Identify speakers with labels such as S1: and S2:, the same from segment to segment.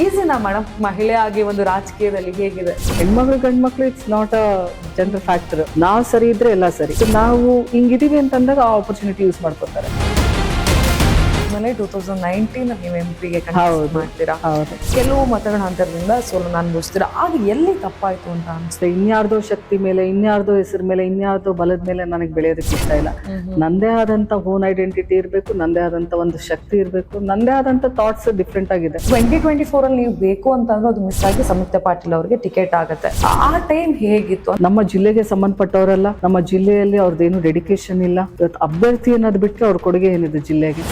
S1: ಈಸಿನಾ madam ಮಹಿಳೆ ಆಗಿ ಒಂದು ರಾಜಕೀಯದಲ್ಲಿ ಹೇಗಿದೆ?
S2: ಹೆಣ್ಮಕ್ಳು ಗಂಡ್ಮಕ್ಳು it's not a general factor. ನಾವು ಸರಿ ಇದ್ರೆ ಎಲ್ಲ ಸರಿ. ನಾವು ಹಿಂಗಿದೀವಿ ಅಂತಂದಾಗ ಆ ಆಪರ್ಚುನಿಟಿ ಯೂಸ್ ಮಾಡ್ಕೊತಾರೆ.
S1: ಆಮೇಲೆ 2019 ನೀವು ಎಂಪಿಗೆ ಮಾಡ್ತೀರಾ.
S2: ಹೌದು.
S1: ಕೆಲವು ಮತಗಳ ಅಂತರದಿಂದ ಸೋಲನ್ನು ಅನುಭವಿಸ್ತೀರಾ. ಆಗ ಎಲ್ಲಿ ತಪ್ಪಾಯ್ತು ಅಂತ ಅನ್ಸುತ್ತೆ?
S2: ಇನ್ಯಾರ್ದೋ ಶಕ್ತಿ ಮೇಲೆ, ಇನ್ಯಾರ್ದೋ ಹೆಸರು ಮೇಲೆ, ಇನ್ಯಾರ್ದೋ ಬಲದ ಮೇಲೆ ನನಗೆ ಬೆಳೆಯೋದಕ್ಕೆ ಇಷ್ಟ ಇಲ್ಲ. ನಂದೇ ಆದಂತ ಓನ್ ಐಡೆಂಟಿಟಿ ಇರಬೇಕು, ನಂದೇ ಆದಂತ ಒಂದು ಶಕ್ತಿ ಇರಬೇಕು, ನಂದೇ ಆದಂತ ಥಾಟ್ಸ್ ಡಿಫ್ರೆಂಟ್ ಆಗಿದೆ.
S1: 2024 ಅಲ್ಲಿ ನೀವು ಬೇಕು ಅಂತಂದ್ರೆ ಅದು ಮಿಸ್ ಆಗಿ ಸಂಯುಕ್ತ ಪಾಟೀಲ್ ಅವರಿಗೆ ಟಿಕೆಟ್ ಆಗುತ್ತೆ. ಆ ಟೈಮ್ ಹೇಗಿತ್ತು?
S2: ನಮ್ಮ ಜಿಲ್ಲೆಗೆ ಸಂಬಂಧಪಟ್ಟವರಲ್ಲ, ನಮ್ಮ ಜಿಲ್ಲೆಯಲ್ಲಿ ಅವ್ರದ್ದೇನು ಡೆಡಿಕೇಶನ್ ಇಲ್ಲ. ಇವತ್ತು ಅಭ್ಯರ್ಥಿ ಅನ್ನೋದು ಬಿಟ್ಟರೆ ಅವ್ರ ಕೊಡುಗೆ ಏನಿದೆ ಜಿಲ್ಲೆಗೆ.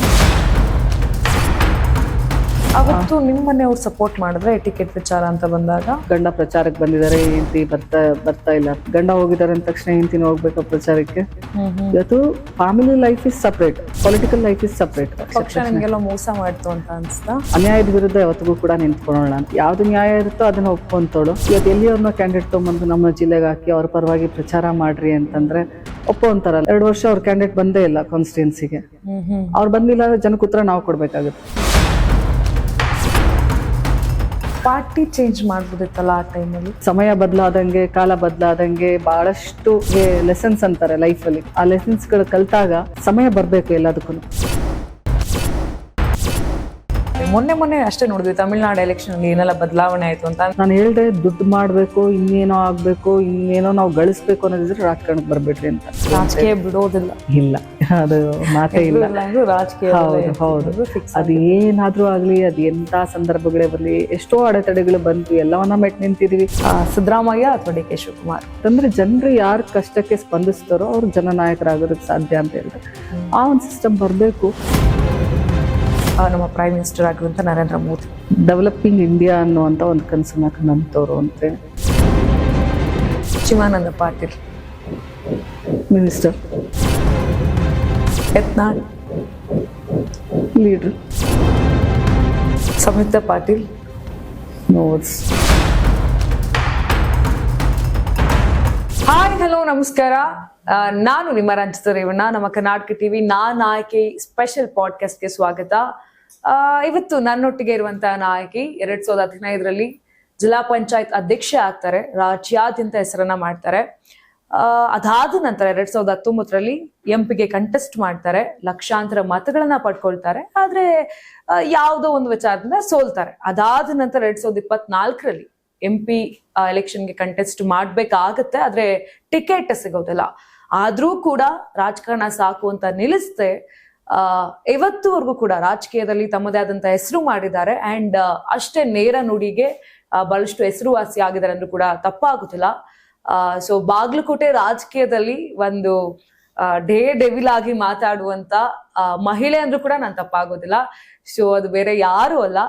S1: ಅವತ್ತು ನಿಮ್ಮನೆಯವ್ರು ಸಪೋರ್ಟ್ ಮಾಡಿದ್ರೆ ಟಿಕೆಟ್ ವಿಚಾರ ಅಂತ ಬಂದಾಗ?
S2: ಗಂಡ ಪ್ರಚಾರಕ್ಕೆ ಬಂದಿದ್ದಾರೆ, ಹೆಂಡತಿ ಬರ್ತಾ ಇಲ್ಲ. ಗಂಡ ಹೋಗಿದ್ದಾರೆ ಅಂದ ತಕ್ಷಣ ಹೆಂಡತಿನ ಹೋಗ್ಬೇಕು ಪ್ರಚಾರಕ್ಕೆ. ಇವತ್ತು family life is separate, political life is separate.
S1: ಪಕ್ಷ ನಿಮ್ಗೆಲ್ಲ ಮೋಸ ಮಾಡ್ತು ಅಂತ ಅನ್ಸ್ತಾ?
S2: ಅನ್ಯಾಯದ ವಿರುದ್ಧ ಯಾವತ್ತಿಗೂ ಕೂಡ ನಿಂತ್ಕೊಳ್ಳೋಣ ಅಂತ. ಯಾವ್ದು ನ್ಯಾಯ ಇರುತ್ತೋ ಅದನ್ನ ಒಪ್ಕೊಂತೋಳು. ಇವತ್ತು ಎಲ್ಲಿಯವ್ರನ್ನ ಕ್ಯಾಂಡಿಡೇಟ್ ತೊಗೊಂಬಂದು ನಮ್ಮ ಜಿಲ್ಲೆಗೆ ಹಾಕಿ ಅವ್ರ ಪರವಾಗಿ ಪ್ರಚಾರ ಮಾಡ್ರಿ ಅಂತಂದ್ರೆ ಒಪ್ಪೋಂತಾರಲ್ಲ. 2 ವರ್ಷ ಅವ್ರ ಕ್ಯಾಂಡಿಡೇಟ್ ಬಂದೇ ಇಲ್ಲ ಕಾನ್ಸ್ಟಿಟ್ಯೂನ್ಸಿಗೆ. ಅವ್ರು ಬಂದಿಲ್ಲ ಅಂದ್ರೆ ಜನಕ್ಕೆ ಉತ್ತರ ನಾವು ಕೊಡ್ಬೇಕಾಗುತ್ತೆ.
S1: ಪಾರ್ಟಿ ಚೇಂಜ್ ಮಾಡ್ಬೋದಿತ್ತಲ್ಲ ಆ ಟೈಮಲ್ಲಿ?
S2: ಸಮಯ ಬದಲಾದಂಗೆ, ಕಾಲ ಬದಲಾದಂಗೆ ಬಹಳಷ್ಟು ಲೆಸನ್ಸ್ ಅಂತಾರೆ ಲೈಫಲ್ಲಿ. ಆ ಲೆಸನ್ಸ್ಗಳು ಕಲ್ತಾಗ ಸಮಯ ಬರಬೇಕು ಎಲ್ಲದಕ್ಕೂ.
S1: ಮೊನ್ನೆ ಅಷ್ಟೇ ನೋಡಿದ್ವಿ ತಮಿಳ್ನಾಡು ಎಲೆಕ್ಷನ್ ಅಲ್ಲಿ ಏನೆಲ್ಲ ಬದಲಾವಣೆ ಆಯ್ತು ಅಂತ.
S2: ನಾನು ಹೇಳ್ದೆ, ದುಡ್ಡು ಮಾಡ್ಬೇಕು, ಇನ್ನೇನೋ ಆಗ್ಬೇಕು, ಇನ್ನೇನೋ ನಾವು ಗಳಿಸ್ಬೇಕು ಅನ್ನೋದಿದ್ರೆ ರಾಜಕಾರಣಕ್ಕೆ ಬರ್ಬೇಡ್ರಿ ಅಂತ.
S1: ರಾಜಕೀಯ ಬಿಡೋದಿಲ್ಲ.
S2: ಇಲ್ಲ, ಅದು ಮಾತೇ ಇಲ್ಲ.
S1: ರಾಜಕೀಯ
S2: ಹೌದು. ಅದು ಏನಾದ್ರೂ ಆಗ್ಲಿ, ಅದು ಎಂತ ಸಂದರ್ಭಗಳೇ ಬರ್ಲಿ, ಎಷ್ಟೋ ಅಡೆತಡೆಗಳು ಬಂತು, ಎಲ್ಲವನ್ನ ಮೆಟ್ ನಿಂತಿದೀವಿ.
S1: ಸಿದ್ದರಾಮಯ್ಯ ಅಥವಾ ಡಿ ಕೆ ಶಿವಕುಮಾರ್
S2: ಅಂದ್ರೆ ಜನರು ಯಾರು ಕಷ್ಟಕ್ಕೆ ಸ್ಪಂದಿಸ್ತಾರೋ ಅವ್ರು ಜನನಾಯಕರಾಗೋದಕ್ಕೆ ಸಾಧ್ಯ ಅಂತ ಹೇಳಿದ್ರೆ ಆ ಒಂದು ಸಿಸ್ಟಮ್ ಬರಬೇಕು.
S1: ನಮ್ಮ ಪ್ರೈಮ್ ಮಿನಿಸ್ಟರ್ ಆಗಿರುವಂತ ನರೇಂದ್ರ ಮೋದಿ
S2: ಡೆವಲಪಿಂಗ್ ಇಂಡಿಯಾ ಅನ್ನುವಂತ ಒಂದು ಕನಸನ್ನ ನಂತೋರು ಅಂತೇಳಿ.
S1: Shivananda Patil
S2: minister,
S1: Yatnal
S2: leader,
S1: Samyukta Patil
S2: notes.
S1: Hi, hello, ನಮಸ್ಕಾರ. ನಾನು ನಿಮ್ಮ ರಂಜಿತ ರೇವಣ್ಣ. ನಮ್ಮ ಕರ್ನಾಟಕ ಟಿವಿ ನಾನ್ ಆಯ್ಕೆ ಸ್ಪೆಷಲ್ ಪಾಡ್ಕಾಸ್ಟ್ಗೆ ಸ್ವಾಗತ. ಇವತ್ತು ನನ್ನೊಟ್ಟಿಗೆ ಇರುವಂತಹ ನಾಯಕಿ 2015ರಲ್ಲಿ ಜಿಲ್ಲಾ ಪಂಚಾಯತ್ ಅಧ್ಯಕ್ಷೆ ಆಗ್ತಾರೆ, ರಾಜ್ಯಾದ್ಯಂತ ಹೆಸರನ್ನ ಮಾಡ್ತಾರೆ. ಅದಾದ ನಂತರ 2019ರಲ್ಲಿ ಎಂಪಿಗೆ ಕಂಟೆಸ್ಟ್ ಮಾಡ್ತಾರೆ, ಲಕ್ಷಾಂತರ ಮತಗಳನ್ನ ಪಡ್ಕೊಳ್ತಾರೆ. ಆದ್ರೆ ಯಾವುದೋ ಒಂದು ವಿಚಾರದಿಂದ ಸೋಲ್ತಾರೆ. ಅದಾದ ನಂತರ 2024ರಲ್ಲಿ MP ಎಲೆಕ್ಷನ್ಗೆ ಕಂಟೆಸ್ಟ್ ಮಾಡ್ಬೇಕಾಗತ್ತೆ, ಆದ್ರೆ ಟಿಕೆಟ್ ಸಿಗೋದಿಲ್ಲ. ಆದ್ರೂ ಕೂಡ ರಾಜಕಾರಣ ಸಾಕು ಅಂತ ನಿಲ್ಲಿಸದೆ ಇವತ್ತುವರೆಗೂ ಕೂಡ ರಾಜಕೀಯದಲ್ಲಿ ತಮ್ಮದೇ ಆದಂತ ಹೆಸರು ಮಾಡಿದ್ದಾರೆ. ಅಂಡ್ ಅಷ್ಟೇ ನೇರ ನುಡಿಗೆ ಬಹಳಷ್ಟು ಹೆಸರುವಾಸಿ ಆಗಿದ್ದಾರೆ ಅಂದ್ರೂ ಕೂಡ ತಪ್ಪಾಗುತ್ತಿಲ್ಲ. ಸೊ ಬಾಗಲಕೋಟೆ ರಾಜಕೀಯದಲ್ಲಿ ಒಂದು ಡೆವಿಲ್ ಆಗಿ ಮಾತಾಡುವಂತ ಮಹಿಳೆ ಅಂದ್ರೂ ಕೂಡ ನಾನು ತಪ್ಪಾಗೋದಿಲ್ಲ. ಸೊ ಅದು ಬೇರೆ ಯಾರು ಅಲ್ಲ,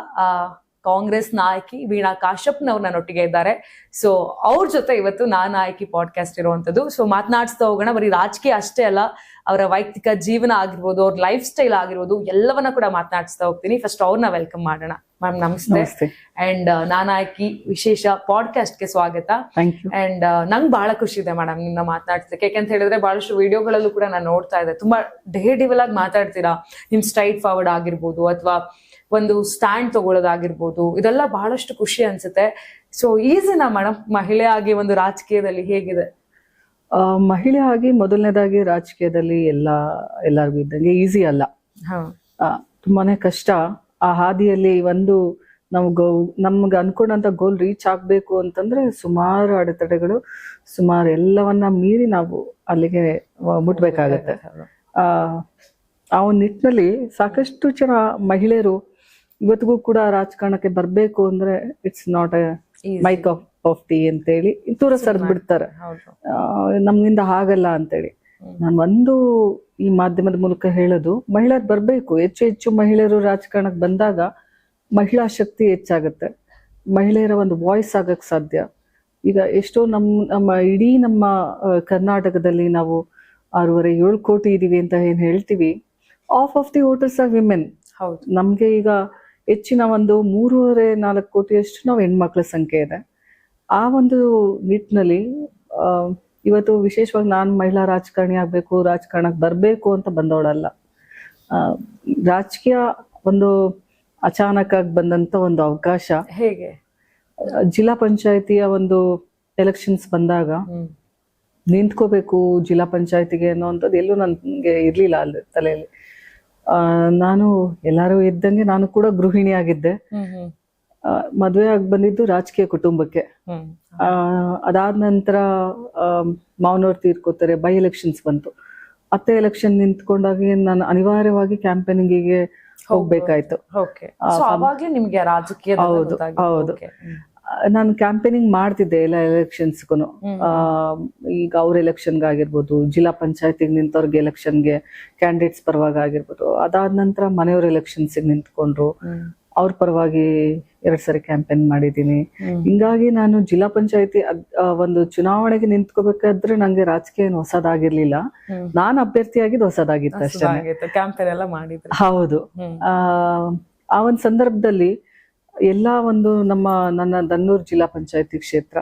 S1: ಕಾಂಗ್ರೆಸ್ ನಾಯಕಿ ವೀಣಾ ಕಾಶ್ಯಪ್ನವ್ರು ನನ್ನೊಟ್ಟಿಗೆ ಇದ್ದಾರೆ. ಸೊ ಅವ್ರ ಜೊತೆ ಇವತ್ತು ನಾನು ಆಯ್ಕೆ ಪಾಡ್ಕಾಸ್ಟ್ ಇರುವಂತದ್ದು. ಸೊ ಮಾತನಾಡಿಸ್ತಾ ಹೋಗೋಣ. ಬರೀ ರಾಜಕೀಯ ಅಷ್ಟೇ ಅಲ್ಲ, ಅವರ ವೈಯಕ್ತಿಕ ಜೀವನ ಆಗಿರ್ಬೋದು, ಅವ್ರ ಲೈಫ್ ಸ್ಟೈಲ್ ಆಗಿರ್ಬೋದು, ಎಲ್ಲವನ್ನ ಕೂಡ ಮಾತನಾಡಿಸ್ತಾ ಹೋಗ್ತೀನಿ. ಫಸ್ಟ್ ಅವ್ರನ್ನ ವೆಲ್ಕಮ್ ಮಾಡೋಣ. ಮ್ಯಾಮ್ ನಮಸ್ತೆ. ಅಂಡ್ ನಾನು ಆಯ್ಕೆ ವಿಶೇಷ ಪಾಡ್ಕಾಸ್ಟ್ಗೆ ಸ್ವಾಗತ. ಅಂಡ್ ನಂಗೆ ಬಹಳ ಖುಷಿ ಇದೆ ಮೇಡಮ್ ನಿಮ್ನ ಮಾತನಾಡ್ಸಕ್ಕೆ. ಯಾಕಂತ ಹೇಳಿದ್ರೆ ಬಹಳಷ್ಟು ವಿಡಿಯೋಗಳಲ್ಲೂ ಕೂಡ ನಾನು ನೋಡ್ತಾ ಇದ್ದೆ, ತುಂಬಾ ಡಿವಲ್ ಆಗಿ ಮಾತಾಡ್ತೀರಾ. ನಿಮ್ ಸ್ಟ್ರೈಟ್ ಫಾರ್ವರ್ಡ್ ಆಗಿರ್ಬೋದು ಅಥವಾ ಒಂದು ಸ್ಟ್ಯಾಂಡ್ ತಗೊಳ್ಳೋದಾಗಿರ್ಬೋದು, ಇದೆಲ್ಲ ಬಹಳಷ್ಟು ಖುಷಿ ಅನ್ಸುತ್ತೆ. ಸೊ ಈಸಿನಾ ಮೇಡಮ್ ಮಹಿಳೆ ಆಗಿ ಒಂದು ರಾಜಕೀಯದಲ್ಲಿ ಹೇಗಿದೆ?
S2: ಮಹಿಳೆ ಆಗಿ ಮೊದಲನೇದಾಗಿ ರಾಜಕೀಯದಲ್ಲಿ ಎಲ್ಲರಿಗೂ ಇದ್ದಂಗೆ ಈಸಿ ಅಲ್ಲ, ತುಂಬಾನೇ ಕಷ್ಟ. ಆ ಹಾದಿಯಲ್ಲಿ ಒಂದು ನಮ್ಗೆ ಅನ್ಕೊಂಡಂತ ಗೋಲ್ ರೀಚ್ ಆಗ್ಬೇಕು ಅಂತಂದ್ರೆ ಸುಮಾರು ಅಡೆತಡೆಗಳು, ಸುಮಾರು ಎಲ್ಲವನ್ನ ಮೀರಿ ನಾವು ಅಲ್ಲಿಗೆ ಮುಟ್ಬೇಕಾಗತ್ತೆ. ಆ ಒಂದು ನಿಟ್ಟಿನಲ್ಲಿ ಸಾಕಷ್ಟು ಜನ ಮಹಿಳೆಯರು ಇವತ್ತಿಗೂ ಕೂಡ ರಾಜಕಾರಣಕ್ಕೆ ಬರ್ಬೇಕು ಅಂದ್ರೆ it's not a my cup of tea ಅಂತೇಳಿ ದೂರ ಸರಿದ್ ಬಿಡ್ತಾರೆ, ನಮ್ಗಿಂದ ಆಗಲ್ಲ ಅಂತೇಳಿ. ನಾನು ಒಂದು ಈ ಮಾಧ್ಯಮದ ಮೂಲಕ ಹೇಳೋದು, ಮಹಿಳೆಯರು ಬರ್ಬೇಕು. ಹೆಚ್ಚು ಮಹಿಳೆಯರು ರಾಜಕಾರಣಕ್ಕೆ ಬಂದಾಗ ಮಹಿಳಾ ಶಕ್ತಿ ಹೆಚ್ಚಾಗತ್ತೆ, ಮಹಿಳೆಯರ ಒಂದು ವಾಯ್ಸ್ ಆಗಕ್ ಸಾಧ್ಯ. ಈಗ ಎಷ್ಟೋ ನಮ್ಮ ಇಡೀ ನಮ್ಮ ಕರ್ನಾಟಕದಲ್ಲಿ ನಾವು 6.5-7 ಕೋಟಿ ಇದೀವಿ ಅಂತ ಏನ್ ಹೇಳ್ತೀವಿ, of the voters R women.
S1: ಹೌದು,
S2: ನಮ್ಗೆ ಈಗ ಹೆಚ್ಚಿನ ಒಂದು 3.5-4 ಕೋಟಿಯಷ್ಟು ನಾವು ಹೆಣ್ಮಕ್ಳ ಸಂಖ್ಯೆ ಇದೆ. ಆ ಒಂದು ನಿಟ್ಟಿನಲ್ಲಿ ಇವತ್ತು ವಿಶೇಷವಾಗಿ ನಾನು ಮಹಿಳಾ ರಾಜಕಾರಣಿ ಆಗ್ಬೇಕು, ರಾಜಕಾರಣಕ್ಕೆ ಬರ್ಬೇಕು ಅಂತ ಬಂದವಳಲ್ಲ. ರಾಜಕೀಯ ಒಂದು ಅಚಾನಕ್ ಆಗಿ ಬಂದಂತ ಒಂದು ಅವಕಾಶ.
S1: ಹೇಗೆ?
S2: ಜಿಲ್ಲಾ ಪಂಚಾಯತಿಯ ಒಂದು ಎಲೆಕ್ಷನ್ಸ್ ಬಂದಾಗ ನಿಂತ್ಕೋಬೇಕು ಜಿಲ್ಲಾ ಪಂಚಾಯತಿಗೆ ಅನ್ನೋಂಥದ್ದು ಎಲ್ಲೂ ನನ್ಗೆ ಇರ್ಲಿಲ್ಲ ಅಲ್ಲಿ ತಲೆಯಲ್ಲಿ. ನಾನು ಎಲ್ಲರೂ ಇದ್ದಂಗೆ ನಾನು ಕೂಡ ಗೃಹಿಣಿ ಆಗಿದ್ದೆ. ಮದುವೆ ಆಗಿ ಬಂದಿದ್ದು ರಾಜಕೀಯ ಕುಟುಂಬಕ್ಕೆ. ಅದಾದ ನಂತರ ಮಾವನವ್ರು ತೀರ್ಕೋತಾರೆ, ಬೈ ಎಲೆಕ್ಷನ್ಸ್ ಬಂತು. ಅತ್ತೆ ಎಲೆಕ್ಷನ್ ನಿಂತ್ಕೊಂಡಾಗ ನಾನು ಅನಿವಾರ್ಯವಾಗಿ ಕ್ಯಾಂಪೇನಿಂಗಿಗೆ ಹೋಗ್ಬೇಕಾಯ್ತು.
S1: ನಿಮ್ಗೆ ರಾಜಕೀಯ?
S2: ಹೌದು ಹೌದು. ನಾನು ಕ್ಯಾಂಪೇನಿಂಗ್ ಮಾಡ್ತಿದ್ದೆ ಎಲ್ಲ ಎಲೆಕ್ಷನ್ಸ್ಗೂ. ಈಗ ಅವ್ರ ಎಲೆಕ್ಷನ್ಗೆ ಆಗಿರ್ಬೋದು, ಜಿಲ್ಲಾ ಪಂಚಾಯತಿಗೆ ನಿಂತವ್ರಿಗೆ ಎಲೆಕ್ಷನ್ಗೆ ಕ್ಯಾಂಡಿಡೇಟ್ಸ್ ಪರವಾಗಿ ಆಗಿರ್ಬೋದು. ಅದಾದ ನಂತರ ಮನೆಯವ್ರ ಎಲೆಕ್ಷನ್ಸ್ಗೆ ನಿಂತ್ಕೊಂಡ್ರು, ಅವ್ರ ಪರವಾಗಿ 2 ಸರಿ ಕ್ಯಾಂಪೇನ್ ಮಾಡಿದ್ದೀನಿ. ಹಿಂಗಾಗಿ ನಾನು ಜಿಲ್ಲಾ ಪಂಚಾಯತಿ ಒಂದು ಚುನಾವಣೆಗೆ ನಿಂತ್ಕೋಬೇಕಾದ್ರೆ ನಂಗೆ ರಾಜಕೀಯ ಏನು ಹೊಸದಾಗಿರ್ಲಿಲ್ಲ. ನಾನು ಅಭ್ಯರ್ಥಿಯಾಗಿದ್ದು ಹೊಸದಾಗಿತ್ತು ಅಷ್ಟೇ.
S1: ಕ್ಯಾಂಪೇನ್ ಎಲ್ಲ ಮಾಡಿದ್ರು.
S2: ಹೌದು. ಆ ಒಂದು ಸಂದರ್ಭದಲ್ಲಿ ಎಲ್ಲಾ ಒಂದು ನನ್ನ ದನ್ನೂರು ಜಿಲ್ಲಾ ಪಂಚಾಯತಿ ಕ್ಷೇತ್ರ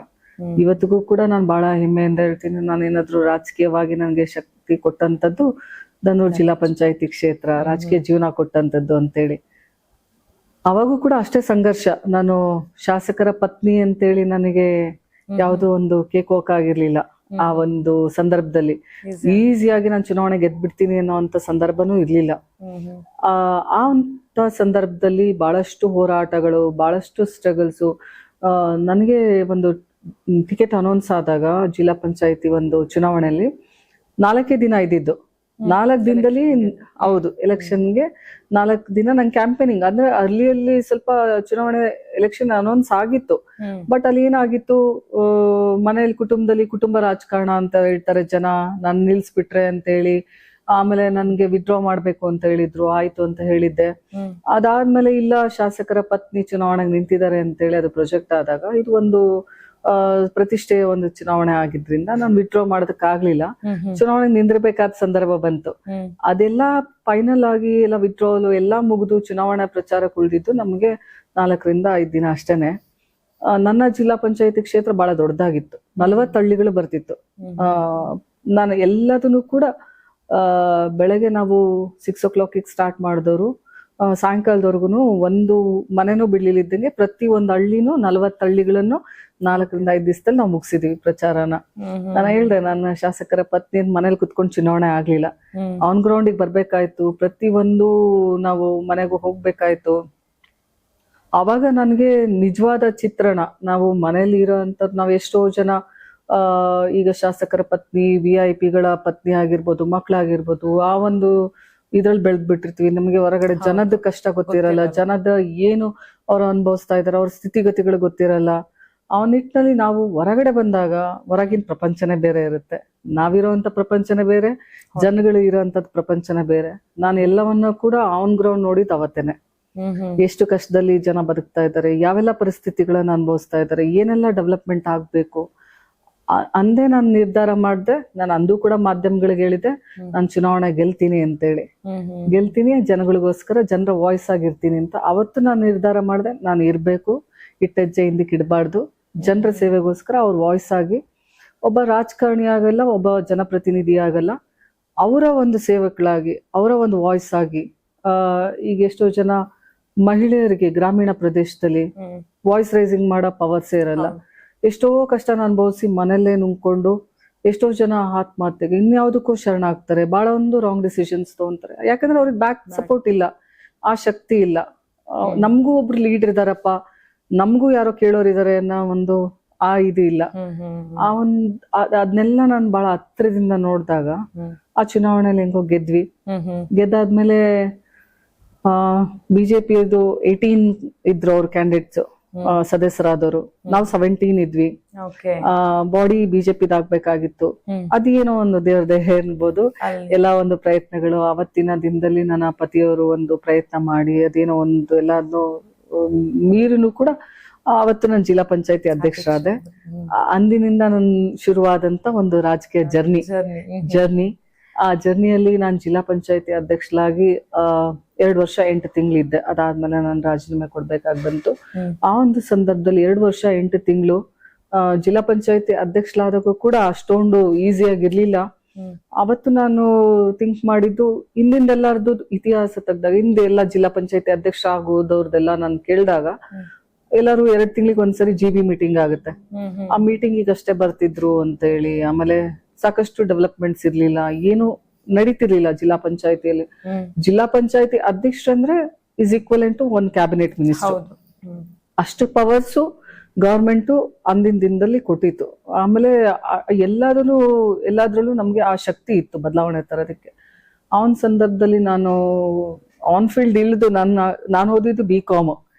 S2: ಇವತ್ತಿಗೂ ಕೂಡ ನಾನು ಬಹಳ ಹೆಮ್ಮೆಯಿಂದ ಹೇಳ್ತೀನಿ, ನಾನೇನಾದ್ರೂ ರಾಜಕೀಯವಾಗಿ ನನಗೆ ಶಕ್ತಿ ಕೊಟ್ಟಂತದ್ದು ದನ್ನೂರು ಜಿಲ್ಲಾ ಪಂಚಾಯತಿ ಕ್ಷೇತ್ರ, ರಾಜಕೀಯ ಜೀವನ ಕೊಟ್ಟಂತದ್ದು ಅಂತೇಳಿ. ಅವಾಗೂ ಕೂಡ ಅಷ್ಟೇ ಸಂಘರ್ಷ. ನಾನು ಶಾಸಕರ ಪತ್ನಿ ಅಂತೇಳಿ ನನಗೆ ಯಾವುದೋ ಒಂದು ಕೇಕೋಕ್ ಆಗಿರ್ಲಿಲ್ಲ. ಆ ಒಂದು ಸಂದರ್ಭದಲ್ಲಿ ಈಸಿಯಾಗಿ ನಾನು ಚುನಾವಣೆ ಗೆದ್ಬಿಡ್ತೀನಿ ಅನ್ನೋಂಥ ಸಂದರ್ಭನೂ ಇರ್ಲಿಲ್ಲ. ಆ ಅಂತ ಸಂದರ್ಭದಲ್ಲಿ ಬಹಳಷ್ಟು ಹೋರಾಟಗಳು, ಬಹಳಷ್ಟು ಸ್ಟ್ರಗಲ್ಸು. ನನಗೆ ಒಂದು ಟಿಕೆಟ್ ಅನೌನ್ಸ್ ಆದಾಗ ಜಿಲ್ಲಾ ಪಂಚಾಯತಿ ಒಂದು ಚುನಾವಣೆಯಲ್ಲಿ 4 ದಿನ ಇದ್ದಿದ್ದು. 4 ದಿನದಲ್ಲಿ ಹೌದು ಎಲೆಕ್ಷನ್ಗೆ 4 ದಿನ ನಂಗೆ ಕ್ಯಾಂಪೇನಿಂಗ್ ಅಂದ್ರೆ ಅಲ್ಲಿ ಸ್ವಲ್ಪ ಚುನಾವಣೆ ಎಲೆಕ್ಷನ್ ಅನೌನ್ಸ್ ಆಗಿತ್ತು. ಬಟ್ ಅಲ್ಲಿ ಏನಾಗಿತ್ತು, ಮನೆಯಲ್ಲಿ ಕುಟುಂಬ ರಾಜಕಾರಣ ಅಂತ ಹೇಳ್ತಾರೆ ಜನ, ನಾನು ನಿಲ್ಸ್ಬಿಟ್ರೆ ಅಂತ ಹೇಳಿ. ಆಮೇಲೆ ನನ್ಗೆ ವಿಡ್ರಾ ಮಾಡ್ಬೇಕು ಅಂತ ಹೇಳಿದ್ರು, ಆಯ್ತು ಅಂತ ಹೇಳಿದ್ದೆ. ಅದಾದ್ಮೇಲೆ ಇಲ್ಲ ಶಾಸಕರ ಪತ್ನಿ ಚುನಾವಣೆಗೆ ನಿಂತಿದ್ದಾರೆ ಅಂತ ಹೇಳಿ ಅದು ಪ್ರೊಜೆಕ್ಟ್ ಆದಾಗ, ಇದು ಒಂದು ಪ್ರತಿಷ್ಠೆಯ ಒಂದು ಚುನಾವಣೆ ಆಗಿದ್ರಿಂದ ನಾನು ವಿಡ್ರಾ ಮಾಡೋದಕ್ಕಾಗ್ಲಿಲ್ಲ. ಚುನಾವಣೆ ನಿಂದಿರ್ಬೇಕಾದ ಸಂದರ್ಭ ಬಂತು. ಅದೆಲ್ಲ ಫೈನಲ್ ಆಗಿ ಎಲ್ಲ ವಿಡ್ರಾವಲ್ ಎಲ್ಲ ಮುಗಿದು ಚುನಾವಣಾ ಪ್ರಚಾರಕ್ಕೆ ಉಳಿದಿದ್ದು ನಮ್ಗೆ 4 ರಿಂದ 5 ದಿನ ಅಷ್ಟೇನೆ. ನನ್ನ ಜಿಲ್ಲಾ ಪಂಚಾಯತಿ ಕ್ಷೇತ್ರ ಬಹಳ ದೊಡ್ಡದಾಗಿತ್ತು, 40 ಹಳ್ಳಿಗಳು ಬರ್ತಿತ್ತು. ನಾನು ಎಲ್ಲದನ್ನು ಕೂಡ ಬೆಳಗ್ಗೆ ನಾವು 6 o'clock ಸ್ಟಾರ್ಟ್ ಮಾಡಿದವರು ಸಾಯಂಕಾಲದವರೆಗೂ ಒಂದು ಮನೆನೂ ಬಿಡ್ಲಿಲ್ಲಿದ್ದಂಗೆ ಪ್ರತಿ ಒಂದು ಹಳ್ಳಿನೂ 40 ಹಳ್ಳಿಗಳನ್ನು 4 ರಿಂದ 5 ದಿವಸದಲ್ಲಿ ನಾವು ಮುಗಿಸಿದ್ವಿ ಪ್ರಚಾರನ. ನಾನು ಹೇಳ್ದೆ, ನನ್ನ ಶಾಸಕರ ಪತ್ನಿ ಮನೇಲಿ ಕುತ್ಕೊಂಡು ಚುನಾವಣೆ ಆಗ್ಲಿಲ್ಲ, ಆನ್ ಗ್ರೌಂಡಿಗೆ ಬರ್ಬೇಕಾಯ್ತು, ಪ್ರತಿ ಒಂದು ನಾವು ಮನೆಗೂ ಹೋಗ್ಬೇಕಾಯ್ತು. ಅವಾಗ ನನ್ಗೆ ನಿಜವಾದ ಚಿತ್ರಣ, ನಾವು ಮನೇಲಿ ಇರೋಂಥದ್ದು, ನಾವು ಎಷ್ಟೋ ಜನ ಈಗ ಶಾಸಕರ ಪತ್ನಿ, VIP ಗಳ ಪತ್ನಿ ಆಗಿರ್ಬೋದು, ಮಕ್ಕಳಾಗಿರ್ಬೋದು, ಆ ಒಂದು ಇದ್ರಲ್ಲಿ ಬೆಳೆದ್ಬಿಟ್ಟಿರ್ತೀವಿ. ನಮ್ಗೆ ಹೊರಗಡೆ ಜನದ ಕಷ್ಟ ಗೊತ್ತಿರಲ್ಲ, ಜನದ ಏನು ಅವ್ರು ಅನುಭವಿಸ್ತಾ ಇದಾರೆ, ಅವ್ರ ಸ್ಥಿತಿಗತಿಗಳು ಗೊತ್ತಿರಲ್ಲ. ಆ ನಿಟ್ಟಿನಲ್ಲಿ ನಾವು ಹೊರಗಡೆ ಬಂದಾಗ ಹೊರಗಿನ ಪ್ರಪಂಚನೇ ಬೇರೆ ಇರುತ್ತೆ, ನಾವಿರೋಂಥ ಪ್ರಪಂಚನೇ ಬೇರೆ, ಜನಗಳು ಇರೋಂಥದ್ದು ಪ್ರಪಂಚನೇ ಬೇರೆ. ನಾನು ಎಲ್ಲವನ್ನ ಕೂಡ ಆನ್ ಗ್ರೌಂಡ್ ನೋಡಿದ್ ಅವತ್ತೇನೆ. ಎಷ್ಟು ಕಷ್ಟದಲ್ಲಿ ಜನ ಬದುಕ್ತಾ ಇದ್ದಾರೆ, ಯಾವೆಲ್ಲ ಪರಿಸ್ಥಿತಿಗಳನ್ನ ಅನುಭವಿಸ್ತಾ ಇದ್ದಾರೆ, ಏನೆಲ್ಲ ಡೆವಲಪ್ಮೆಂಟ್ ಆಗ್ಬೇಕು ಅಂದೇ ನಾನು ನಿರ್ಧಾರ ಮಾಡಿದೆ. ನಾನು ಅಂದು ಕೂಡ ಮಾಧ್ಯಮಗಳಿಗೆ ಹೇಳಿದೆ, ನಾನು ಚುನಾವಣೆ ಗೆಲ್ತೀನಿ ಅಂತೇಳಿ. ಗೆಲ್ತೀನಿ, ಜನಗಳಿಗೋಸ್ಕರ ಜನರ ವಾಯ್ಸ್ ಆಗಿರ್ತೀನಿ ಅಂತ. ಅವತ್ತು ನಾನು ನಿರ್ಧಾರ ಮಾಡಿದೆ, ನಾನು ಇರ್ಬೇಕು, ಇಟ್ಟೆಜ್ಜೆ ಹಿಂದಕ್ಕೆ ಇಡಬಾರ್ದು, ಜನರ ಸೇವೆಗೋಸ್ಕರ ಅವ್ರ ವಾಯ್ಸ್ ಆಗಿ, ಒಬ್ಬ ರಾಜಕಾರಣಿ ಆಗಲ್ಲ, ಒಬ್ಬ ಜನಪ್ರತಿನಿಧಿ ಆಗಲ್ಲ, ಅವರ ಒಂದು ಸೇವಕಳಾಗಿ, ಅವರ ಒಂದು ವಾಯ್ಸ್ ಆಗಿ. ಈಗ ಎಷ್ಟೋ ಜನ ಮಹಿಳೆಯರಿಗೆ ಗ್ರಾಮೀಣ ಪ್ರದೇಶದಲ್ಲಿ ವಾಯ್ಸ್ ರೈಸಿಂಗ್ ಮಾಡೋ ಪವರ್ಸೇ ಇರಲ್ಲ. ಎಷ್ಟೋ ಕಷ್ಟನ ಅನುಭವಿಸಿ ಮನೆಯಲ್ಲೇ ನುಂಗ್ಕೊಂಡು ಎಷ್ಟೋ ಜನ ಆತ್ಮಹತ್ಯೆಗೆ ಇನ್ಯಾವುದಕ್ಕೂ ಶರಣ ಆಗ್ತಾರೆ, ಬಹಳ ಒಂದು ರಾಂಗ್ ಡಿಸಿಷನ್ಸ್ ತಗೊಂತಾರೆ. ಯಾಕಂದ್ರೆ ಅವ್ರಿಗೆ ಬ್ಯಾಕ್ ಸಪೋರ್ಟ್ ಇಲ್ಲ, ಆ ಶಕ್ತಿ ಇಲ್ಲ. ನಮ್ಗೂ ಒಬ್ರು ಲೀಡರ್ ಇದಾರಪ್ಪ, ನಮ್ಗೂ ಯಾರೋ ಕೇಳೋರಿದ್ದಾರೆ ಅನ್ನೋ ಒಂದು ಆ ಇದು ಇಲ್ಲ. ಆ ಅದನ್ನೆಲ್ಲ ನಾನು ಬಹಳ ಹತ್ರದಿಂದ ನೋಡಿದಾಗ ಆ ಚುನಾವಣೆಯಲ್ಲಿ ಹೆಂಗೋ ಗೆದ್ವಿ. ಗೆದ್ದಾದ್ಮೇಲೆ ಬಿಜೆಪಿಯದು 18 ಇದ್ರು ಅವ್ರ ಕ್ಯಾಂಡಿಡೇಟ್ಸ್ ಸದಸ್ಯರಾದವರು, ನಾವು 17 ಇದ್ವಿ. ಬಾಡಿ ಬಿಜೆಪಿದಾಗ್ಬೇಕಾಗಿತ್ತು. ಅದೇನೋ ಒಂದು ದೇವ್ರ ದೇಹ ಅನ್ಬೋದು. ಎಲ್ಲಾ ಒಂದು ಪ್ರಯತ್ನಗಳು ಅವತ್ತಿನ ದಿನದಲ್ಲಿ ನನ್ನ ಪತಿಯವರು ಒಂದು ಪ್ರಯತ್ನ ಮಾಡಿ ಅದೇನೋ ಒಂದು ಎಲ್ಲಾದ್ರೂ ಮೀರಿನೂ ಕೂಡ ಅವತ್ತು ನಾನು ಜಿಲ್ಲಾ ಪಂಚಾಯತಿ ಅಧ್ಯಕ್ಷರಾದೆ. ಅಂದಿನಿಂದ ನನ್ ಶುರುವಾದಂತ ಒಂದು ರಾಜಕೀಯ ಜರ್ನಿ. ಆ ಜರ್ನಿಯಲ್ಲಿ ನಾನು ಜಿಲ್ಲಾ ಪಂಚಾಯತಿ ಅಧ್ಯಕ್ಷರಾಗಿ 2 ವರ್ಷ 8 ತಿಂಗಳಿದ್ದೆ. ಅದಾದ್ಮೇಲೆ ನಾನು ರಾಜೀನಾಮೆ ಕೊಡ್ಬೇಕಾಗಿ ಬಂತು. ಆ ಒಂದು ಸಂದರ್ಭದಲ್ಲಿ 2 ವರ್ಷ 8 ತಿಂಗಳು ಜಿಲ್ಲಾ ಪಂಚಾಯತಿ ಅಧ್ಯಕ್ಷರಾದಾಗೂ ಕೂಡ ಅಷ್ಟೊಂದು ಈಸಿಯಾಗಿರ್ಲಿಲ್ಲ. ಅವತ್ತು ನಾನು ಥಿಂಕ್ ಮಾಡಿದ್ದು ಹಿಂದಿಂದೆಲ್ಲಾರ್ದು ಇತಿಹಾಸ ತೆಗ್ದಾಗ ಹಿಂದೆ ಎಲ್ಲ ಜಿಲ್ಲಾ ಪಂಚಾಯತಿ ಅಧ್ಯಕ್ಷ ಆಗೋದವ್ರದೆಲ್ಲ ನಾನು ಕೇಳಿದಾಗ ಎಲ್ಲರೂ 2 ತಿಂಗಳಿಗೆ ಒಂದ್ಸರಿ GB ಮೀಟಿಂಗ್ ಆಗುತ್ತೆ. ಆ ಮೀಟಿಂಗ್ ಅಷ್ಟೇ ಬರ್ತಿದ್ರು ಅಂತ ಹೇಳಿ, ಆಮೇಲೆ ಸಾಕಷ್ಟು ಡೆವಲಪ್ಮೆಂಟ್ಸ್ ಇರ್ಲಿಲ್ಲ, ಏನು ನಡೀತಿರ್ಲಿಲ್ಲ ಜಿಲ್ಲಾ ಪಂಚಾಯತಿಯಲ್ಲಿ. ಜಿಲ್ಲಾ ಪಂಚಾಯತಿ ಅಧ್ಯಕ್ಷ ಅಂದ್ರೆ is equivalent to 1 cabinet minister. ಅಷ್ಟು ಪವರ್ಸು ಗವರ್ಮೆಂಟ್ ಅಂದಿನ ದಿನದಲ್ಲಿ ಕೊಟ್ಟಿತ್ತು. ಆಮೇಲೆ ಎಲ್ಲಾದ್ರಲ್ಲೂ ನಮ್ಗೆ ಆ ಶಕ್ತಿ ಇತ್ತು ಬದಲಾವಣೆ ತರೋದಕ್ಕೆ. ಆ ಒಂದು ಸಂದರ್ಭದಲ್ಲಿ ನಾನು ಆನ್ ಫೀಲ್ಡ್ ಇಳಿದು ನಾನು ಓದಿದ್ದು BCom.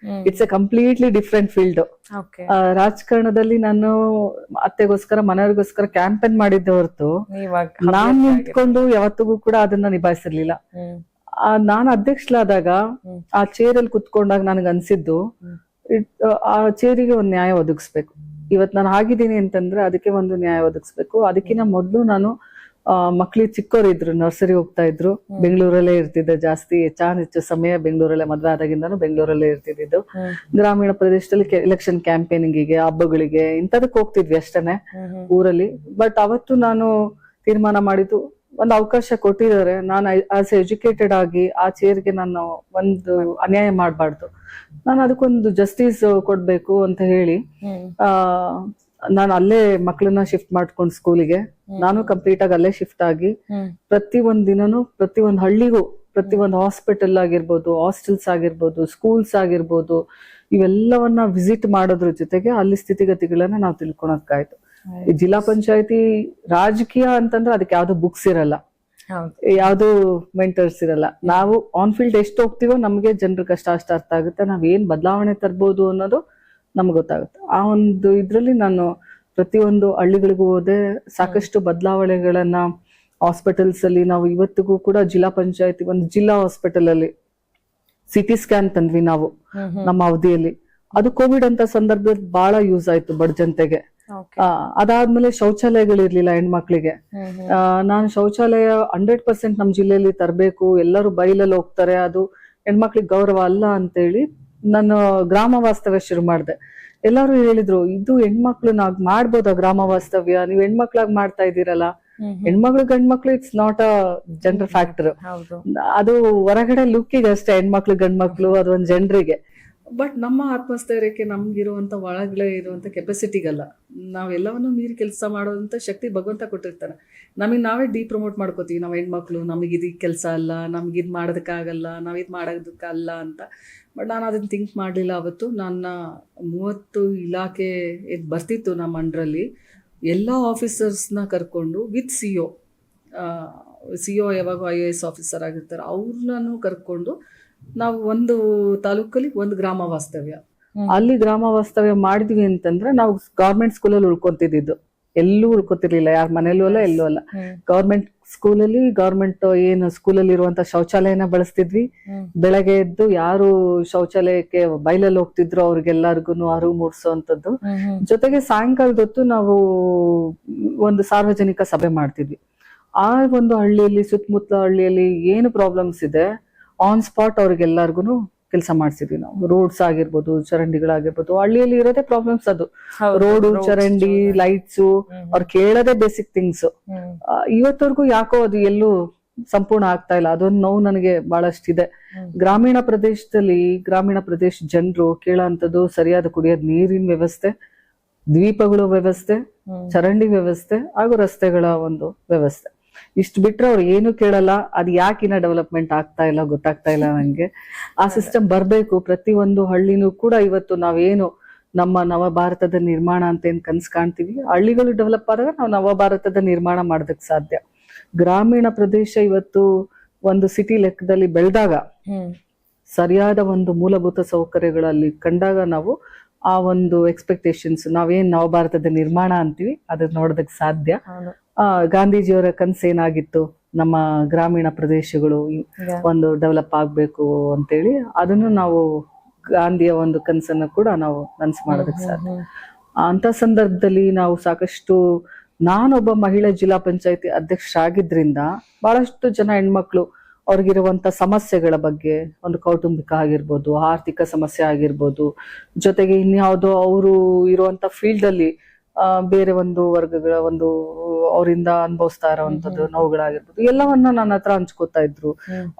S2: It's A completely different field. ರಾಜಕಾರಣದಲ್ಲಿ ನಾನು ಅತ್ತೆಗೋಸ್ಕರ ಮನೆಯವ್ರಿಗೋಸ್ಕರ ಕ್ಯಾಂಪೇನ್ ಮಾಡಿದ್ದೆ ಹೊರತು ನಾನ್ ನಿಂತ್ಕೊಂಡು ಯಾವತ್ತಿಗೂ ಕೂಡ ಅದನ್ನ ನಿಭಾಯಿಸಿರ್ಲಿಲ್ಲ. ನಾನು ಅಧ್ಯಕ್ಷಲಾದಾಗ ಆ ಚೇರಲ್ಲಿ ಕುತ್ಕೊಂಡಾಗ ನನಗೆ ಅನ್ಸಿದ್ದು ಆ ಚೇರಿಗೆ ಒಂದು ನ್ಯಾಯ ಒದಗಿಸ್ಬೇಕು. ಇವತ್ ನಾನು ಆಗಿದ್ದೀನಿ ಅಂತಂದ್ರೆ ಅದಕ್ಕೆ ಒಂದು ನ್ಯಾಯ ಒದಗಿಸ್ಬೇಕು. ಅದಕ್ಕಿಂತ ಮೊದ್ಲು ನಾನು ಮಕ್ಳಿಗೆ ಚಿಕ್ಕವರಿದ್ರು, ನರ್ಸರಿ ಹೋಗ್ತಾ ಇದ್ರು, ಬೆಂಗಳೂರಲ್ಲೇ ಇರ್ತಿದ್ದೆ ಜಾಸ್ತಿ, ಹೆಚ್ಚು ಸಮಯ ಬೆಂಗಳೂರಲ್ಲೇ, ಮದ್ವೆ ಆದಾಗಿಂದಾನು ಬೆಂಗಳೂರಲ್ಲೇ ಇರ್ತಿದ್ದು. ಗ್ರಾಮೀಣ ಪ್ರದೇಶದಲ್ಲಿ ಎಲೆಕ್ಷನ್ ಕ್ಯಾಂಪೇನಿಂಗಿಗೆ, ಹಬ್ಬಗಳಿಗೆ ಇಂಥದಕ್ಕೆ ಹೋಗ್ತಿದ್ವಿ ಅಷ್ಟೇನೆ ಊರಲ್ಲಿ. ಬಟ್ ಅವತ್ತು ನಾನು ತೀರ್ಮಾನ ಮಾಡಿದ್ದು, ಒಂದು ಅವಕಾಶ ಕೊಟ್ಟಿದ್ದಾರೆ, ನಾನು ಆಸ್ ಎಜುಕೇಟೆಡ್ ಆಗಿ ಆ ಚೇರ್ಗೆ ನಾನು ಒಂದು ಅನ್ಯಾಯ ಮಾಡಬಾರ್ದು, ನಾನು ಅದಕ್ಕೊಂದು ಜಸ್ಟಿಸ್ ಕೊಡ್ಬೇಕು ಅಂತ ಹೇಳಿ ನಾನು ಅಲ್ಲೇ ಮಕ್ಕಳನ್ನ ಶಿಫ್ಟ್ ಮಾಡ್ಕೊಂಡು ಸ್ಕೂಲಿಗೆ ನಾನು ಕಂಪ್ಲೀಟ್ ಆಗಿ ಅಲ್ಲೇ ಶಿಫ್ಟ್ ಆಗಿ ಪ್ರತಿ ಒಂದ್ ದಿನನೂ ಪ್ರತಿ ಒಂದ್ ಹಳ್ಳಿಗೂ, ಪ್ರತಿ ಒಂದು ಹಾಸ್ಪಿಟಲ್ ಆಗಿರ್ಬೋದು, ಹಾಸ್ಟೆಲ್ಸ್ ಆಗಿರ್ಬೋದು, ಸ್ಕೂಲ್ಸ್ ಆಗಿರ್ಬೋದು, ಇವೆಲ್ಲವನ್ನ ವಿಸಿಟ್ ಮಾಡೋದ್ರ ಜೊತೆಗೆ ಅಲ್ಲಿ ಸ್ಥಿತಿಗತಿಗಳನ್ನ ನಾವು ತಿಳ್ಕೊಳಕ್ಕಾಯ್ತು. ಈ ಜಿಲ್ಲಾ ಪಂಚಾಯತಿ ರಾಜಕೀಯ ಅಂತಂದ್ರೆ ಅದಕ್ಕೆ ಯಾವ್ದು ಬುಕ್ಸ್ ಇರಲ್ಲ, ಯಾವ್ದು ಮೆಂಟರ್ಸ್ ಇರಲ್ಲ. ನಾವು ಆನ್ ಫೀಲ್ಡ್ ಎಷ್ಟು ಹೋಗ್ತೀವೋ ನಮ್ಗೆ ಜನರ ಕಷ್ಟ ಅಷ್ಟು ಅರ್ಥ ಆಗುತ್ತೆ, ನಾವ್ ಏನ್ ಬದಲಾವಣೆ ತರ್ಬೋದು ಅನ್ನೋದು ನಮ್ಗೆ ಗೊತ್ತಾಗುತ್ತೆ. ಆ ಒಂದು ಇದ್ರಲ್ಲಿ ನಾನು ಪ್ರತಿಯೊಂದು ಹಳ್ಳಿಗಳಿಗೂ ಹೋದೆ, ಸಾಕಷ್ಟು ಬದಲಾವಣೆಗಳನ್ನ ಹಾಸ್ಪಿಟಲ್ಸ್ ಅಲ್ಲಿ ನಾವು ಇವತ್ತಿಗೂ ಕೂಡ ಜಿಲ್ಲಾ ಪಂಚಾಯತಿ ಒಂದು ಜಿಲ್ಲಾ ಹಾಸ್ಪಿಟಲ್ ಅಲ್ಲಿ CT ಸ್ಕ್ಯಾನ್ ತಂದ್ವಿ ನಾವು ನಮ್ಮ ಅವಧಿಯಲ್ಲಿ. ಅದು ಕೋವಿಡ್ ಅಂತ ಸಂದರ್ಭದಲ್ಲಿ ಬಹಳ ಯೂಸ್ ಆಯ್ತು ಬಡ ಜನತೆಗೆ. ಅದಾದ್ಮೇಲೆ ಶೌಚಾಲಯಗಳಿರ್ಲಿಲ್ಲ ಹೆಣ್ಮಕ್ಳಿಗೆ. ನಾನು ಶೌಚಾಲಯ 100% ನಮ್ ಜಿಲ್ಲೆಯಲ್ಲಿ ತರಬೇಕು, ಎಲ್ಲರೂ ಬೈಲಲ್ಲಿ ಹೋಗ್ತಾರೆ, ಅದು ಹೆಣ್ಮಕ್ಳಿಗೆ ಗೌರವ ಅಲ್ಲ ಅಂತೇಳಿ ನಾನು ಗ್ರಾಮ ವಾಸ್ತವ್ಯ ಶುರು ಮಾಡಿದೆ. ಎಲ್ಲಾರು ಹೇಳಿದ್ರು, ಇದು ಹೆಣ್ಮಕ್ಳು ನಾವ್ ಮಾಡ್ಬೋದಾ ಗ್ರಾಮ ವಾಸ್ತವ್ಯ, ನೀವ್ ಹೆಣ್ಮಕ್ಳಾಗ್ ಮಾಡ್ತಾ ಇದೀರಲ್ಲ. ಹೆಣ್ಮಕ್ಳು ಗಂಡ್ಮಕ್ಳು it's not a gender factor, ಅದು ಹೊರಗಡೆ ಲುಕ್ಕಿಗೆ ಅಷ್ಟೇ, ಹೆಣ್ಮಕ್ಳು ಗಂಡ್ಮಕ್ಳು ಅದೊಂದ್ ಜನರಿಗೆ. ಬಟ್ ನಮ್ಮ ಆತ್ಮಸ್ಥೈರ್ಯಕ್ಕೆ ನಮ್ಗಿರುವಂತ ಒಳಗಡೆ ಇರುವಂತ ಕೆಪಾಸಿಟಿಗಲ್ಲ, ನಾವೆಲ್ಲವನ್ನು ಮೀರಿ ಕೆಲಸ ಮಾಡೋದಂತ ಶಕ್ತಿ ಭಗವಂತ ಕೊಟ್ಟಿರ್ತಾನೆ. ನಮಗೆ ನಾವೇ ಡಿಪ್ರಮೋಟ್ ಮಾಡ್ಕೋತೀವಿ, ನಾವು ಹೆಣ್ಮಕ್ಳು ನಮಗೆ ಇದು ಕೆಲಸ ಅಲ್ಲ, ನಮ್ಗೆ ಇದು ಮಾಡೋದಕ್ಕಾಗಲ್ಲ, ನಾವು ಇದು ಮಾಡೋದಕ್ಕಲ್ಲ ಅಂತ. ಬಟ್ ನಾನು ಅದನ್ನ ಥಿಂಕ್ ಮಾಡಲಿಲ್ಲ. ಅವತ್ತು ನನ್ನ 30 ಇಲಾಖೆ ಬರ್ತಿತ್ತು ನಮ್ಮ ಅಂಡ್ರಲ್ಲಿ, ಎಲ್ಲ ಆಫೀಸರ್ಸ್ನ ಕರ್ಕೊಂಡು ವಿತ್ CO ಯಾವಾಗ IAS ಆಫೀಸರ್ ಆಗಿರ್ತಾರೆ ಅವ್ರನ್ನೂ ಕರ್ಕೊಂಡು ನಾವು ಒಂದು ತಾಲೂಕಲ್ಲಿ ಒಂದು ಗ್ರಾಮ ವಾಸ್ತವ್ಯ, ಅಲ್ಲಿ ಗ್ರಾಮ ವಾಸ್ತವ್ಯ ಮಾಡಿದ್ವಿ ಅಂತಂದ್ರೆ ನಾವು ಗವರ್ಮೆಂಟ್ ಸ್ಕೂಲಲ್ಲಿ ಉಳ್ಕೊಂತಿದ್ದು, ಎಲ್ಲೂ ಉಳ್ಕೊತಿರ್ಲಿಲ್ಲ, ಯಾರ ಮನೇಲೂ ಅಲ್ಲ, ಎಲ್ಲೂ ಅಲ್ಲ. ಗವರ್ಮೆಂಟ್ ಸ್ಕೂಲಲ್ಲಿ ಗವರ್ಮೆಂಟ್ ಏನು ಸ್ಕೂಲಲ್ಲಿ ಇರುವಂತ ಶೌಚಾಲಯನ ಬಳಸ್ತಿದ್ವಿ. ಬೆಳಗ್ಗೆ ಎದ್ದು ಯಾರು ಶೌಚಾಲಯಕ್ಕೆ ಬೈಲಲ್ಲಿ ಹೋಗ್ತಿದ್ರು ಅವ್ರಿಗೆಲ್ಲರಿಗೂ ಅರಿವು ಮೂಡಿಸೋಂಥದ್ದು. ಜೊತೆಗೆ ಸಾಯಂಕಾಲದ ಹೊತ್ತು ನಾವು ಒಂದು ಸಾರ್ವಜನಿಕ ಸಭೆ ಮಾಡ್ತಿದ್ವಿ. ಆ ಒಂದು ಹಳ್ಳಿಯಲ್ಲಿ, ಸುತ್ತಮುತ್ತಲ ಹಳ್ಳಿಯಲ್ಲಿ ಏನು ಪ್ರಾಬ್ಲಮ್ಸ್ ಇದೆ ಆನ್ ಸ್ಪಾಟ್ ಅವ್ರಿಗೆಲ್ಲರಿಗೂ ಕೆಲಸ ಮಾಡ್ಸಿದ್ವಿ ನಾವು. ರೋಡ್ಸ್ ಆಗಿರ್ಬೋದು, ಚರಂಡಿಗಳಾಗಿರ್ಬೋದು, ಹಳ್ಳಿಯಲ್ಲಿ ಇರೋದೇ ಪ್ರಾಬ್ಲಮ್ಸ್ ಅದು, ರೋಡು, ಚರಂಡಿ, ಲೈಟ್ಸು, ಅವ್ರು ಕೇಳೋದೇ ಬೇಸಿಕ್ ಥಿಂಗ್ಸ್. ಇವತ್ತವರೆಗೂ ಯಾಕೋ ಅದು ಎಲ್ಲೂ ಸಂಪೂರ್ಣ ಆಗ್ತಾ ಇಲ್ಲ, ಅದೊಂದು ನೋವು ನನಗೆ ಬಹಳಷ್ಟಿದೆ. ಗ್ರಾಮೀಣ ಪ್ರದೇಶದಲ್ಲಿ ಗ್ರಾಮೀಣ ಪ್ರದೇಶ ಜನರು ಕೇಳೋಂಥದ್ದು ಸರಿಯಾದ ಕುಡಿಯೋದ್ ನೀರಿನ ವ್ಯವಸ್ಥೆ, ದ್ವೀಪಗಳ ವ್ಯವಸ್ಥೆ, ಚರಂಡಿ ವ್ಯವಸ್ಥೆ ಹಾಗೂ ರಸ್ತೆಗಳ ಒಂದು ವ್ಯವಸ್ಥೆ. ಇಷ್ಟು ಬಿಟ್ರೆ ಅವ್ರು ಏನು ಕೇಳಲ್ಲ. ಅದು ಯಾಕಿನ್ನ ಡೆವಲಪ್ಮೆಂಟ್ ಆಗ್ತಾ ಇಲ್ಲ ಗೊತ್ತಾಗ್ತಾ ಇಲ್ಲ ನಂಗೆ. ಆ ಸಿಸ್ಟಮ್ ಬರ್ಬೇಕು. ಪ್ರತಿ ಒಂದು ಹಳ್ಳಿನೂ ಕೂಡ ಇವತ್ತು ನಾವೇನು ನಮ್ಮ ನವ ಭಾರತದ ನಿರ್ಮಾಣ ಅಂತ ಏನ್ ಕನ್ಸ್ ಕಾಣ್ತೀವಿ, ಹಳ್ಳಿಗಳು ಡೆವಲಪ್ ಆದಾಗ ನಾವು ನವ ಭಾರತದ ನಿರ್ಮಾಣ ಮಾಡೋದಕ್ಕೆ ಸಾಧ್ಯ. ಗ್ರಾಮೀಣ ಪ್ರದೇಶ ಇವತ್ತು ಒಂದು ಸಿಟಿ ಲೆಕ್ಕದಲ್ಲಿ ಬೆಳೆದಾಗ, ಸರಿಯಾದ ಒಂದು ಮೂಲಭೂತ ಸೌಕರ್ಯಗಳಲ್ಲಿ ಕಂಡಾಗ ನಾವು ಆ ಒಂದು ಎಕ್ಸ್ಪೆಕ್ಟೇಷನ್ಸ್, ನಾವೇನ್ ನವ ಭಾರತದ ನಿರ್ಮಾಣ ಅಂತೀವಿ ಅದನ್ನ ನೋಡೋದಕ್ಕೆ ಸಾಧ್ಯ. ಗಾಂಧೀಜಿಯವರ ಕನಸೇನಾಗಿತ್ತು, ನಮ್ಮ ಗ್ರಾಮೀಣ ಪ್ರದೇಶಗಳು ಒಂದು ಡೆವಲಪ್ ಆಗ್ಬೇಕು ಅಂತೇಳಿ, ಅದನ್ನು ನಾವು ಗಾಂಧಿಯ ಒಂದು ಕನಸನ್ನು ಕೂಡ ನಾವು ನನಸು ಮಾಡೋದಕ್ಕೆ ಸಾಧ್ಯ. ಅಂತ ಸಂದರ್ಭದಲ್ಲಿ ನಾವು ಸಾಕಷ್ಟು, ನಾನೊಬ್ಬ ಮಹಿಳಾ ಜಿಲ್ಲಾ ಪಂಚಾಯತಿ ಅಧ್ಯಕ್ಷರಾಗಿದ್ರಿಂದ ಬಹಳಷ್ಟು ಜನ ಹೆಣ್ಮಕ್ಳು ಅವ್ರಿಗಿರುವಂತ ಸಮಸ್ಯೆಗಳ ಬಗ್ಗೆ, ಒಂದು ಕೌಟುಂಬಿಕ ಆಗಿರ್ಬೋದು, ಆರ್ಥಿಕ ಸಮಸ್ಯೆ ಆಗಿರ್ಬೋದು, ಜೊತೆಗೆ ಇನ್ಯಾವುದೋ ಅವರು ಇರುವಂತ ಫೀಲ್ಡ್ ಅಲ್ಲಿ ಬೇರೆ ಒಂದು ವರ್ಗಗಳ ಒಂದು ಅವರಿಂದ ಅನುಭವಿಸ್ತಾ ಇರೋವಂಥದ್ದು ನೋವುಗಳಾಗಿರ್ಬೋದು ಎಲ್ಲವನ್ನ ನನ್ನ ಹತ್ರ ಹಂಚ್ಕೋತಾ ಇದ್ರು.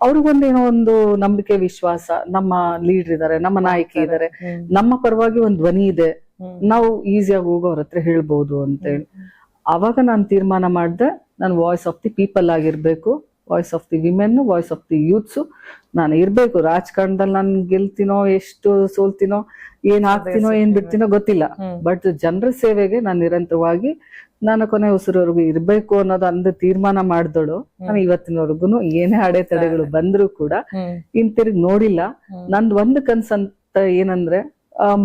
S2: ಅವ್ರಿಗೊಂದು ಏನೋ ಒಂದು ನಂಬಿಕೆ ವಿಶ್ವಾಸ, ನಮ್ಮ ಲೀಡರ್ ಇದಾರೆ, ನಮ್ಮ ನಾಯಕಿ ಇದಾರೆ, ನಮ್ಮ ಪರವಾಗಿ ಒಂದು ಧ್ವನಿ ಇದೆ, ನಾವು ಈಸಿಯಾಗಿ ಹೋಗಿ ಅವ್ರ ಹತ್ರ ಹೇಳ್ಬೋದು ಅಂತೇಳಿ ಅವಾಗ ನಾನು ತೀರ್ಮಾನ ಮಾಡಿದೆ, ನಾನು ವಾಯ್ಸ್ ಆಫ್ ದಿ ಪೀಪಲ್ ಆಗಿರ್ಬೇಕು, voice of the women, voice of the youths ನಾನು ಇರ್ಬೇಕು. ರಾಜಕಾರಣದಲ್ಲಿ ನಾನು ಗೆಲ್ತೀನೋ, ಎಷ್ಟು ಸೋಲ್ತೀನೋ, ಏನ್ ಹಾಕ್ತೀನೋ, ಏನ್ ಬಿಡ್ತೀನೋ ಗೊತ್ತಿಲ್ಲ, ಬಟ್ ಜನರ ಸೇವೆಗೆ ನಾನು ನಿರಂತರವಾಗಿ ನಾನು ಕೊನೆ ಉಸಿರವರೆಗೂ ಇರ್ಬೇಕು ಅನ್ನೋದು ಅಂದು ತೀರ್ಮಾನ ಮಾಡಿದಳು. ನಾನು ಇವತ್ತಿನವರೆಗೂ ಏನೇ ಅಡೆತಡೆಗಳು ಬಂದ್ರು ಕೂಡ ಹಿಂತಿರುಗಿ ನೋಡಿಲ್ಲ. ನಂದು ಒಂದು ಕನ್ಸಂತ ಏನಂದ್ರೆ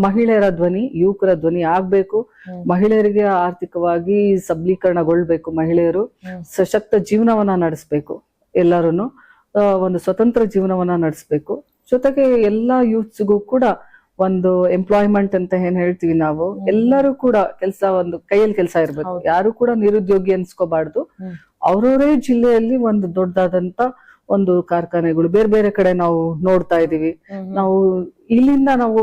S2: ಮಹಿಳೆಯರ ಧ್ವನಿ, ಯುವಕರ ಧ್ವನಿ ಆಗ್ಬೇಕು, ಮಹಿಳೆಯರಿಗೆ ಆರ್ಥಿಕವಾಗಿ ಸಬಲೀಕರಣಗೊಳ್ಬೇಕು, ಮಹಿಳೆಯರು ಸಶಕ್ತ ಜೀವನವನ್ನ ನಡೆಸ್ಬೇಕು, ಎಲ್ಲರೂ ಒಂದು ಸ್ವತಂತ್ರ ಜೀವನವನ್ನ ನಡೆಸ್ಬೇಕು. ಜೊತೆಗೆ ಎಲ್ಲಾ ಯೂತ್ಸ್ಗೂ ಕೂಡ ಒಂದು ಎಂಪ್ಲಾಯ್ಮೆಂಟ್ ಅಂತ ಏನ್ ಹೇಳ್ತೀವಿ ನಾವು, ಎಲ್ಲರೂ ಕೂಡ ಕೆಲಸ, ಒಂದು ಕೈಯಲ್ಲಿ ಕೆಲಸ ಇರ್ಬೇಕು, ಯಾರು ಕೂಡ ನಿರುದ್ಯೋಗಿ ಅನ್ಸ್ಕೋಬಾರ್ದು. ಅವ್ರವರೇ ಜಿಲ್ಲೆಯಲ್ಲಿ ಒಂದು ದೊಡ್ಡದಾದಂತ ಒಂದು ಕಾರ್ಖಾನೆಗಳು ಬೇರೆ ಬೇರೆ ಕಡೆ ನಾವು ನೋಡ್ತಾ ಇದೀವಿ. ನಾವು ಇಲ್ಲಿಂದ ನಾವು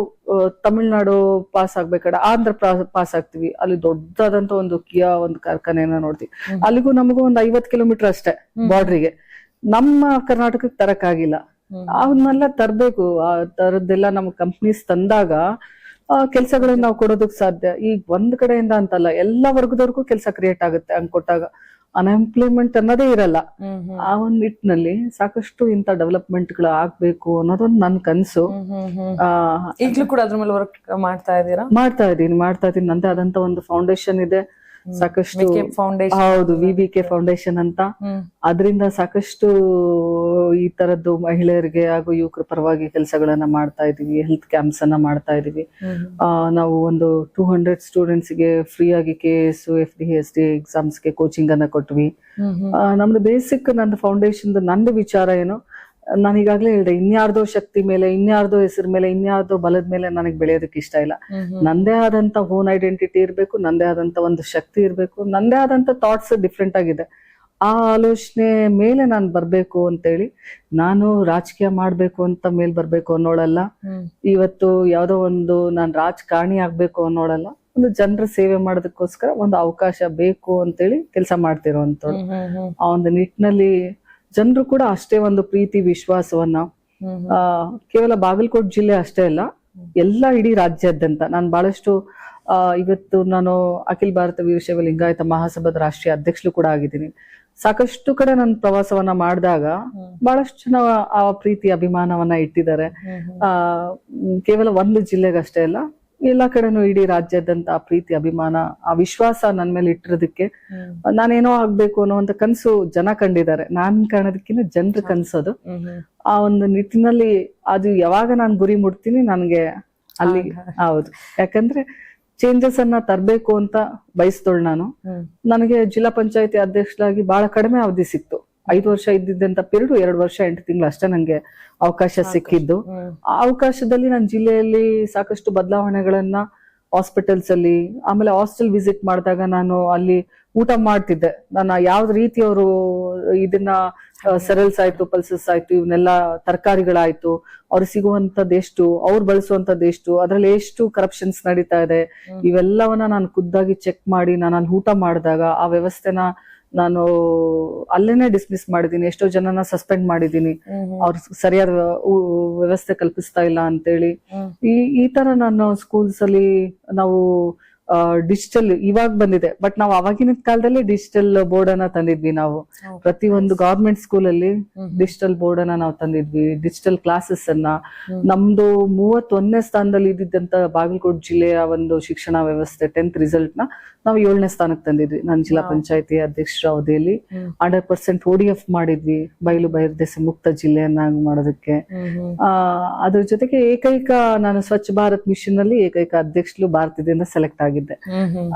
S2: ತಮಿಳ್ನಾಡು ಪಾಸ್ ಆಗ್ಬೇಕಾದ್ರೆ ಆಂಧ್ರ ಪಾಸ್ ಆಗ್ತೀವಿ, ಅಲ್ಲಿ ದೊಡ್ಡದಾದಂತ ಒಂದು ಕಿಯಾ ಒಂದು ಕಾರ್ಖಾನೆಯನ್ನ ನೋಡ್ತೀವಿ. ಅಲ್ಲಿಗೂ ನಮಗೂ ಒಂದು 50 ಕಿಲೋಮೀಟರ್ ಅಷ್ಟೇ ಬಾರ್ಡ್ರಿಗೆ. ನಮ್ಮ ಕರ್ನಾಟಕಕ್ಕೆ ತರಕ್ಕಾಗಿಲ್ಲ, ಅವನ್ನೆಲ್ಲ ತರ್ಬೇಕು. ಆ ತರದ್ದೆಲ್ಲ ನಮ್ಮ ಕಂಪ್ನೀಸ್ ತಂದಾಗ ಕೆಲ್ಸಗಳನ್ನ ನಾವು ಕೊಡೋದಕ್ ಸಾಧ್ಯ. ಈಗ ಒಂದ್ ಕಡೆಯಿಂದ ಅಂತಲ್ಲ, ಎಲ್ಲಾ ವರ್ಗದವ್ರಿಗೂ ಕೆಲಸ ಕ್ರಿಯೇಟ್ ಆಗುತ್ತೆ ಹಂಗ್ ಅನ್ಎಂಪ್ಲಾಯ್ಮೆಂಟ್ ಅನ್ನೋದೇ ಇರಲ್ಲ. ಆ ಒಂದ್ ನಿಟ್ಟಿನಲ್ಲಿ ಸಾಕಷ್ಟು ಇಂತ ಡೆವಲಪ್ಮೆಂಟ್ ಗಳು ಆಗ್ಬೇಕು ಅನ್ನೋದೊಂದು ನನ್ ಕನ್ಸು.
S1: ಈಗ್ಲೂ ಕೂಡ ಅದ್ರ ಮೇಲೆ ವರ್ಕ್ ಮಾಡ್ತಾ ಇದ್ದೀರಾ?
S2: ಮಾಡ್ತಾ ಇದೀನಿ. ನಂದೇ ಆದಂತ ಒಂದು ಫೌಂಡೇಶನ್ ಇದೆ, ಸಾಕಷ್ಟು. ಹೌದು, VBK ಫೌಂಡೇಶನ್ ಅಂತ. ಅದರಿಂದ ಸಾಕಷ್ಟು ಈ ತರದ್ದು ಮಹಿಳೆಯರಿಗೆ ಹಾಗೂ ಯುವಕರ ಪರವಾಗಿ ಕೆಲಸಗಳನ್ನ ಮಾಡ್ತಾ ಇದೀವಿ. ಹೆಲ್ತ್ ಕ್ಯಾಂಪ್ಸ್ ಅನ್ನ ಮಾಡ್ತಾ ಇದೀವಿ. ನಾವು ಒಂದು 200 ಸ್ಟೂಡೆಂಟ್ಸ್ ಗೆ ಫ್ರೀ ಆಗಿ KS, FD, SD ಎಕ್ಸಾಮ್ಸ್ ಗೆ ಕೋಚಿಂಗ್ ಅನ್ನ ಕೊಟ್ವಿ. ನಮ್ದು ಬೇಸಿಕ್ ನಂದು ಫೌಂಡೇಶನ್ ನಂದು ವಿಚಾರ ಏನು, ನಾನು ಈಗಾಗ್ಲೇ ಹೇಳಿದೆ, ಇನ್ಯಾರ್ದೋ ಶಕ್ತಿ ಮೇಲೆ, ಇನ್ಯಾರ್ದೋ ಹೆಸರು ಮೇಲೆ, ಇನ್ಯಾರ್ದೋ ಬಲದ ಮೇಲೆ ನನಗೆ ಬೆಳೆಯೋದಕ್ಕೆ ಇಷ್ಟ ಇಲ್ಲ. ನಂದೇ ಆದಂತ ಓನ್ ಐಡೆಂಟಿಟಿ ಇರ್ಬೇಕು, ನಂದೇ ಆದಂತ ಒಂದು ಶಕ್ತಿ ಇರ್ಬೇಕು, ನಂದೇ ಆದಂತ ಥಾಟ್ಸ್ ಡಿಫ್ರೆಂಟ್ ಆಗಿದೆ. ಆ ಆಲೋಚನೆ ಮೇಲೆ ನಾನು ಬರ್ಬೇಕು ಅಂತೇಳಿ, ನಾನು ರಾಜಕೀಯ ಮಾಡ್ಬೇಕು ಅಂತ ಮೇಲ್ ಬರ್ಬೇಕು ಅನ್ನೋಳಲ್ಲ. ಇವತ್ತು ಯಾವ್ದೋ ಒಂದು ನಾನು ರಾಜಕಾರಣಿ ಆಗ್ಬೇಕು ಅನ್ನೋಳಲ್ಲ. ಒಂದು ಜನರ ಸೇವೆ ಮಾಡೋದಕ್ಕೋಸ್ಕರ ಒಂದು ಅವಕಾಶ ಬೇಕು ಅಂತೇಳಿ ಕೆಲಸ ಮಾಡ್ತಿರೋಂಥವ್ಳು. ಆ ಒಂದು ನಿಟ್ಟಿನಲ್ಲಿ ಜನರು ಕೂಡ ಅಷ್ಟೇ ಒಂದು ಪ್ರೀತಿ ವಿಶ್ವಾಸವನ್ನ, ಕೇವಲ ಬಾಗಲಕೋಟೆ ಜಿಲ್ಲೆ ಅಷ್ಟೇ ಅಲ್ಲ, ಎಲ್ಲ ಇಡೀ ರಾಜ್ಯಾದ್ಯಂತ. ನಾನು ಬಹಳಷ್ಟು ಇವತ್ತು ನಾನು ಅಖಿಲ ಭಾರತ ವೀರಶೈವ ಲಿಂಗಾಯತ ಮಹಾಸಭಾದ ರಾಷ್ಟ್ರೀಯ ಅಧ್ಯಕ್ಷರು ಕೂಡ ಆಗಿದ್ದೀನಿ. ಸಾಕಷ್ಟು ಕಡೆ ನಾನು ಪ್ರವಾಸವನ್ನ ಮಾಡಿದಾಗ ಬಹಳಷ್ಟು ಜನ ಆ ಪ್ರೀತಿ ಅಭಿಮಾನವನ್ನ ಇಟ್ಟಿದ್ದಾರೆ. ಕೇವಲ ಒಂದು ಜಿಲ್ಲೆಗಷ್ಟೇ ಅಲ್ಲ, ಎಲ್ಲಾ ಕಡೆನೂ ಇಡೀ ರಾಜ್ಯಾದ್ಯಂತ ಆ ಪ್ರೀತಿ ಅಭಿಮಾನ, ಆ ವಿಶ್ವಾಸ ನನ್ ಮೇಲೆ ಇಟ್ಟಿರೋದಕ್ಕೆ ನಾನೇನೋ ಆಗ್ಬೇಕು ಅನ್ನುವಂತ ಕನ್ಸು ಜನ ಕಂಡಿದ್ದಾರೆ. ನಾನ್ ಕಾಣೋದಕ್ಕಿಂತ ಜನರು ಕನ್ಸೋದು. ಆ ಒಂದು ನಿಟ್ಟಿನಲ್ಲಿ ಅದು ಯಾವಾಗ ನಾನು ಗುರಿ ಮುಟ್ತೀನಿ ನನ್ಗೆ ಅಲ್ಲಿ. ಹೌದು, ಯಾಕಂದ್ರೆ ಚೇಂಜಸ್ ಅನ್ನ ತರ್ಬೇಕು ಅಂತ ಬಯಸ್ತೋಳು ನಾನು. ನನಗೆ ಜಿಲ್ಲಾ ಪಂಚಾಯತಿ ಅಧ್ಯಕ್ಷರಾಗಿ ಬಹಳ ಕಡಿಮೆ ಅವಧಿ ಸಿಕ್ತು. 5 ವರ್ಷ ಇದ್ದಿದ್ದಂತ ಪೀರಿಯಡ್ 2 ವರ್ಷ 8 ತಿಂಗಳು ಅಷ್ಟೇ ನಂಗೆ ಅವಕಾಶ ಸಿಕ್ಕಿದ್ದು. ಆ ಅವಕಾಶದಲ್ಲಿ ನನ್ನ ಜಿಲ್ಲೆಯಲ್ಲಿ ಸಾಕಷ್ಟು ಬದಲಾವಣೆಗಳನ್ನ, ಹಾಸ್ಪಿಟಲ್ಸ್ ಅಲ್ಲಿ, ಆಮೇಲೆ ಹಾಸ್ಟೆಲ್ ವಿಸಿಟ್ ಮಾಡಿದಾಗ ನಾನು ಅಲ್ಲಿ ಊಟ ಮಾಡ್ತಿದ್ದೆ. ನಾನು ಯಾವ್ದು ರೀತಿಯವರು ಇದನ್ನ ಸೆರಲ್ಸ್ ಆಯ್ತು, ಪಲ್ಸಸ್ ಆಯ್ತು, ಇವನ್ನೆಲ್ಲ ತರಕಾರಿಗಳಾಯ್ತು, ಅವ್ರು ಸಿಗುವಂತದ್ದು ಎಷ್ಟು, ಅವ್ರು ಬಳಸುವಂತದ್ದು ಎಷ್ಟು, ಅದ್ರಲ್ಲಿ ಎಷ್ಟು ಕರಪ್ಷನ್ಸ್ ನಡೀತಾ ಇದೆ, ಇವೆಲ್ಲವನ್ನ ನಾನು ಖುದ್ದಾಗಿ ಚೆಕ್ ಮಾಡಿ ನಾನು ಅಲ್ಲಿ ಊಟ ಮಾಡಿದಾಗ ಆ ವ್ಯವಸ್ಥೆನ ನಾನು ಅಲ್ಲೇನೆ ಡಿಸ್ಮಿಸ್ ಮಾಡಿದೀನಿ. ಎಷ್ಟೋ ಜನನ ಸಸ್ಪೆಂಡ್ ಮಾಡಿದೀನಿ, ಅವ್ರ ಸರಿಯಾದ ವ್ಯವಸ್ಥೆ ಕಲ್ಪಿಸ್ತಾ ಇಲ್ಲ ಅಂತೇಳಿ. ಈ ತರ ನಾನು ಸ್ಕೂಲ್ಸ್ ಅಲ್ಲಿ ನಾವು ಡಿಜಿಟಲ್ ಇವಾಗ ಬಂದಿದೆ, ಬಟ್ ನಾವು ಅವಾಗಿನ ಕಾಲದಲ್ಲಿ ಡಿಜಿಟಲ್ ಬೋರ್ಡ್ ಅನ್ನ ತಂದಿದ್ವಿ. ನಾವು ಪ್ರತಿ ಒಂದು ಗವರ್ಮೆಂಟ್ ಸ್ಕೂಲ್ ಅಲ್ಲಿ ಡಿಜಿಟಲ್ ಬೋರ್ಡ್ ಅನ್ನ ನಾವು ತಂದಿದ್ವಿ, ಡಿಜಿಟಲ್ ಕ್ಲಾಸಸ್ ಅನ್ನ. ನಮ್ದು 31ನೇ ಸ್ಥಾನದಲ್ಲಿ ಇದ್ದಿದ್ದಂತ ಬಾಗಲಕೋಟೆ ಜಿಲ್ಲೆಯ ಒಂದು ಶಿಕ್ಷಣ ವ್ಯವಸ್ಥೆ 10th ರಿಸಲ್ಟ್ ನ ನಾವು 7ನೇ ಸ್ಥಾನಕ್ಕೆ ತಂದಿದ್ವಿ. ನಾನು ಜಿಲ್ಲಾ ಪಂಚಾಯತಿ ಅಧ್ಯಕ್ಷರ ಅವಧಿಯಲ್ಲಿ 100% ODF ಮಾಡಿದ್ವಿ, ಬಯಲು ಬಹಿರ್ದೆಸೆ ಮುಕ್ತ ಜಿಲ್ಲೆಯನ್ನಾಗಿ ಮಾಡೋದಕ್ಕೆ. ಅದ್ರ ಜೊತೆಗೆ ಏಕೈಕ ನಾನು ಸ್ವಚ್ಛ ಭಾರತ್ ಮಿಷನ್ ಅಲ್ಲಿ ಏಕೈಕ ಅಧ್ಯಕ್ಷರು ಭಾರತದಿಂದ ಸೆಲೆಕ್ಟ್ ಆಗಿದ್ದೆ.